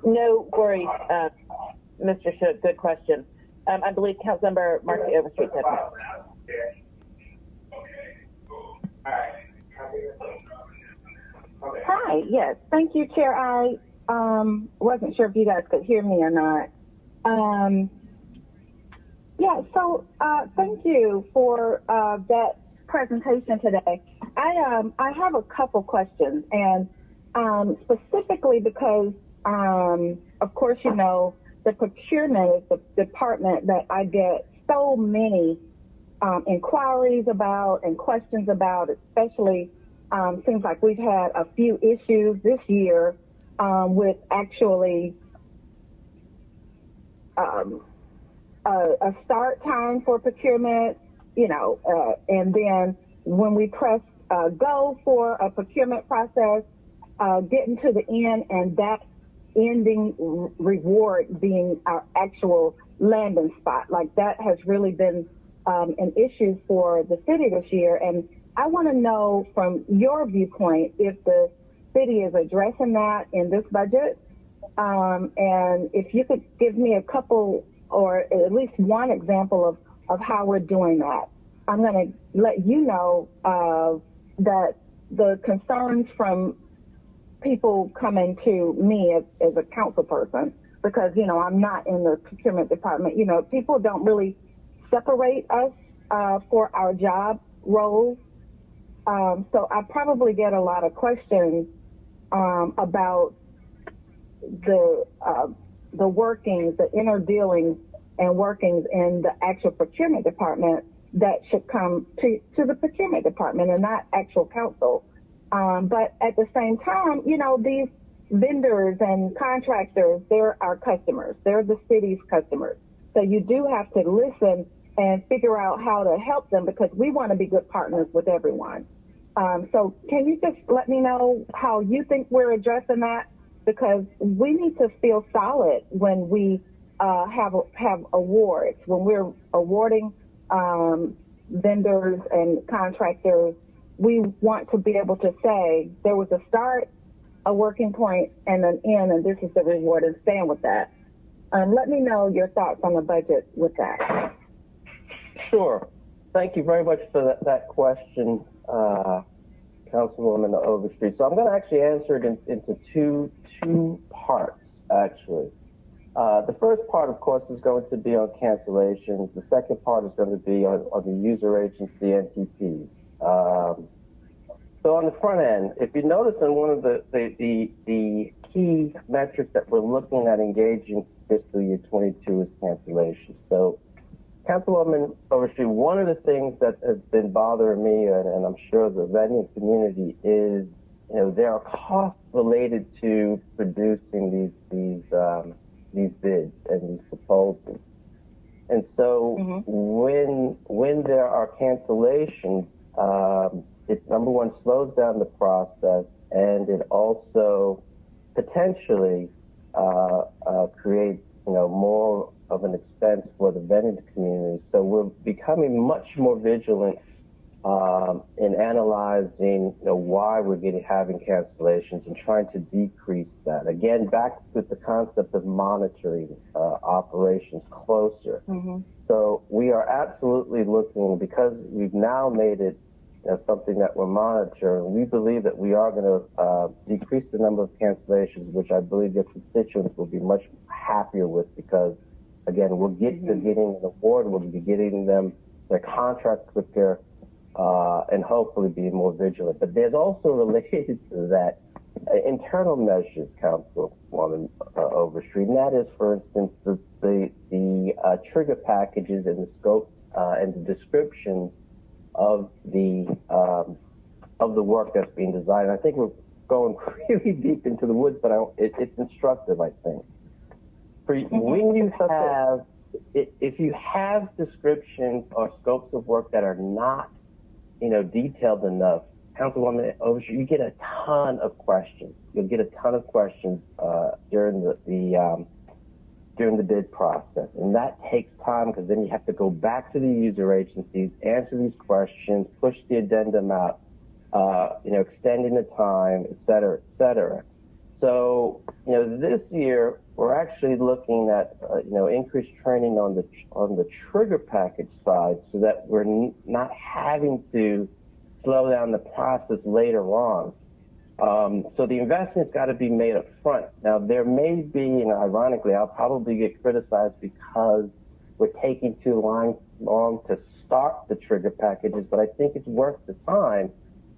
No worries, Mr. Shook. Good question. I believe Councilmember Marcy Overstreet said that. Hi. Yes. Thank you, Chair. I wasn't sure if you guys could hear me or not. Yeah. So thank you for that presentation today. I have a couple questions, and specifically because, of course, the procurement is the department that I get so many inquiries about and questions about, especially seems like we've had a few issues this year with actually a start time for procurement, and then when we press go for a procurement process, getting to the end, and that ending reward being our actual landing spot. Like, that has really been an issue for the city this year. And I want to know from your viewpoint if the city is addressing that in this budget. And if you could give me a couple or at least one example of how we're doing that. I'm going to let you know that the concerns from people coming to me as a council person, because, I'm not in the procurement department. People don't really separate us for our job roles. So I probably get a lot of questions about the workings, the inner dealings and workings in the actual procurement department that should come to the procurement department and not actual council. But at the same time, these vendors and contractors, they're our customers. They're the city's customers. So you do have to listen and figure out how to help them because we want to be good partners with everyone. So can you just let me know how you think we're addressing that? Because we need to feel solid when we have awards, when we're awarding vendors and contractors. We want to be able to say there was a start, a working point, and an end, and this is the reward, and stand with that. Let me know your thoughts on the budget with that. Sure. Thank you very much for that question, Councilwoman Overstreet. So I'm going to actually answer it into two parts, actually. The first part, of course, is going to be on cancellations. The second part is going to be on the user agency NTPs. So on the front end, if you notice in one of the key metrics that we're looking at engaging fiscal year 22 is cancellations. So Councilwoman Overstreet, one of the things that has been bothering me, and I'm sure the vending community, is there are costs related to producing these bids and these proposals. And so when there are cancellations, it, number one, slows down the process, and it also potentially creates more of an expense for the vending community. So we're becoming much more vigilant in analyzing why we're having cancellations and trying to decrease that. Again, back with the concept of monitoring operations closer. So we are absolutely looking, because we've now made it something that we're monitoring. We believe that we are going to decrease the number of cancellations, which I believe your constituents will be much happier with, because again, we'll get to getting an award, we'll be getting them their contracts quicker, and hopefully be more vigilant. But there's also related to that internal measures, Councilwoman Overstreet, and that is, for instance, the trigger packages and the scope and the descriptions of the work that's being designed. I think we're going really deep into the woods, but it's instructive, I think. When you have, if you have descriptions or scopes of work that are not, detailed enough, Councilwoman Overstreet, you get a ton of questions. You'll get a ton of questions during the bid process, and that takes time, because then you have to go back to the user agencies, answer these questions, push the addendum out, extending the time, et cetera, et cetera. So, this year we're actually looking at, increased training on the trigger package side, so that we're not having to slow down the process later on. So the investment's got to be made up front. Now, there may be, ironically, I'll probably get criticized because we're taking too long to start the trigger packages, but I think it's worth the time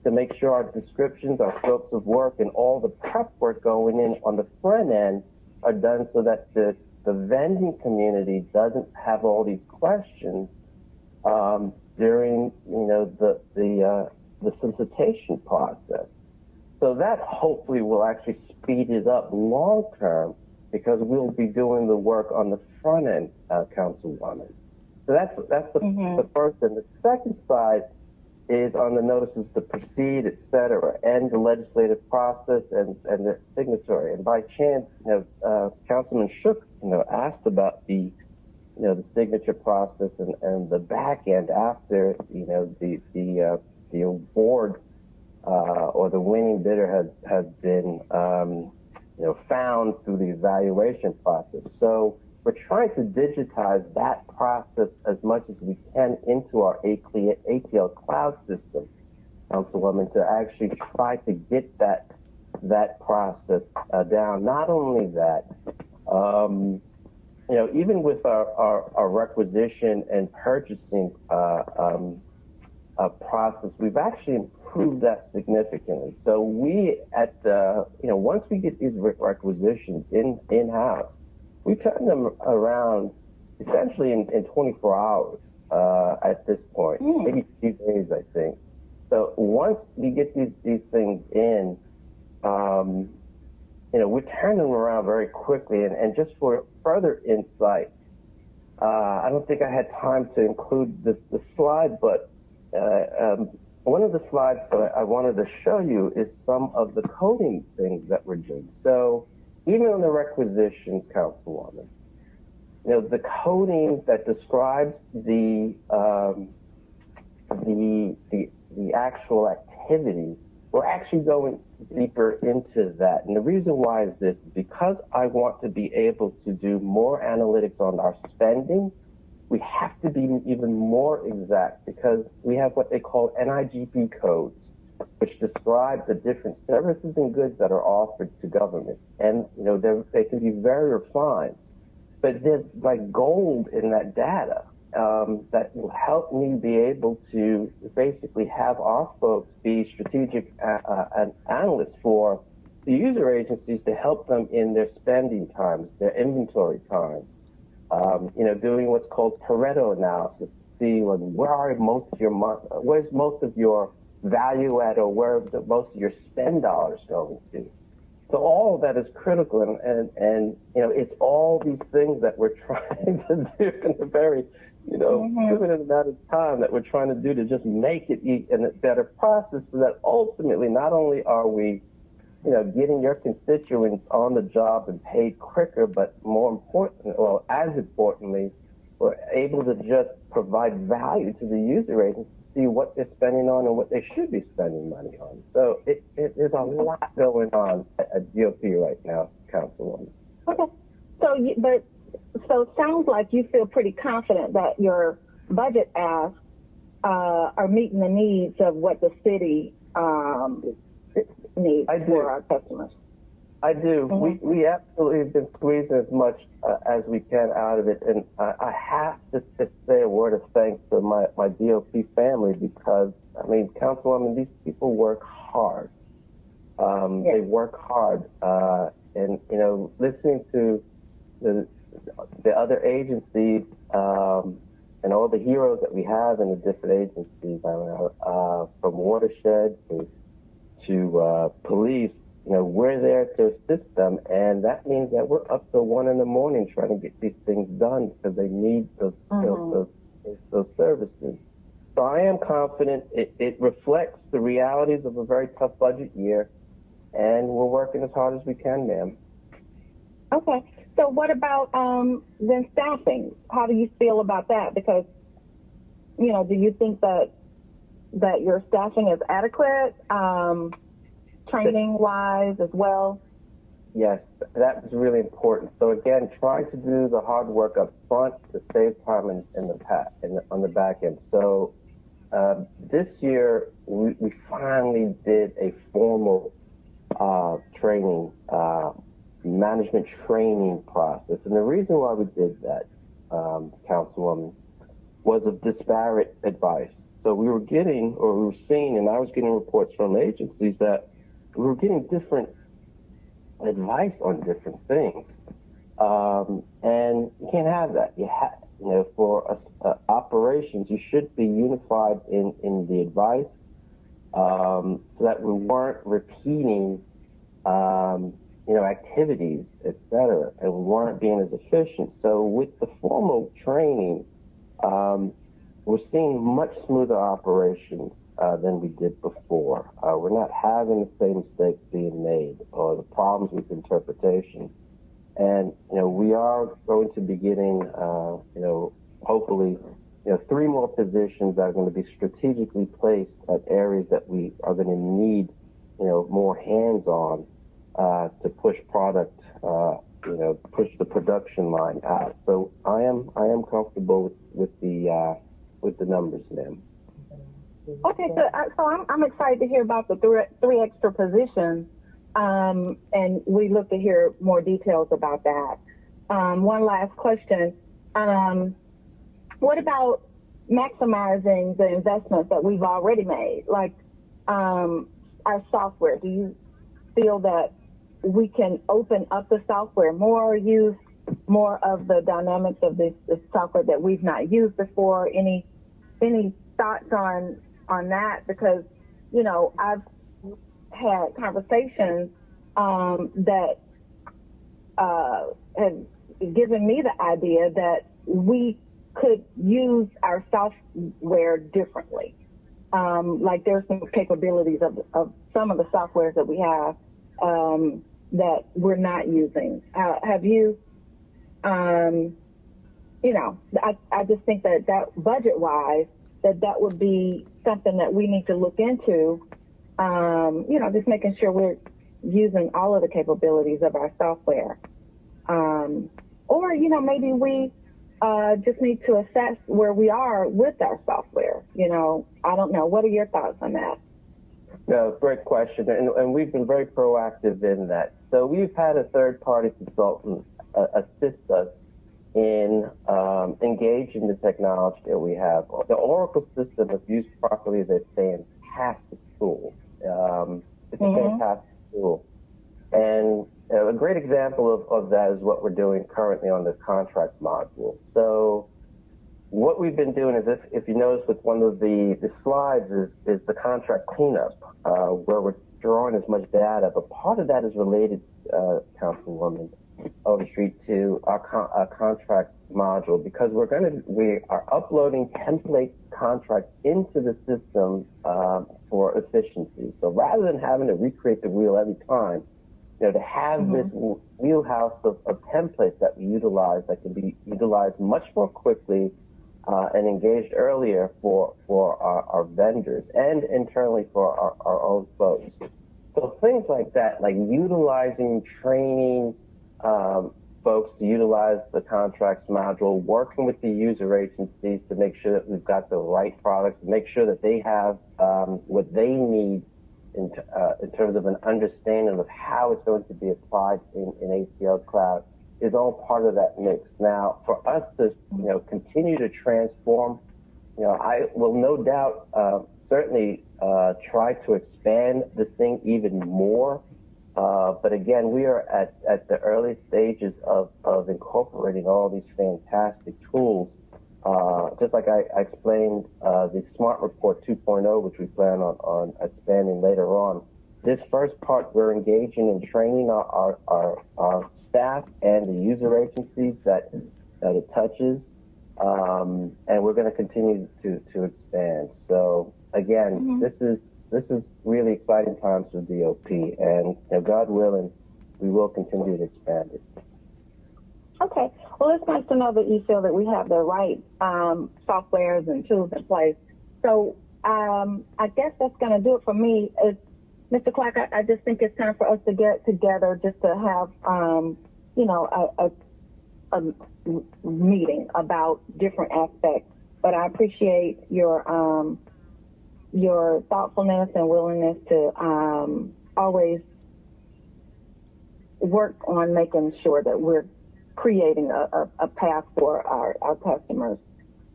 to make sure our descriptions, our scopes of work, and all the prep work going in on the front end are done, so that the vending community doesn't have all these questions during the solicitation process. So that hopefully will actually speed it up long term, because we'll be doing the work on the front end, Councilwoman. So that's the first. And the second side is on the notices to proceed, et cetera, and the legislative process and the signatory. And by chance, Councilman Shook, asked about the signature process and the back end after, the award or the winning bidder has been, found through the evaluation process. So we're trying to digitize that process as much as we can into our ATL cloud system, Councilwoman, to actually try to get that process down. Not only that, even with our requisition and purchasing process, we've actually improved that significantly. So we, once we get these requisitions in-house, we turn them around essentially in 24 hours at this point, maybe 2 days, I think. So once we get these things in, we turn them around very quickly. And just for further insight, I don't think I had time to include the slide, but one of the slides that I wanted to show you is some of the coding things that we're doing. So even on the requisitions, Councilwoman, the coding that describes the actual activity, we're actually going deeper into that. And the reason why is this: because I want to be able to do more analytics on our spending, we have to be even more exact, because we have what they call NIGP codes, which describe the different services and goods that are offered to government. And, they can be very refined, but there's like gold in that data that will help me be able to basically have our folks be strategic analysts for the user agencies to help them in their spending times, their inventory times. Doing what's called Pareto analysis, see where's most of your value at, or where most of your spend dollars going to. So all of that is critical, and it's all these things that we're trying to do in a very limited amount of time that we're trying to do to just make it a better process, so that ultimately not only are we getting your constituents on the job and paid quicker, but more important, or as importantly, we're able to just provide value to the user agents to see what they're spending on and what they should be spending money on. So there's a lot going on at GOP right now, Councilwoman. Okay. So it sounds like you feel pretty confident that your budget asks are meeting the needs of what the city needs for our customers. I do. Mm-hmm. We absolutely have been squeezing as much as we can out of it, and I have to say a word of thanks to my DOP family, because Councilwoman, these people work hard. They work hard, and listening to the other agencies and all the heroes that we have in the different agencies, from watershed to police, we're there to assist them, and that means that we're up till 1 a.m. trying to get these things done, because they need those services. So I am confident it reflects the realities of a very tough budget year, and we're working as hard as we can, ma'am. Okay. So what about then staffing? How do you feel about that? Because, do you think that your staffing is adequate, training-wise as well? Yes, that is really important. So again, trying to do the hard work up front to save time on the back end. So this year, we finally did a formal training, management training process. And the reason why we did that, Councilwoman, was of disparate advice. So we were seeing, and I was getting reports from agencies that we were getting different advice on different things. And you can't have that. For operations, you should be unified in the advice, so that we weren't repeating activities, et cetera, and we weren't being as efficient. So with the formal training, we're seeing much smoother operations than we did before. We're not having the same mistakes being made or the problems with interpretation. And, we are going to be getting, hopefully, 3 more positions that are going to be strategically placed at areas that we are going to need, more hands-on to push product, push the production line out. So I am comfortable with the numbers, ma'am. Okay, so I'm excited to hear about the 3 extra positions, and we look to hear more details about that. One last question. What about maximizing the investments that we've already made, like our software? Do you feel that we can open up the software more, use more of the dynamics of this software that we've not used before? Any thoughts on that? Because, I've had conversations that have given me the idea that we could use our software differently. Like there's some capabilities of some of the softwares that we have that we're not using. Have you, you know, I just think that budget-wise, that would be something that we need to look into, you know, just making sure we're using all of the capabilities of our software. Or, you know, maybe we just need to assess where we are with our software. You know, I don't know. What are your thoughts on that? No, great question. And we've been very proactive in that. So we've had a third-party consultant assist us in engaging the technology that we have. The Oracle system, if used properly, is a fantastic tool. It's a fantastic tool. And a great example of that is what we're doing currently on the contract module. So what we've been doing is, if you notice with one of the slides is the contract cleanup, where we're drawing as much data, but part of that is related, Councilwoman Overstreet, to our contract module, because we are uploading template contracts into the system for efficiency. So rather than having to recreate the wheel every time, you know, to have this wheelhouse of templates that we utilize that can be utilized much more quickly and engaged earlier for our vendors and internally for our own folks. So things like that, like utilizing training folks to utilize the contracts module, working with the user agencies to make sure that we've got the right products, to make sure that they have what they need in terms of an understanding of how it's going to be applied in ACL Cloud, is all part of that mix. Now, for us to, you know, continue to transform, you know, I will no doubt certainly try to expand this thing even more. But again, we are at the early stages of incorporating all these fantastic tools. Just like I explained, the Smart Report 2.0, which we plan on expanding later on. This first part, we're engaging in training our staff and the user agencies that it touches, and we're going to continue to expand. So again, this is really exciting times for DOP, and, you know, God willing, we will continue to expand it. Okay. Well, it's nice to know that you feel that we have the right softwares and tools in place. So I guess that's going to do it for me. Mr. Clark, I just think it's time for us to get together just to have, you know, a meeting about different aspects. But I appreciate your thoughtfulness and willingness to always work on making sure that we're creating a path for our customers,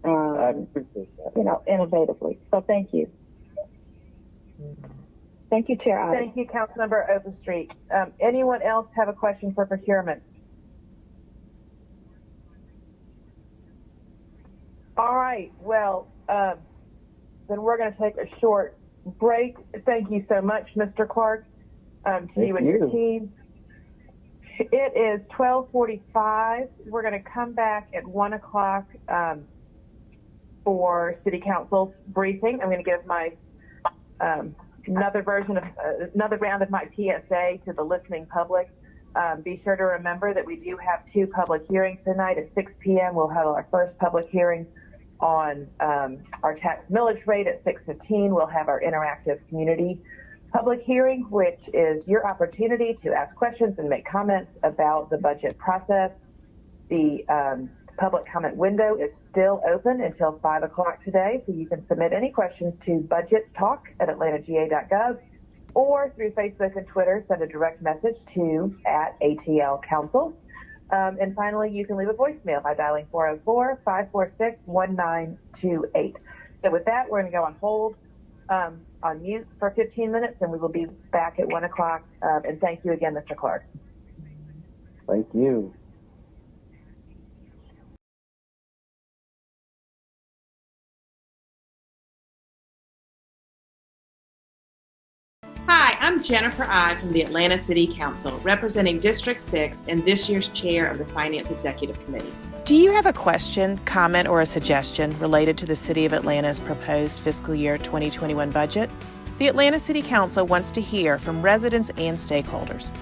I appreciate that. you know, innovatively. So thank you. Thank you, Chair Otter. Thank you, Councilmember Overstreet. Anyone else have a question for procurement? All right. Well, then we're going to take a short break. Thank you so much, Mr. Clark, to you and your team. It is 12:45. We're going to come back at 1 o'clock for City Council's briefing. I'm going to give my another round of my PSA to the listening public. Be sure to remember that we do have 2 public hearings tonight. At 6 p.m. we'll have our first public hearing on our tax millage rate. At 6:15 we'll have our interactive community public hearing, which is your opportunity to ask questions and make comments about the budget process. The public comment window is still open until 5 o'clock today, so you can submit any questions to budgettalk@atlantagA.gov, or through Facebook and Twitter, send a direct message to @ATL Council. And finally, you can leave a voicemail by dialing 404-546-1928. So with that, we're going to go on hold, on mute for 15 minutes, and we will be back at 1 o'clock. And thank you again, Mr. Clark. Thank you. Hi, I'm Jennifer I from the Atlanta City Council, representing District 6 and this year's chair of the Finance Executive Committee. Do you have a question, comment, or a suggestion related to the City of Atlanta's proposed fiscal year 2021 budget? The Atlanta City Council wants to hear from residents and stakeholders.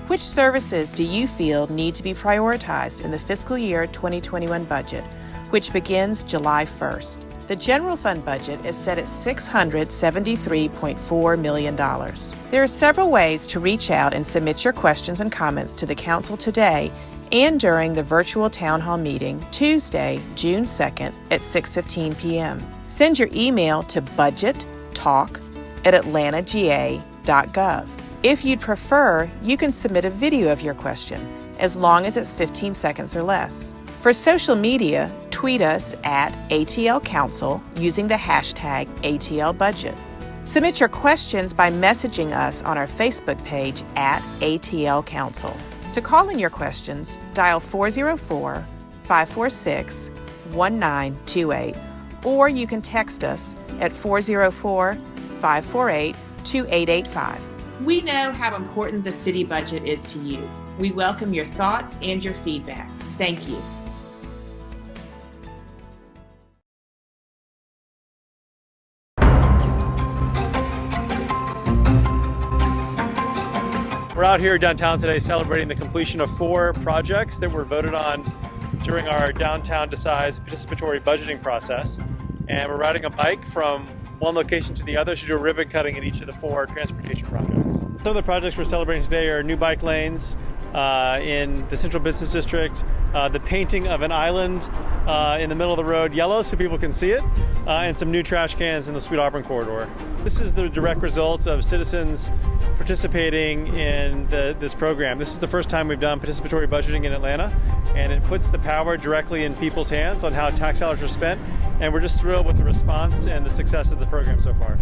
Which services do you feel need to be prioritized in the fiscal year 2021 budget, which begins July 1st? The general fund budget is set at $673.4 million. There are several ways to reach out and submit your questions and comments to the Council today and during the virtual town hall meeting Tuesday, June 2nd at 6:15 p.m. Send your email to budgettalk@atlantagA.gov. If you'd prefer, you can submit a video of your question, as long as it's 15 seconds or less. For social media, tweet us at ATL Council using the hashtag ATLBudget. Submit your questions by messaging us on our Facebook page at ATL Council. To call in your questions, dial 404-546-1928, or you can text us at 404-548-2885. We know how important the city budget is to you. We welcome your thoughts and your feedback. Thank you. We're out here downtown today celebrating the completion of 4 projects that were voted on during our Downtown Decides participatory budgeting process. And we're riding a bike from one location to the other to do a ribbon cutting in each of the 4 transportation projects. Some of the projects we're celebrating today are new bike lanes in the Central Business District, the painting of an island in the middle of the road yellow so people can see it, and some new trash cans in the Sweet Auburn corridor. This is the direct result of citizens participating in this program. This is the first time we've done participatory budgeting in Atlanta, and it puts the power directly in people's hands on how tax dollars are spent, and we're just thrilled with the response and the success of the program so far.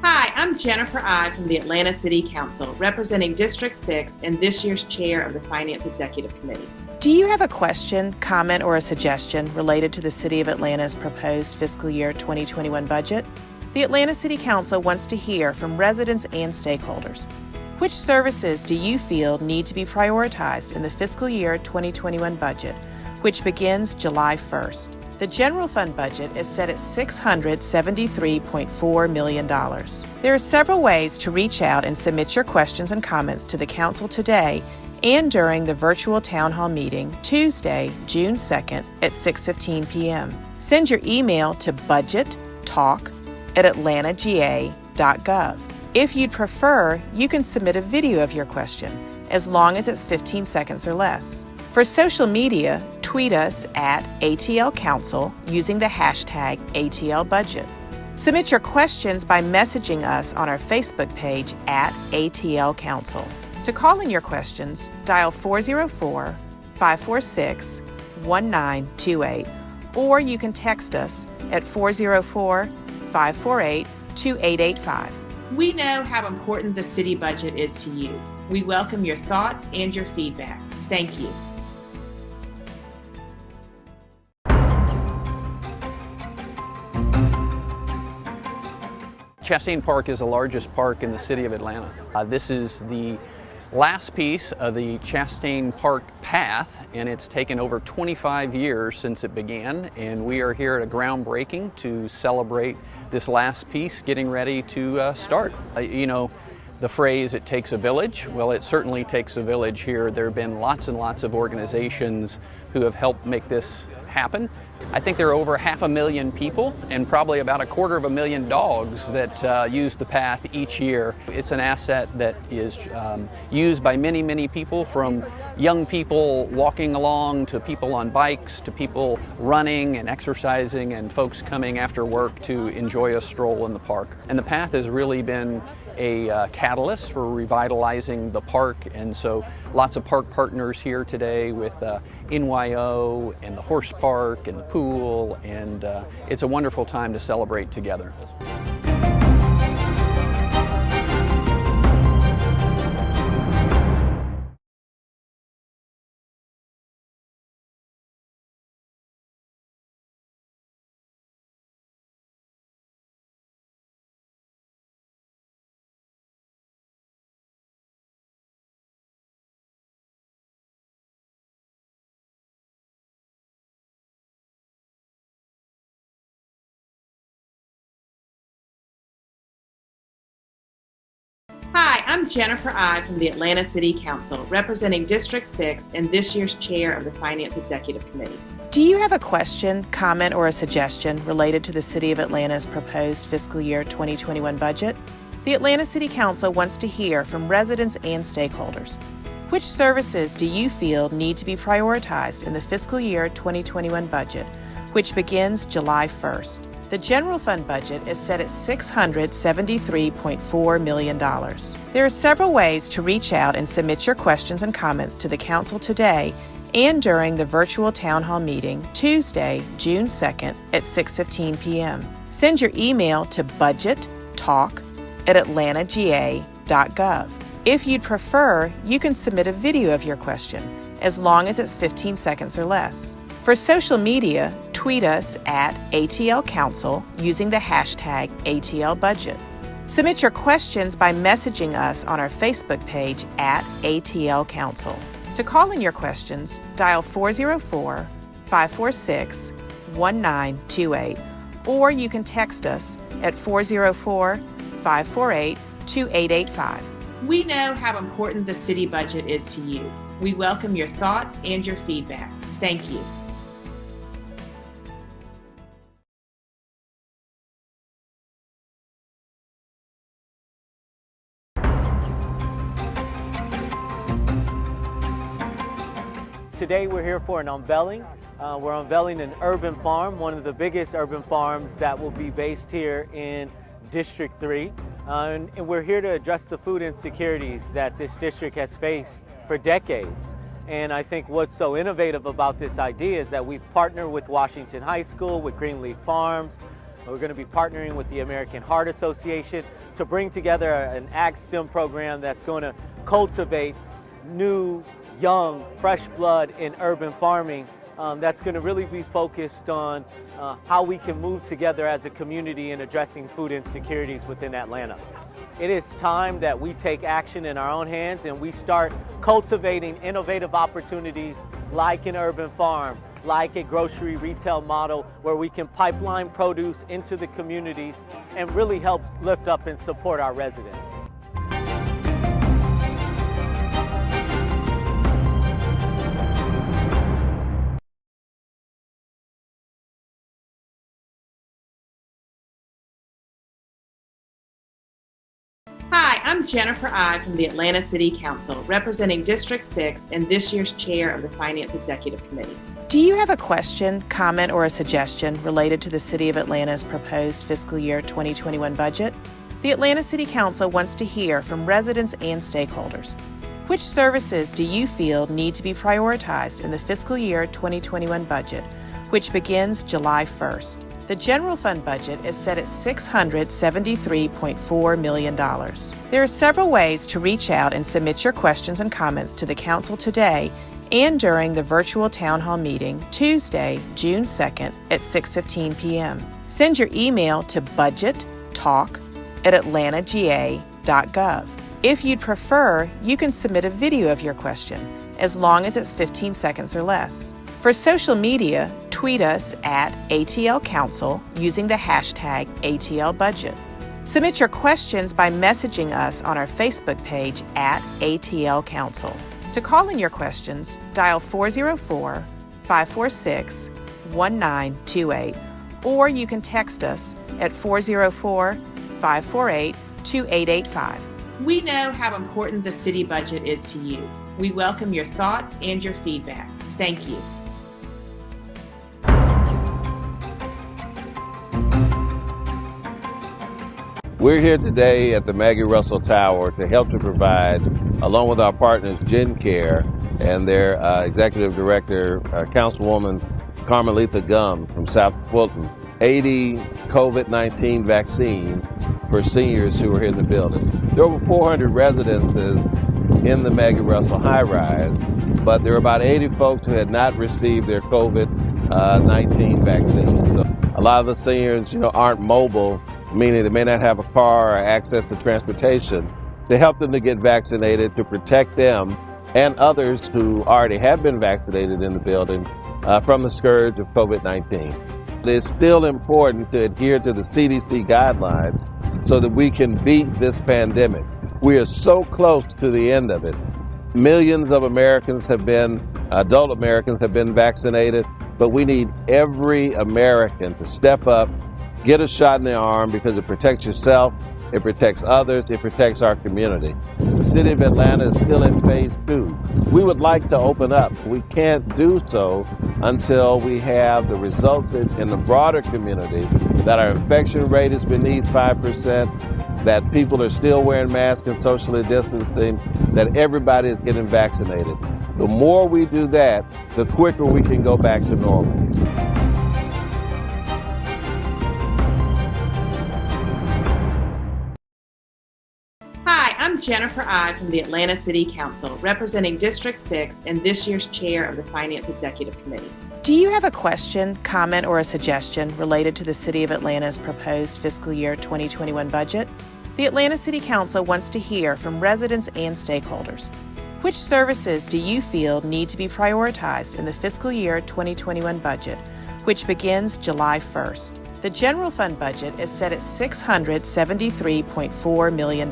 Hi, I'm Jennifer I from the Atlanta City Council, representing District 6 and this year's chair of the Finance Executive Committee. Do you have a question, comment, or a suggestion related to the City of Atlanta's proposed fiscal year 2021 budget? The Atlanta City Council wants to hear from residents and stakeholders. Which services do you feel need to be prioritized in the fiscal year 2021 budget, which begins July 1st? The general fund budget is set at $673.4 million. There are several ways to reach out and submit your questions and comments to the Council today and during the virtual town hall meeting Tuesday, June 2nd at 6:15 p.m. Send your email to budgettalk@atlantagA.gov. If you'd prefer, you can submit a video of your question, as long as it's 15 seconds or less. For social media, tweet us at ATL Council using the hashtag ATLBudget. Submit your questions by messaging us on our Facebook page at ATL Council. To call in your questions, dial 404-546-1928, or you can text us at 404-548-2885. We know how important the city budget is to you. We welcome your thoughts and your feedback. Thank you. Chastain Park is the largest park in the city of Atlanta. This is the last piece of the Chastain Park path, and it's taken over 25 years since it began, and we are here at a groundbreaking to celebrate this last piece getting ready to start. You know, the phrase, it takes a village. Well, it certainly takes a village here. There have been lots and lots of organizations who have helped make this happen. I think there are over 500,000 people and probably about 250,000 dogs that use the path each year. It's an asset that is used by many, many people, from young people walking along to people on bikes to people running and exercising and folks coming after work to enjoy a stroll in the park. And the path has really been a catalyst for revitalizing the park, and so lots of park partners here today with NYO and the horse park and the pool, and it's a wonderful time to celebrate together. Hi, I'm Jennifer I from the Atlanta City Council, representing District 6 and this year's chair of the Finance Executive Committee. Do you have a question, comment, or a suggestion related to the City of Atlanta's proposed fiscal year 2021 budget? The Atlanta City Council wants to hear from residents and stakeholders. Which services do you feel need to be prioritized in the fiscal year 2021 budget, which begins July 1st? The general fund budget is set at $673.4 million. There are several ways to reach out and submit your questions and comments to the Council today and during the virtual town hall meeting Tuesday, June 2nd at 6:15 p.m. Send your email to budgettalk@atlantaga.gov. If you'd prefer, you can submit a video of your question, as long as it's 15 seconds or less. For social media, tweet us at ATL Council using the hashtag ATLBudget. Submit your questions by messaging us on our Facebook page at ATL Council. To call in your questions, dial 404-546-1928, or you can text us at 404-548-2885. We know how important the city budget is to you. We welcome your thoughts and your feedback. Thank you. Today we're here for an unveiling. We're unveiling an urban farm, one of the biggest urban farms that will be based here in District 3. And we're here to address the food insecurities that this district has faced for decades. And I think what's so innovative about this idea is that we've partnered with Washington High School, with Greenleaf Farms. We're going to be partnering with the American Heart Association to bring together an ag STEM program that's going to cultivate new, young, fresh blood in urban farming that's going to really be focused on how we can move together as a community in addressing food insecurities within Atlanta. It is time that we take action in our own hands and we start cultivating innovative opportunities like an urban farm, like a grocery retail model where we can pipeline produce into the communities and really help lift up and support our residents. Hi, I'm Jennifer I from the Atlanta City Council, representing District 6 and this year's chair of the Finance Executive Committee. Do you have a question, comment, or a suggestion related to the City of Atlanta's proposed fiscal year 2021 budget? The Atlanta City Council wants to hear from residents and stakeholders. Which services do you feel need to be prioritized in the fiscal year 2021 budget, which begins July 1st? The general fund budget is set at $673.4 million. There are several ways to reach out and submit your questions and comments to the Council today and during the virtual town hall meeting Tuesday, June 2nd at 6:15 p.m. Send your email to budgettalk@atlantaga.gov. If you'd prefer, you can submit a video of your question, as long as it's 15 seconds or less. For social media, tweet us at ATL Council using the hashtag ATLBudget. Submit your questions by messaging us on our Facebook page at ATL Council. To call in your questions, dial 404-546-1928, or you can text us at 404-548-2885. We know how important the city budget is to you. We welcome your thoughts and your feedback. Thank you. We're here today at the Maggie Russell Tower to help to provide, along with our partners GenCare and their Executive Director, Councilwoman Carmelita Gum from South Fulton, 80 COVID-19 vaccines for seniors who are here in the building. There are over 400 residences in the Maggie Russell high-rise, but there are about 80 folks who had not received their COVID-19 vaccine. So a lot of the seniors, aren't mobile, meaning they may not have a car or access to transportation, to help them to get vaccinated, to protect them and others who already have been vaccinated in the building from the scourge of COVID-19. It is still important to adhere to the CDC guidelines so that we can beat this pandemic. We are so close to the end of it. Millions of adult Americans have been vaccinated, but we need every American to step up, get a shot in the arm, because it protects yourself, it protects others, it protects our community. The city of Atlanta is still in phase 2. We would like to open up. We can't do so until we have the results in the broader community that our infection rate is beneath 5%, that people are still wearing masks and socially distancing, that everybody is getting vaccinated. The more we do that, the quicker we can go back to normal. Hi, I'm Jennifer I from the Atlanta City Council, representing District 6 and this year's chair of the Finance Executive Committee. Do you have a question, comment, or a suggestion related to the City of Atlanta's proposed fiscal year 2021 budget? The Atlanta City Council wants to hear from residents and stakeholders. Which services do you feel need to be prioritized in the fiscal year 2021 budget, which begins July 1st? The general fund budget is set at $673.4 million.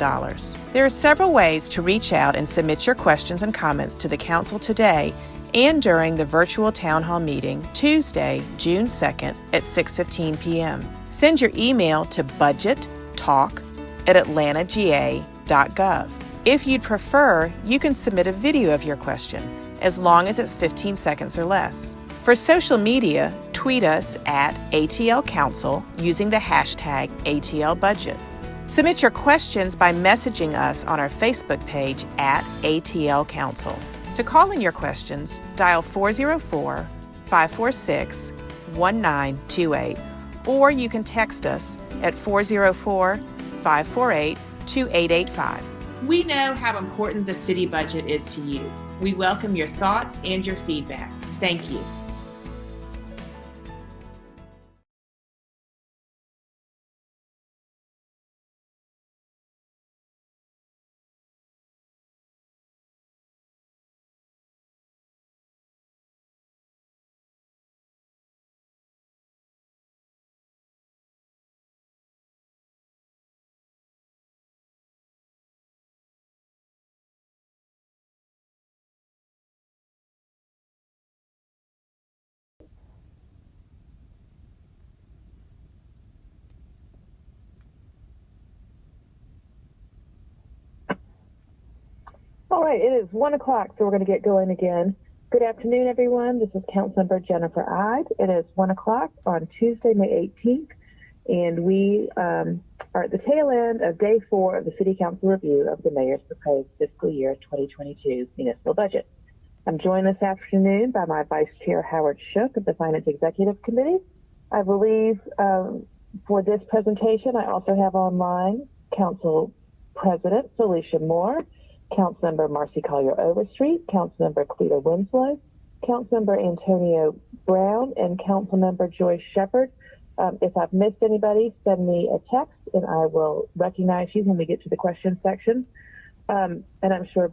There are several ways to reach out and submit your questions and comments to the Council today and during the virtual town hall meeting Tuesday, June 2nd at 6:15 p.m. Send your email to budgettalk@atlantaga.gov. If you'd prefer, you can submit a video of your question, as long as it's 15 seconds or less. For social media, tweet us at ATL Council using the hashtag ATLBudget. Submit your questions by messaging us on our Facebook page at ATL Council. To call in your questions, dial 404-546-1928, or you can text us at 404-548-2885. We know how important the city budget is to you. We welcome your thoughts and your feedback. Thank you. All right, it is 1 o'clock, so we're going to get going again. Good afternoon, everyone. This is Councilmember Jennifer Ide. It is 1 o'clock on Tuesday, May 18th, and we are at the tail end of Day 4 of the City Council review of the Mayor's proposed fiscal year 2022 municipal budget. I'm joined this afternoon by my Vice Chair, Howard Shook, of the Finance Executive Committee. I believe for this presentation, I also have online Council President Felicia Moore, Councilmember Marcy Collier-Overstreet, Councilmember Cleta Winslow, Councilmember Antonio Brown, and Councilmember Joyce Shepard. If I've missed anybody, send me a text and I will recognize you when we get to the question section. And I'm sure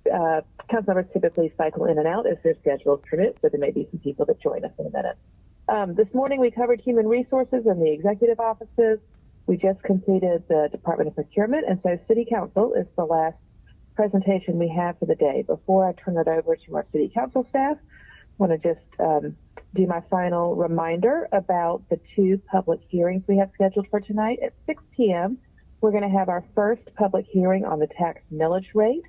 council members typically cycle in and out as their schedules permit, so there may be some people that join us in a minute. This morning we covered human resources and the executive offices. We just completed the Department of Procurement, and so City Council is the last presentation we have for the day. Before I turn it over to our City Council staff, I want to just do my final reminder about the 2 public hearings we have scheduled for tonight. At 6 p.m., we're going to have our first public hearing on the tax millage rate.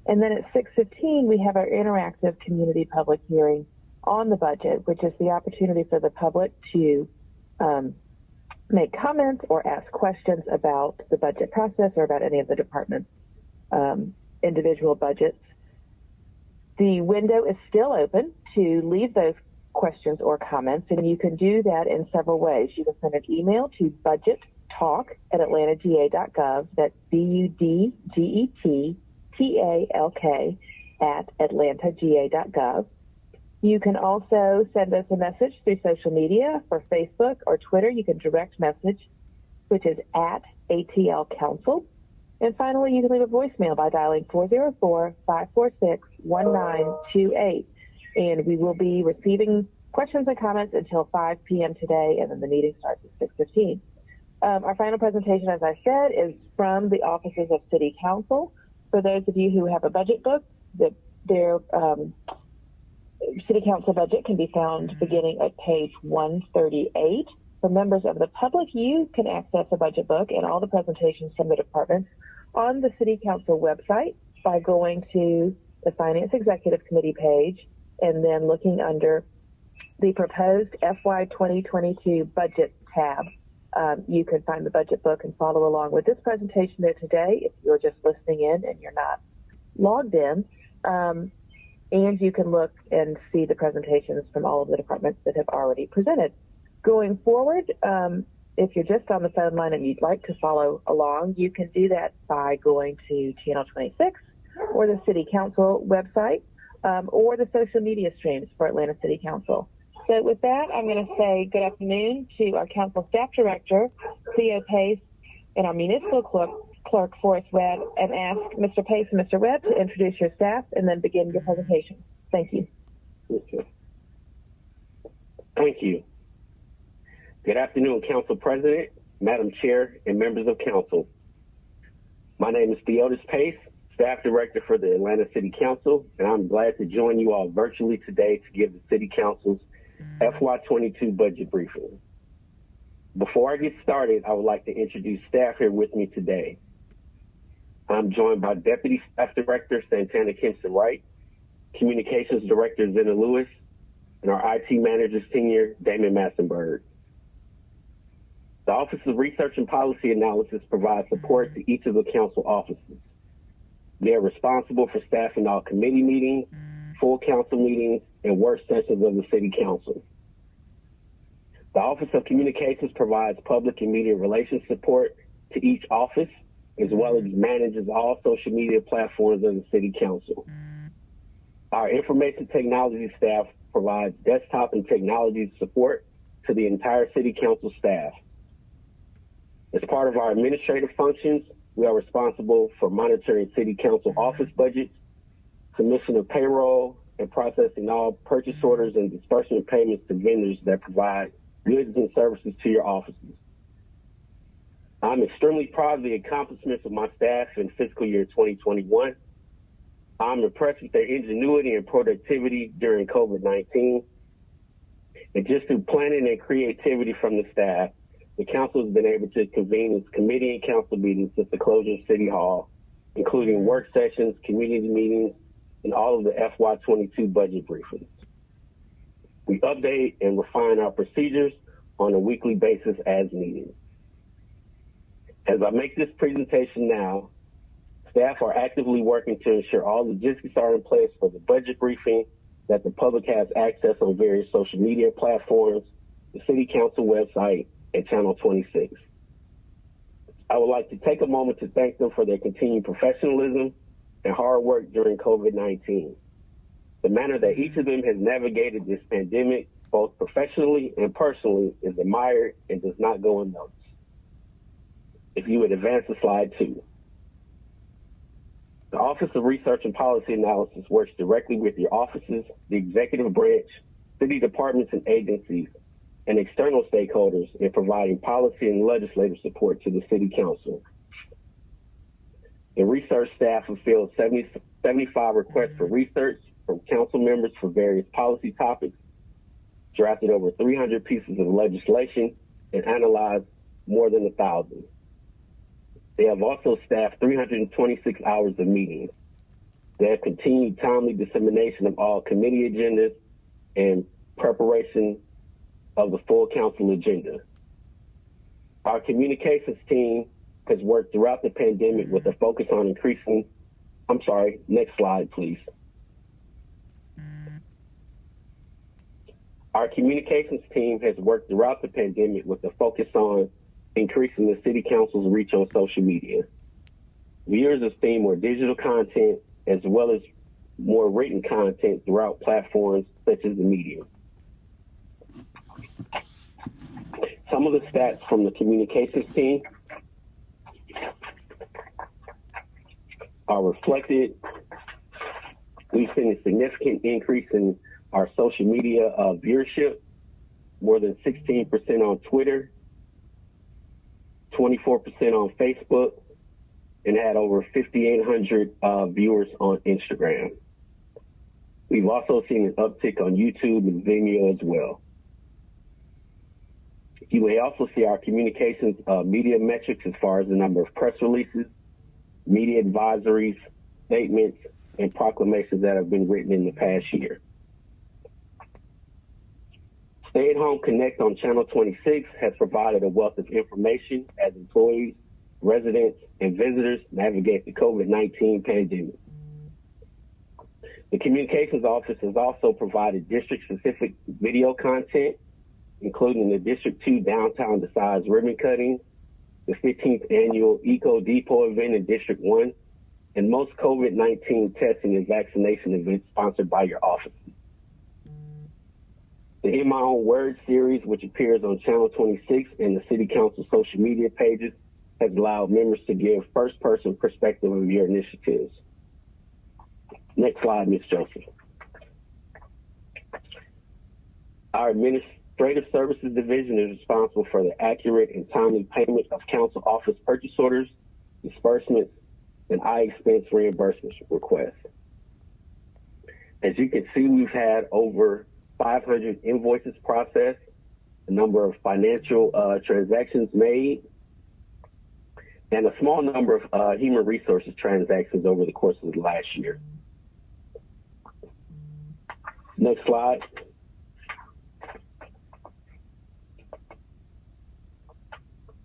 And then at 6:15, we have our interactive community public hearing on the budget, which is the opportunity for the public to make comments or ask questions about the budget process or about any of the department's individual budgets. The window is still open to leave those questions or comments, and you can do that in several ways. You can send an email to budgettalk@atlantagA.gov. That's budgettalk@atlantagA.gov. You can also send us a message through social media for Facebook or Twitter. You can direct message, which is @ATL Council. And finally, you can leave a voicemail by dialing 404-546-1928. And we will be receiving questions and comments until 5 p.m. today, and then the meeting starts at 6:15. Our final presentation, as I said, is from the offices of City Council. For those of you who have a budget book, their City Council budget can be found beginning at page 138. For members of the public, you can access a budget book and all the presentations from the departments on the City Council website by going to the Finance Executive Committee page and then looking under the proposed FY 2022 budget tab. You can find the budget book and follow along with this presentation there today if you're just listening in and you're not logged in. And you can look and see the presentations from all of the departments that have already presented. Going forward, if you're just on the phone line and you'd like to follow along, you can do that by going to Channel 26 or the City Council website or the social media streams for Atlanta City Council. So with that, I'm going to say good afternoon to our Council Staff Director, Theo Pace, and our Municipal Clerk, Forrest Webb, and ask Mr. Pace and Mr. Webb to introduce your staff and then begin your presentation. Thank you. Thank you. Good afternoon, Council President, Madam Chair, and members of Council. My name is Theodis Pace, Staff Director for the Atlanta City Council, and I'm glad to join you all virtually today to give the City Council's FY22 budget briefing. Before I get started, I would like to introduce staff here with me today. I'm joined by Deputy Staff Director Santana Kimpson-Wright, Communications Director Zena Lewis, and our IT Manager Senior Damon Massenberg. The Office of Research and Policy Analysis provides support to each of the council offices. They are responsible for staffing all committee meetings, full council meetings, and work sessions of the City Council. The Office of Communications provides public and media relations support to each office, as well as manages all social media platforms of the City Council. Our information technology staff provides desktop and technology support to the entire City Council staff. As part of our administrative functions, we are responsible for monitoring City Council office budgets, submission of payroll, and processing all purchase orders and disbursement of payments to vendors that provide goods and services to your offices. I'm extremely proud of the accomplishments of my staff in fiscal year 2021. I'm impressed with their ingenuity and productivity during COVID-19. And just through planning and creativity from the staff, the council has been able to convene its committee and council meetings since the closure of City Hall, including work sessions, community meetings, and all of the FY22 budget briefings. We update and refine our procedures on a weekly basis as needed. As I make this presentation now, staff are actively working to ensure all logistics are in place for the budget briefing, that the public has access on various social media platforms, the City Council website, and Channel 26. I would like to take a moment to thank them for their continued professionalism and hard work during COVID-19. The manner that each of them has navigated this pandemic, both professionally and personally, is admired and does not go unnoticed. If you would advance to slide 2. The Office of Research and Policy Analysis works directly with your offices, the executive branch, city departments and agencies, and external stakeholders in providing policy and legislative support to the City Council. The research staff fulfilled 75 requests for research from council members for various policy topics, drafted over 300 pieces of legislation, and analyzed more than 1,000. They have also staffed 326 hours of meetings. They have continued timely dissemination of all committee agendas and preparation of the full council agenda. Our communications team has worked throughout the pandemic with a focus on increasing, next slide, please. Our communications team has worked throughout the pandemic with a focus on increasing the City Council's reach on social media. Viewers have seen more digital content as well as more written content throughout platforms such as the media. Some of the stats from the communications team are reflected. We've seen a significant increase in our social media viewership, more than 16% on Twitter, 24% on Facebook, and had over 5,800 viewers on Instagram. We've also seen an uptick on YouTube and Vimeo as well. You may also see our communications media metrics as far as the number of press releases, media advisories, statements, and proclamations that have been written in the past year. Stay at Home Connect on Channel 26 has provided a wealth of information as employees, residents, and visitors navigate the COVID-19 pandemic. The Communications Office has also provided district-specific video content, including the District 2 Downtown Decides ribbon cutting, the 15th Annual Eco Depot event in District 1, and most COVID-19 testing and vaccination events sponsored by your office. The In My Own Words series, which appears on Channel 26 and the City Council social media pages, has allowed members to give first-person perspective of your initiatives. Next slide, Ms. Joseph. Our Administrative Services Division is responsible for the accurate and timely payment of council office purchase orders, disbursements, and I-expense reimbursement requests. As you can see, we've had over 500 invoices processed, a number of financial transactions made, and a small number of human resources transactions over the course of the last year. Next slide.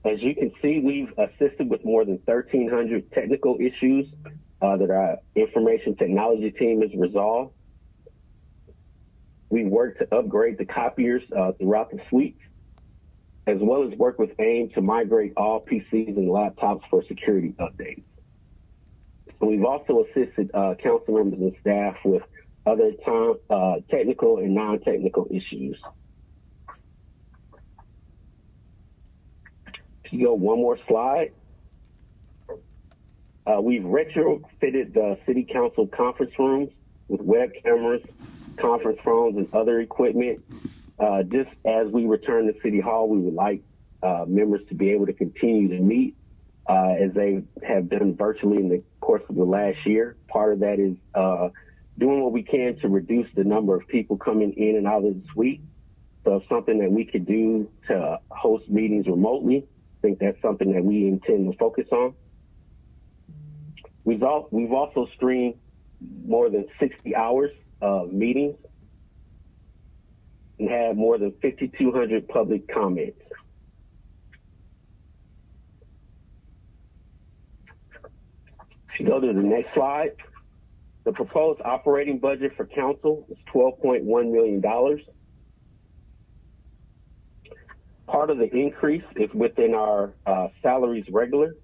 As you can see, we've assisted with more than 1,300 technical issues that our information technology team has resolved. We've worked to upgrade the copiers throughout the suite, as well as work with AIM to migrate all PCs and laptops for security updates. We've also assisted council members and staff with other technical and non-technical issues. If you go one more slide, we've retrofitted the City Council conference rooms with web cameras, conference phones, and other equipment. Just as we return to City Hall, we would like members to be able to continue to meet as they have done virtually in the course of the last year. Part of that is doing what we can to reduce the number of people coming in and out of the suite. So it's something that we could do to host meetings remotely. I think that's something that we intend to focus on. We've also streamed more than 60 hours of meetings and had more than 5,200 public comments. If you go to the next slide, the proposed operating budget for council is $12.1 million. Part of the increase is within our salaries regular,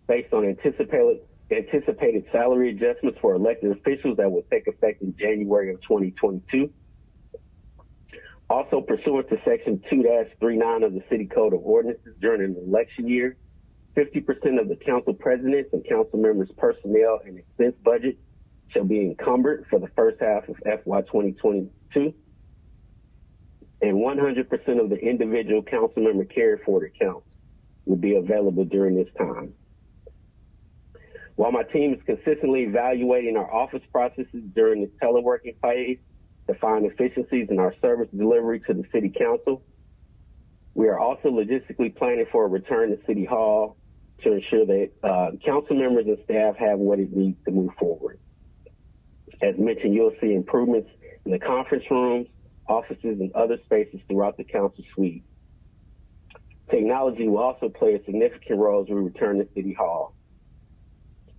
based on anticipated salary adjustments for elected officials that will take effect in January of 2022. Also, pursuant to Section 2-39 of the City Code of Ordinances, during an election year, 50% of the council presidents and council members' personnel and expense budget shall be encumbered for the first half of FY 2022, and 100% of the individual council member carry forward accounts will be available during this time. While my team is consistently evaluating our office processes during the teleworking phase to find efficiencies in our service delivery to the City Council, we are also logistically planning for a return to City Hall to ensure that council members and staff have what it needs to move forward. As mentioned, you'll see improvements in the conference rooms, offices, and other spaces throughout the council suite. Technology will also play a significant role as we return to City Hall.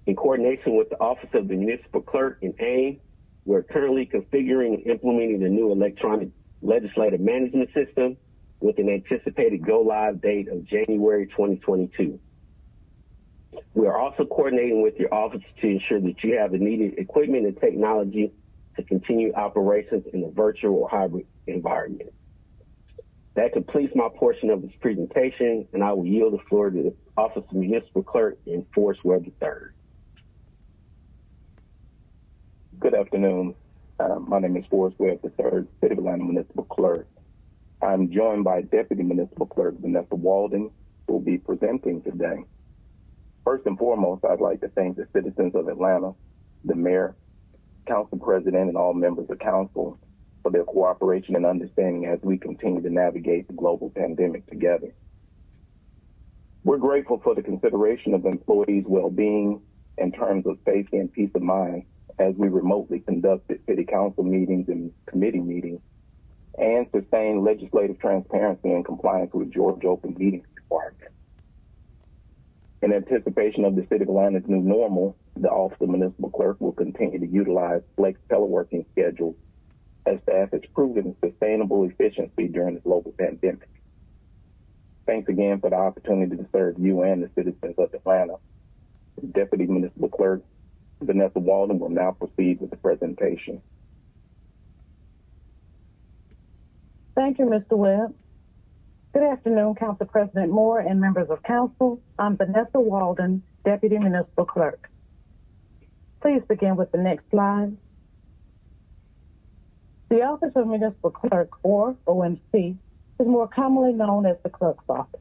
In coordination with the Office of the Municipal Clerk and AIM, we're currently configuring and implementing the new electronic legislative management system with an anticipated go-live date of January 2022. We are also coordinating with your office to ensure that you have the needed equipment and technology to continue operations in a virtual or hybrid environment. That completes my portion of this presentation, and I will yield the floor to the Office of Municipal Clerk and Forrest Webb III. Good afternoon. My name is Forrest Webb III, City of Atlanta Municipal Clerk. I'm joined by Deputy Municipal Clerk Vanessa Walden, who will be presenting today. First and foremost, I'd like to thank the citizens of Atlanta, the Mayor, Council President, and all members of Council for their cooperation and understanding as we continue to navigate the global pandemic together. We're grateful for the consideration of employees' well-being in terms of safety and peace of mind as we remotely conducted City Council meetings and committee meetings and sustained legislative transparency and compliance with Georgia Open Meetings requirements. In anticipation of the City of Atlanta's new normal, the Office of Municipal Clerk will continue to utilize flex teleworking schedules as staff has proven sustainable efficiency during the global pandemic. Thanks again for the opportunity to serve you and the citizens of Atlanta. Deputy Municipal Clerk Vanessa Walden will now proceed with the presentation. Thank you, Mr. Webb. Good afternoon, Council President Moore and members of Council. I'm Vanessa Walden, Deputy Municipal Clerk. Please begin with the next slide. The Office of Municipal Clerk, or OMC, is more commonly known as the Clerk's Office.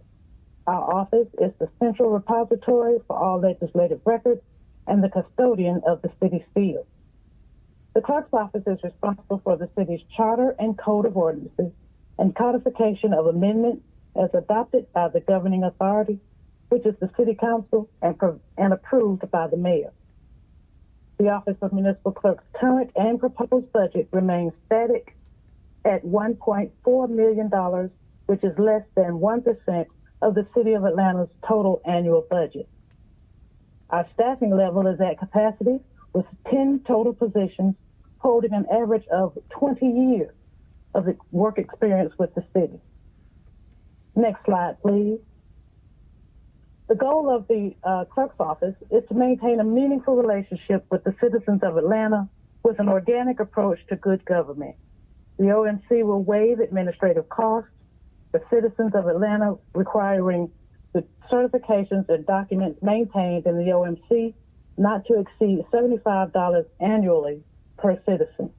Our office is the central repository for all legislative records and the custodian of the city's field. The Clerk's Office is responsible for the city's charter and code of ordinances and codification of amendments as adopted by the governing authority, which is the City Council, and approved by the Mayor. The Office of Municipal Clerk's current and proposed budget remains static at $1.4 million, which is less than 1% of the City of Atlanta's total annual budget. Our staffing level is at capacity with 10 total positions holding an average of 20 years of work experience with the city. Next slide, please. The goal of the Clerk's Office is to maintain a meaningful relationship with the citizens of Atlanta with an organic approach to good government. The OMC will waive administrative costs for citizens of Atlanta requiring the certifications and documents maintained in the OMC not to exceed $75 annually per citizen.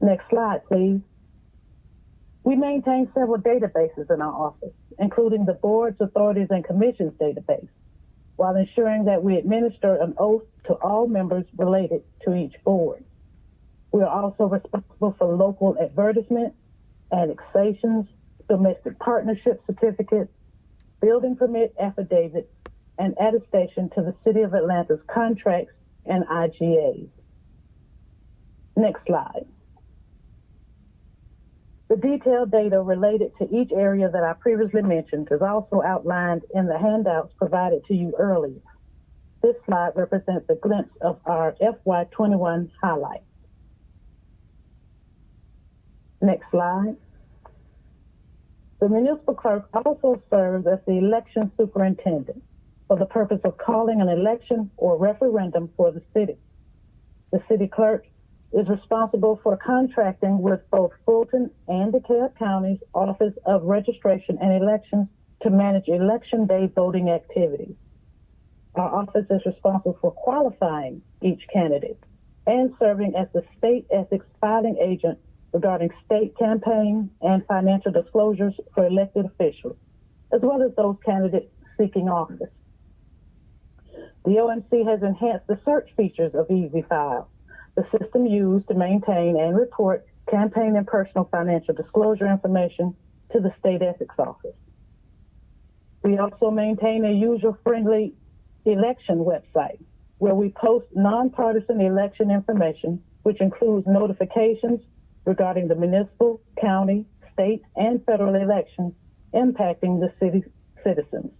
Next slide, please. We maintain several databases in our office, including the Boards, Authorities, and Commissions database, while ensuring that we administer an oath to all members related to each board. We are also responsible for local advertisements, annexations, domestic partnership certificates, building permit affidavits, and attestation to the City of Atlanta's contracts and IGAs. Next slide. The detailed data related to each area that I previously mentioned is also outlined in the handouts provided to you earlier. This slide represents a glimpse of our FY21 highlights. Next slide. The municipal clerk also serves as the election superintendent for the purpose of calling an election or referendum for the city. The city clerk is responsible for contracting with both Fulton and DeKalb County's Office of Registration and Elections to manage election day voting activities. Our office is responsible for qualifying each candidate and serving as the state ethics filing agent regarding state campaign and financial disclosures for elected officials, as well as those candidates seeking office. The OMC has enhanced the search features of EasyFile, the system used to maintain and report campaign and personal financial disclosure information to the State Ethics Office. We also maintain a user-friendly election website where we post nonpartisan election information, which includes notifications regarding the municipal, county, state, and federal elections, impacting the city's citizens.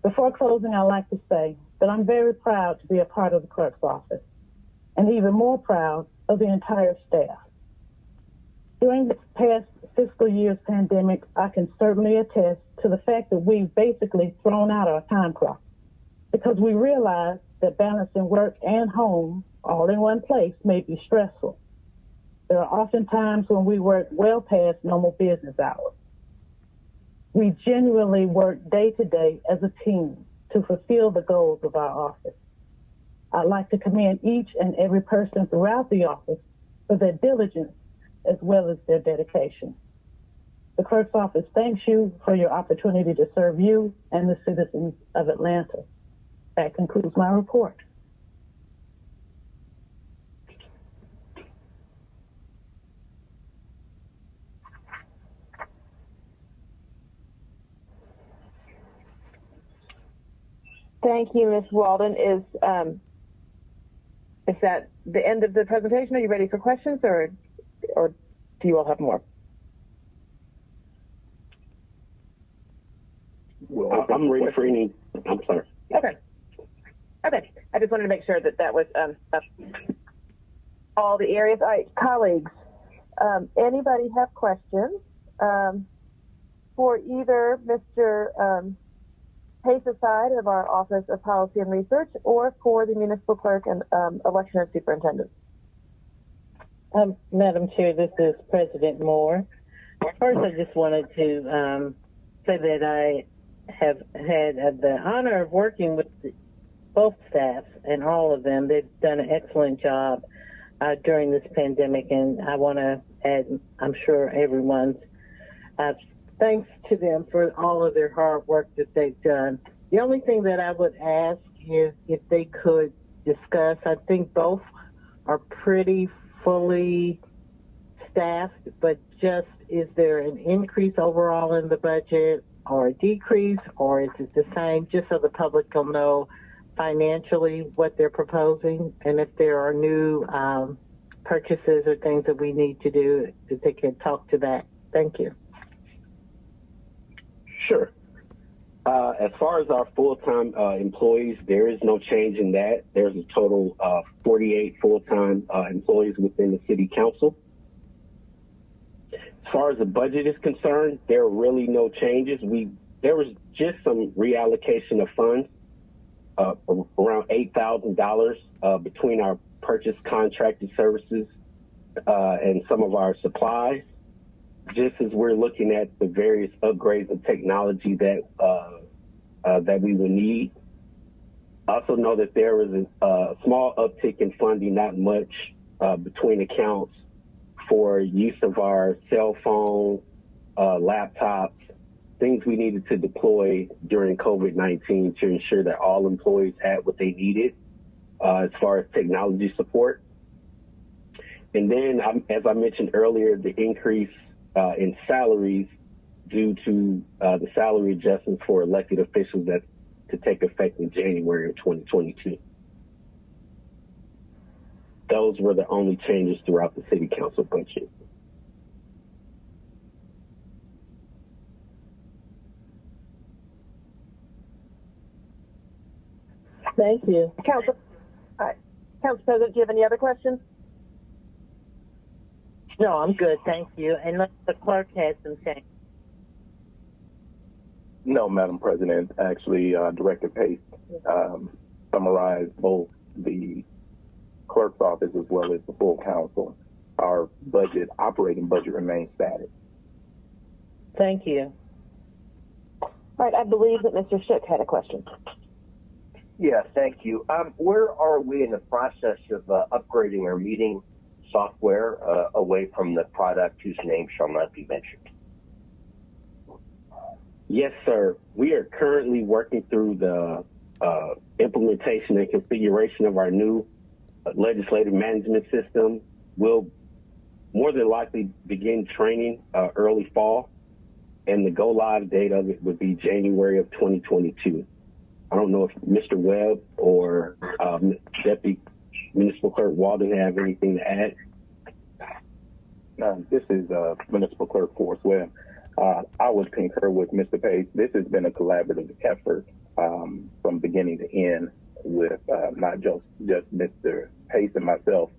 Before closing, I'd like to say that I'm very proud to be a part of the clerk's office, and even more proud of the entire staff. During this past fiscal year's pandemic, I can certainly attest to the fact that we've basically thrown out our time clock because we realize that balancing work and home all in one place may be stressful. There are often times when we work well past normal business hours. We genuinely work day to day as a team to fulfill the goals of our office. I'd like to commend each and every person throughout the office for their diligence as well as their dedication. The clerk's office thanks you for your opportunity to serve you and the citizens of Atlanta. That concludes my report. Thank you, Ms. Walden. Is that the end of the presentation? Are you ready for questions, or do you all have more? Well, I'm ready for any. I'm sorry. Okay. Okay. I just wanted to make sure that that was all the areas. All right, colleagues. Anybody have questions for either Mr. Pace's side of our Office of Policy and Research, or for the municipal clerk and election superintendent? Madam Chair, this is President Moore. First, I just wanted to say that I have had the honor of working with both staffs and all of them. They've done an excellent job during this pandemic, and I want to add, I'm sure everyone's thanks to them for all of their hard work that they've done. The only thing that I would ask is if they could discuss, I think both are pretty fully staffed, but just is there an increase overall in the budget or a decrease, or is it the same, just so the public will know financially what they're proposing, and if there are new purchases or things that we need to do, if they can talk to that. Thank you. Sure. As far as our full-time employees, there is no change in that. There's a total of 48 full-time employees within the City Council. As far as the budget is concerned, there are really no changes. There was just some reallocation of funds, around $8,000 between our purchase contracted services and some of our supplies, just as we're looking at the various upgrades of technology that we will need. Also know that there was a small uptick in funding, not much, between accounts for use of our cell phone, laptops, things we needed to deploy during COVID-19 to ensure that all employees had what they needed as far as technology support. And then, as I mentioned earlier, the increase in salaries due to the salary adjustments for elected officials that to take effect in January of 2022. Those were the only changes throughout the City Council budget. Thank you. Council President, do you have any other questions? No, I'm good, thank you. Unless the clerk has some change. No, Madam President. Actually, Director Pace summarized both the clerk's office as well as the full council. Our operating budget remains static. Thank you. All right, I believe that Mr. Shook had a question. Yeah, thank you. Where are we in the process of upgrading our meeting software away from the product whose name shall not be mentioned? Yes, sir. We are currently working through the implementation and configuration of our new legislative management system. We'll more than likely begin training early fall, and the go-live date of it would be January of 2022. I don't know if Mr. Webb or Deputy Municipal Clerk Walden have anything to add. This is Municipal Clerk Forrest Webb. I would concur with Mr. Pace. This has been a collaborative effort from beginning to end with not just Mr. Pace and myself,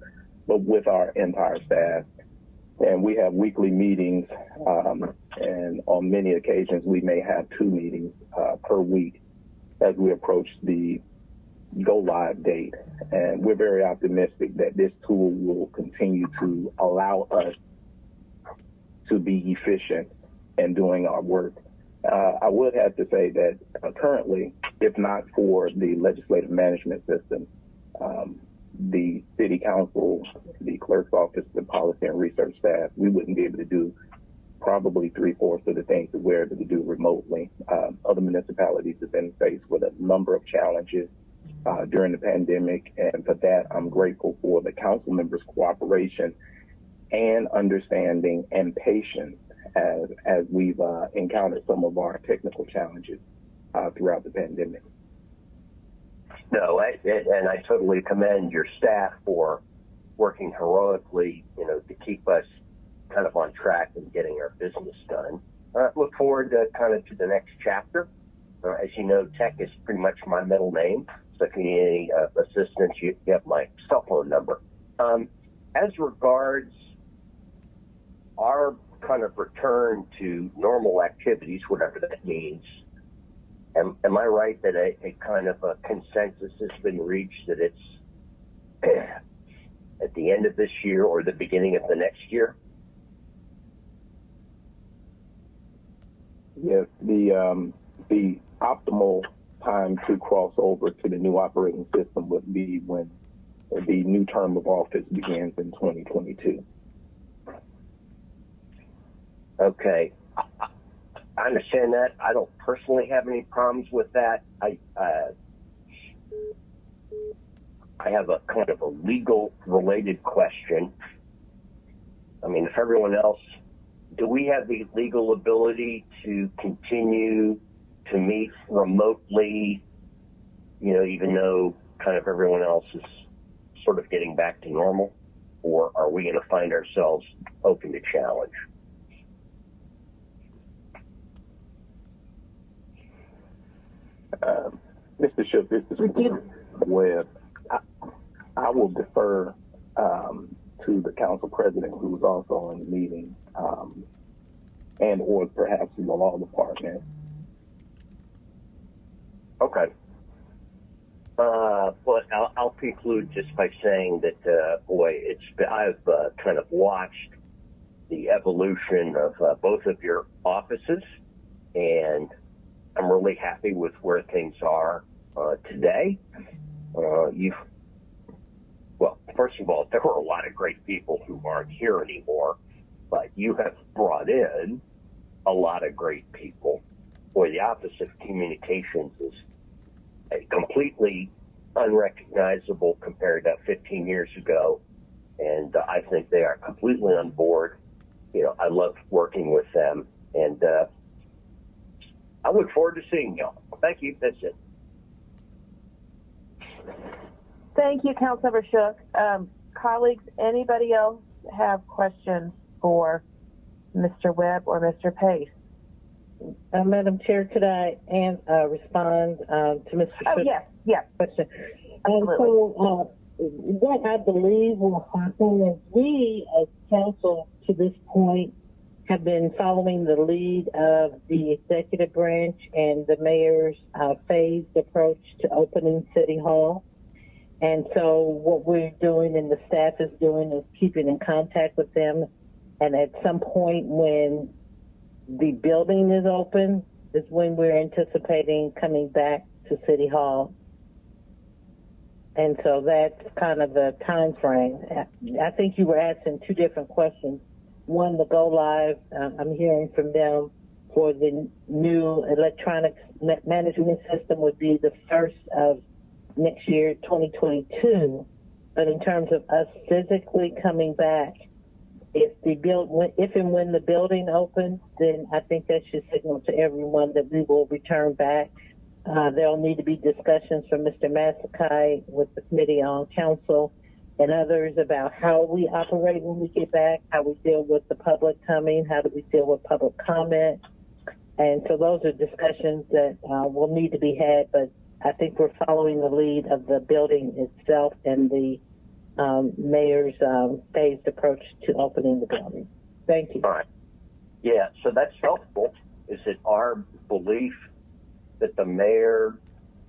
but with our entire staff. And we have weekly meetings, and on many occasions we may have 2 meetings per week as we approach the go live date. And we're very optimistic that this tool will continue to allow us to be efficient in doing our work. I would have to say that currently, if not for the legislative management system, the city council, the clerk's office, the policy and research staff, we wouldn't be able to do probably 3/4 of the things that we're able to do remotely. Other municipalities have been faced with a number of challenges during the pandemic, and for that, I'm grateful for the council members' cooperation and understanding and patience as we've encountered some of our technical challenges throughout the pandemic. No, and I totally commend your staff for working heroically, to keep us kind of on track and getting our business done. Look forward to to the next chapter. As you know, tech is pretty much my middle name, so if you need any assistance, you have my cell phone number. As regards our kind of return to normal activities, whatever that means, am I right that a kind of a consensus has been reached that it's at the end of this year or the beginning of the next year? Yes, the optimal time to cross over to the new operating system would be when the new term of office begins in 2022. Okay. I understand that. I don't personally have any problems with that. I have a kind of a legal related question. I mean, if everyone else, do we have the legal ability to continue to meet remotely, even though kind of everyone else is sort of getting back to normal? Or are we going to find ourselves open to challenge? Mr. Shook, this is Webb. I will defer to the council president, who is also in the meeting, and or perhaps the law department. Okay. But I'll conclude just by saying that, I've kind of watched the evolution of both of your offices, and I'm really happy with where things are today. First of all, there were a lot of great people who aren't here anymore, but you have brought in a lot of great people. Boy, the Office of Communications is completely unrecognizable compared to 15 years ago, and I think they are completely on board. I love working with them, and I look forward to seeing y'all. Thank you. That's it. Thank you, Councilmember Shook. Colleagues, anybody else have questions for Mr. Webb or Mr. Pace? Madam Chair, could I respond to Mr. Shook's question? So what I believe will happen is we, as council to this point, have been following the lead of the executive branch and the mayor's phased approach to opening City Hall. And so what we're doing and the staff is doing is keeping in contact with them. And at some point when the building is open is when we're anticipating coming back to City Hall. And so that's kind of a time frame. I think you were asking 2 different questions. One, the go live, I'm hearing from them for the new electronic management system would be the first of next year, 2022. But in terms of us physically coming back, if and when the building opens, then I think that should signal to everyone that we will return back. There'll need to be discussions from Mr. Masakai with the Committee on Council and others about how we operate when we get back, how we deal with the public coming, how do we deal with public comment. And so those are discussions that will need to be had, but I think we're following the lead of the building itself and the mayor's phased approach to opening the building. Thank you. All right. Yeah, so that's helpful. Is it our belief that the mayor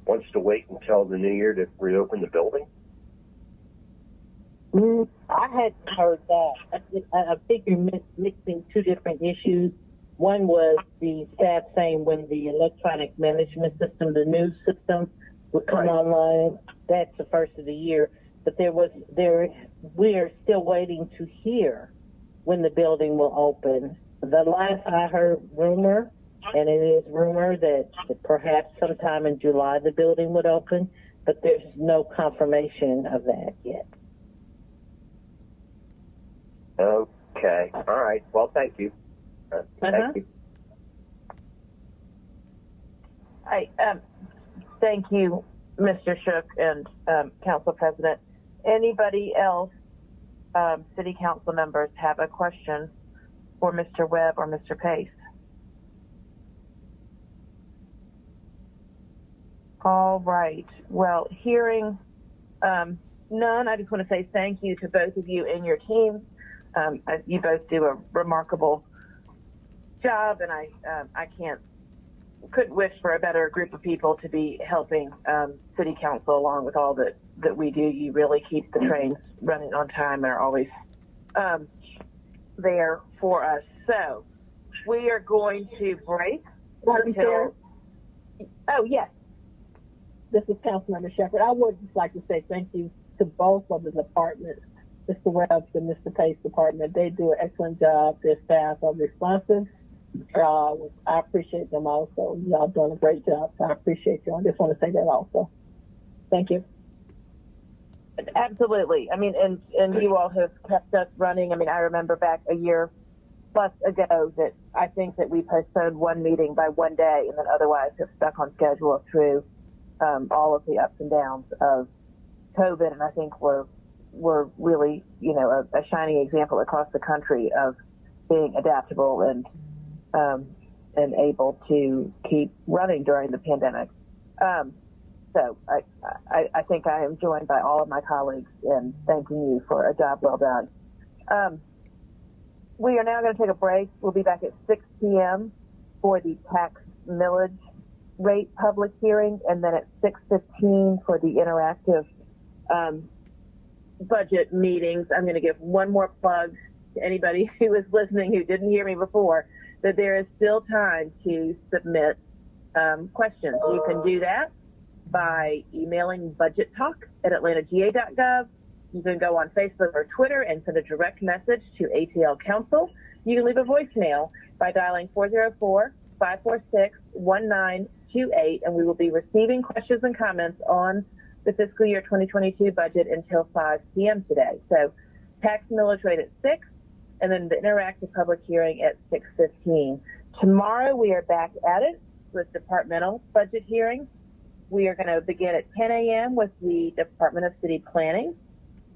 wants to wait until the new year to reopen the building? I hadn't heard that. I think you're mixing two different issues. One was the staff saying when the electronic management system, the new system, would come online. That's the first of the year. But we are still waiting to hear when the building will open. The last I heard rumor, and it is rumor that perhaps sometime in July the building would open, but there's no confirmation of that yet. Okay. All right. Well, thank you. Thank you. Thank you, Mr. Shook and Council President. Anybody else, City Council members, have a question for Mr. Webb or Mr. Pace? All right. Well, hearing none, I just want to say thank you to both of you and your teams. You both do a remarkable job, and I couldn't wish for a better group of people to be helping City Council along with all that we do. You really keep the trains running on time and are always there for us. So we are going to break until. Oh, yes. This is Councilmember Shepherd. I would just like to say thank you to both of the departments, Mr. Webb's and Mr. Pace's department. They do an excellent job. Their staff are responsive. I appreciate them also. Y'all done a great job, so I appreciate you. I just want to say that also. Thank you. Absolutely. I mean, and you all have kept us running. I mean, I remember back a year plus ago that I think that we postponed one meeting by one day and then otherwise have stuck on schedule through all of the ups and downs of COVID. And I think we're really, a shining example across the country of being adaptable and able to keep running during the pandemic. So I think I am joined by all of my colleagues in thanking you for a job well done. We are now going to take a break. We'll be back at 6 p.m. for the tax millage rate public hearing, and then at 6:15 for the interactive budget meetings. I'm going to give one more plug to anybody who is listening who didn't hear me before, that there is still time to submit questions. You can do that by emailing budgettalk@atlantagA.gov. You can go on Facebook or Twitter and send a direct message to ATL Council. You can leave a voicemail by dialing 404-546-1928, and we will be receiving questions and comments on the fiscal year 2022 budget until 5 p.m. today. So tax millage rate at 6, and then the interactive public hearing at 6:15. Tomorrow we are back at it with departmental budget hearings. We are going to begin at 10 a.m. with the Department of City Planning,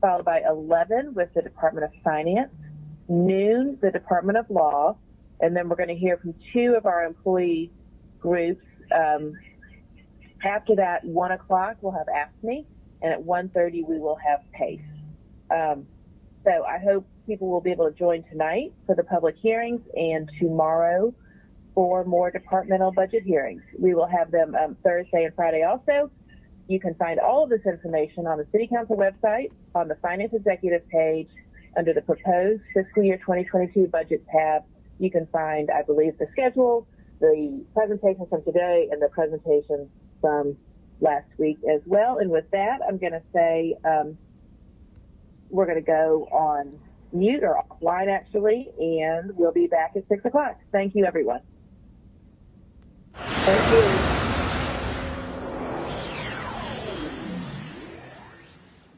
followed by 11 with the Department of Finance, noon the Department of Law, and then we're going to hear from 2 of our employee groups. After that, 1 o'clock, we'll have Ask Me, and at 1:30 we will have PACE. So I hope people will be able to join tonight for the public hearings and tomorrow for more departmental budget hearings. We will have them Thursday and Friday also. You can find all of this information on the City Council website, on the Finance Executive page, under the proposed fiscal year 2022 budget tab. You can find, I believe, the schedule, the presentations from today, and the presentations from last week as well. And with that, I'm going to say we're going to go on mute or offline, actually, and we'll be back at 6 o'clock. Thank you, everyone. Thank you.